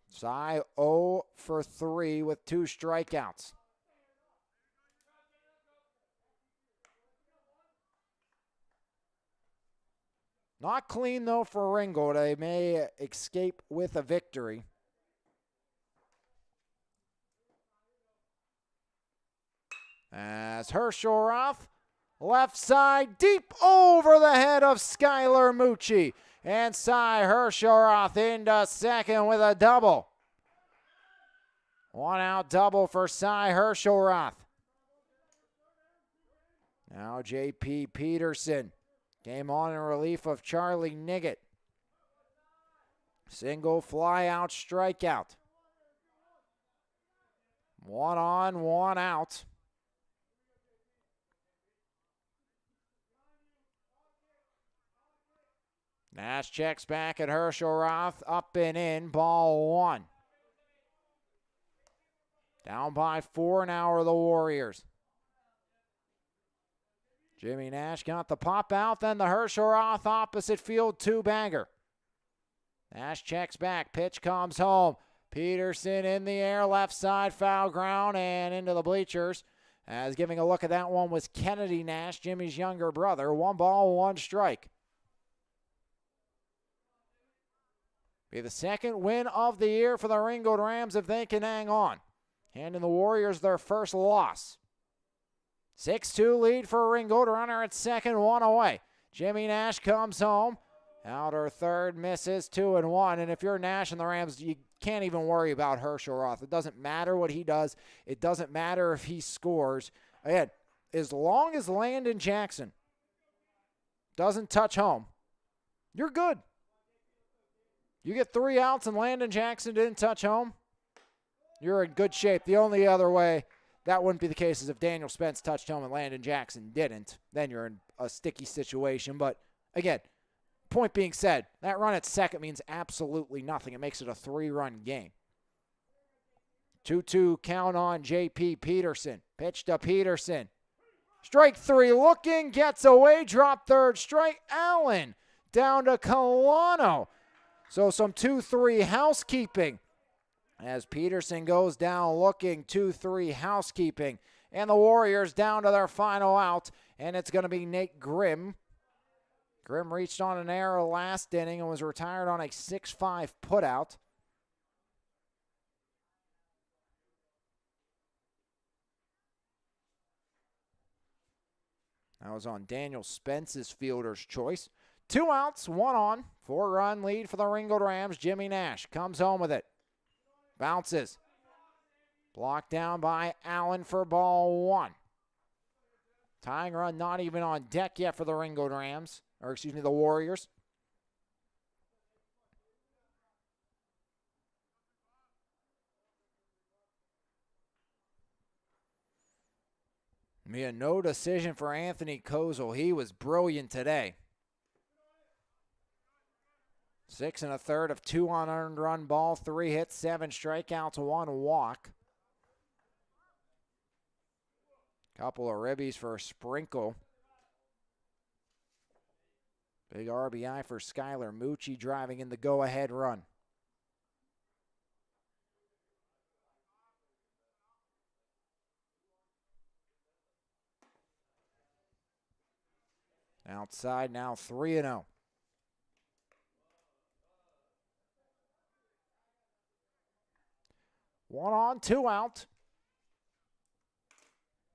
Cy 0 for 3 with 2 strikeouts. Not clean though for Ringgold. They may escape with a victory. As Herschelroth, left side, deep over the head of Skylar Mucci. And Cy Herschelroth into second with a double. 1 out double for Cy Herschelroth. Now JP Peterson came on in relief of Charlie Niggett. Single fly out strikeout. 1 on, 1 out. Nash checks back at Herschelroth, up and in, ball 1. Down by 4 now are the Warriors. Jimmy Nash got the pop out, then the Herschelroth opposite field 2-bagger. Nash checks back, pitch comes home. Peterson in the air, left side, foul ground, and into the bleachers. As giving a look at that one was Kennedy Nash, Jimmy's younger brother. 1 ball, 1 strike. Be the 2nd win of the year for the Ringgold Rams if they can hang on. Handing the Warriors their first loss. 6-2 lead for Ringgold. Runner at second, 1 away. Jimmy Nash comes home. Outer third, misses, 2-1. And if you're Nash and the Rams, you can't even worry about Herschelroth. It doesn't matter what he does. It doesn't matter if he scores. Again, as long as Landon Jackson doesn't touch home, you're good. You get 3 outs and Landon Jackson didn't touch home, you're in good shape. The only other way that wouldn't be the case is if Daniel Spence touched home and Landon Jackson didn't. Then you're in a sticky situation. But again, point being said, that run at second means absolutely nothing. It makes it a 3-run game. 2-2 count on JP Peterson. Pitch to Peterson. Strike 3 looking, gets away, drop third, strike. Allen down to Colano. So some 2-3 housekeeping as Peterson goes down looking, 2-3 housekeeping. And the Warriors down to their final out, and it's going to be Nate Grimm. Grimm reached on an error last inning and was retired on a 6-5 putout. That was on Daniel Spence's fielder's choice. 2 outs, 1 on. 4-run lead for the Ringgold Rams. Jimmy Nash comes home with it. Bounces. Blocked down by Allen for ball 1. Tying run not even on deck yet for the Ringgold Rams. Or excuse me, the Warriors. We had no decision for Anthony Kozel. He was brilliant today. 6 1/3 of 2 unearned run ball, 3 hits, 7 strikeouts, 1 walk. Couple of ribbies for Sprinkle. Big RBI for Skylar Mucci driving in the go-ahead run. Outside now 3-0. One on, two out.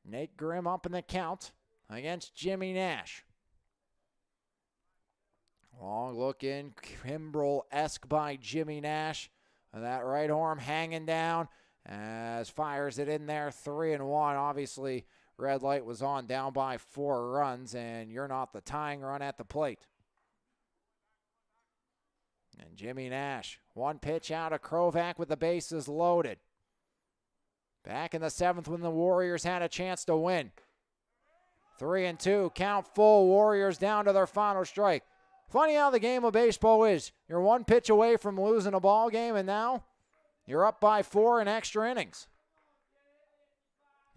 Nate Grimm up in the count against Jimmy Nash. Long look in, Kimbrel-esque by Jimmy Nash. That right arm hanging down as fires it in there, 3-1. Obviously, red light was on, down by 4 runs, and you're not the tying run at the plate. And Jimmy Nash, one pitch out of Krovac with the bases loaded. Back in the 7th when the Warriors had a chance to win. 3-2, count full, Warriors down to their final strike. Funny how the game of baseball is. You're one pitch away from losing a ball game, and now you're up by 4 in extra innings.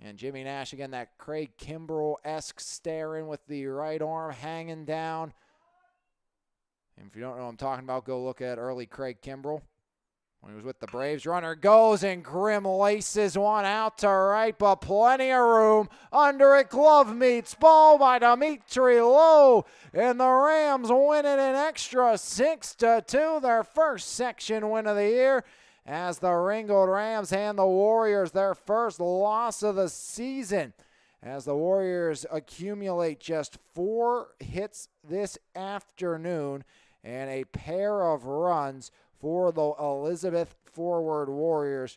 And Jimmy Nash, again, that Craig Kimbrel-esque stare in with the right arm hanging down. And if you don't know what I'm talking about, go look at early Craig Kimbrel when he was with the Braves. Runner goes, and Grimm laces one out to right, but plenty of room. Under it, glove meets, ball by Dimitri Lowe, and the Rams win it in extra 6-2, their first section win of the year, as the Ringgold Rams hand the Warriors their first loss of the season, as the Warriors accumulate just 4 hits this afternoon and a pair of runs for the Elizabeth Forward Warriors.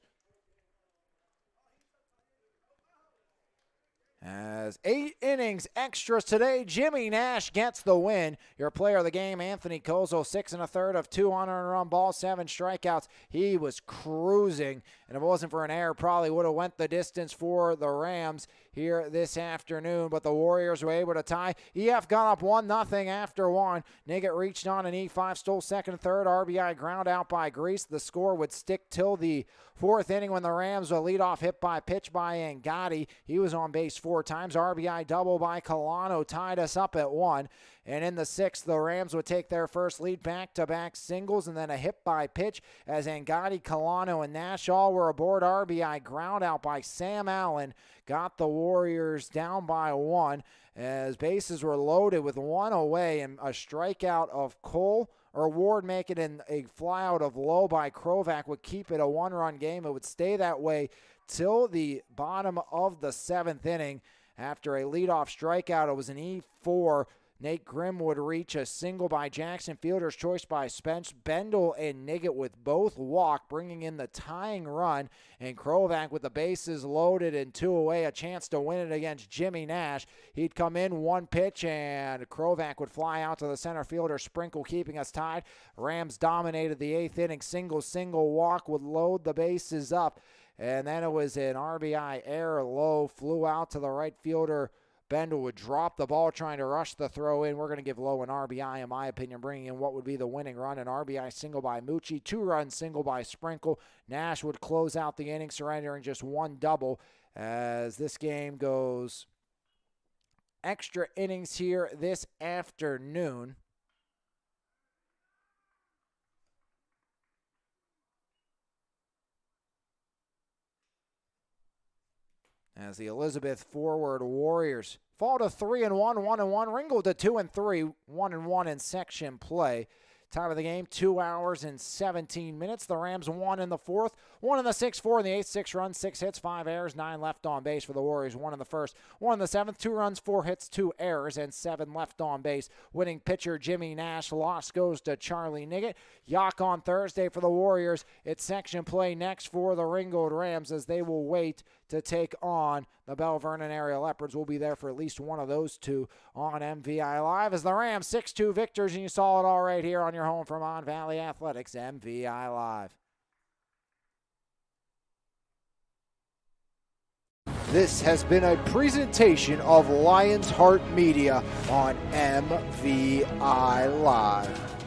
As 8 innings extras today, Jimmy Nash gets the win. Your player of the game, Anthony Kozo, 6 1/3 of 2 unearned run balls, 7 strikeouts. He was cruising, and if it wasn't for an error, probably would have went the distance for the Rams here this afternoon, but the Warriors were able to tie. EF got up 1-0 after 1. Niggett reached on an E5, stole second and third. RBI ground out by Grease. The score would stick till the 4th inning when the Rams would lead off hit by pitch by Angotti. He was on base 4 times. RBI double by Colano tied us up at 1. And in the 6th, the Rams would take their first lead, back-to-back singles, and then a hit by pitch as Angotti, Colano, and Nash all were aboard. RBI ground out by Sam Allen got the Warriors down by 1 as bases were loaded with 1 away, and a strikeout of Cole or Ward making it a flyout of Lowe by Krovac would keep it a 1-run game. It would stay that way till the bottom of the 7th inning. After a leadoff strikeout, it was an E4. Nate Grimm would reach a single by Jackson, fielder's choice by Spence. Bendel and Niggett with both walk, bringing in the tying run. And Krovac with the bases loaded and 2 away, a chance to win it against Jimmy Nash. He'd come in 1 pitch, and Krovac would fly out to the center fielder, Sprinkle, keeping us tied. Rams dominated the 8th inning. Single walk would load the bases up. And then it was an RBI error. Lowe flew out to the right fielder. Bendel would drop the ball trying to rush the throw in. We're going to give Lowe an RBI, in my opinion, bringing in what would be the winning run. An RBI single by Mucci, 2-run single by Sprinkle. Nash would close out the inning, surrendering just 1 double as this game goes extra innings here this afternoon. As the Elizabeth Forward Warriors fall to 3-1, 1-1. Ringgold to 2-3, 1-1 in section play. Time of the game, 2 hours and 17 minutes. The Rams won in the 4th, 1 in the 6th, 4 in the 8th, 6 runs, 6 hits, 5 errors, 9 left on base for the Warriors. 1 in the 1st, 1 in the 7th, 2 runs, 4 hits, 2 errors, and 7 left on base. Winning pitcher Jimmy Nash. Loss goes to Charlie Niggett. Yak on Thursday for the Warriors. It's section play next for the Ringgold Rams as they will wait to take on the Bell Vernon area Leopards. We'll be there for at least one of those two on MVI Live as the Rams 6-2 victors, and you saw it all right here on your home from Mon Valley Athletics, MVI Live. This has been a presentation of Lions Heart Media on MVI Live.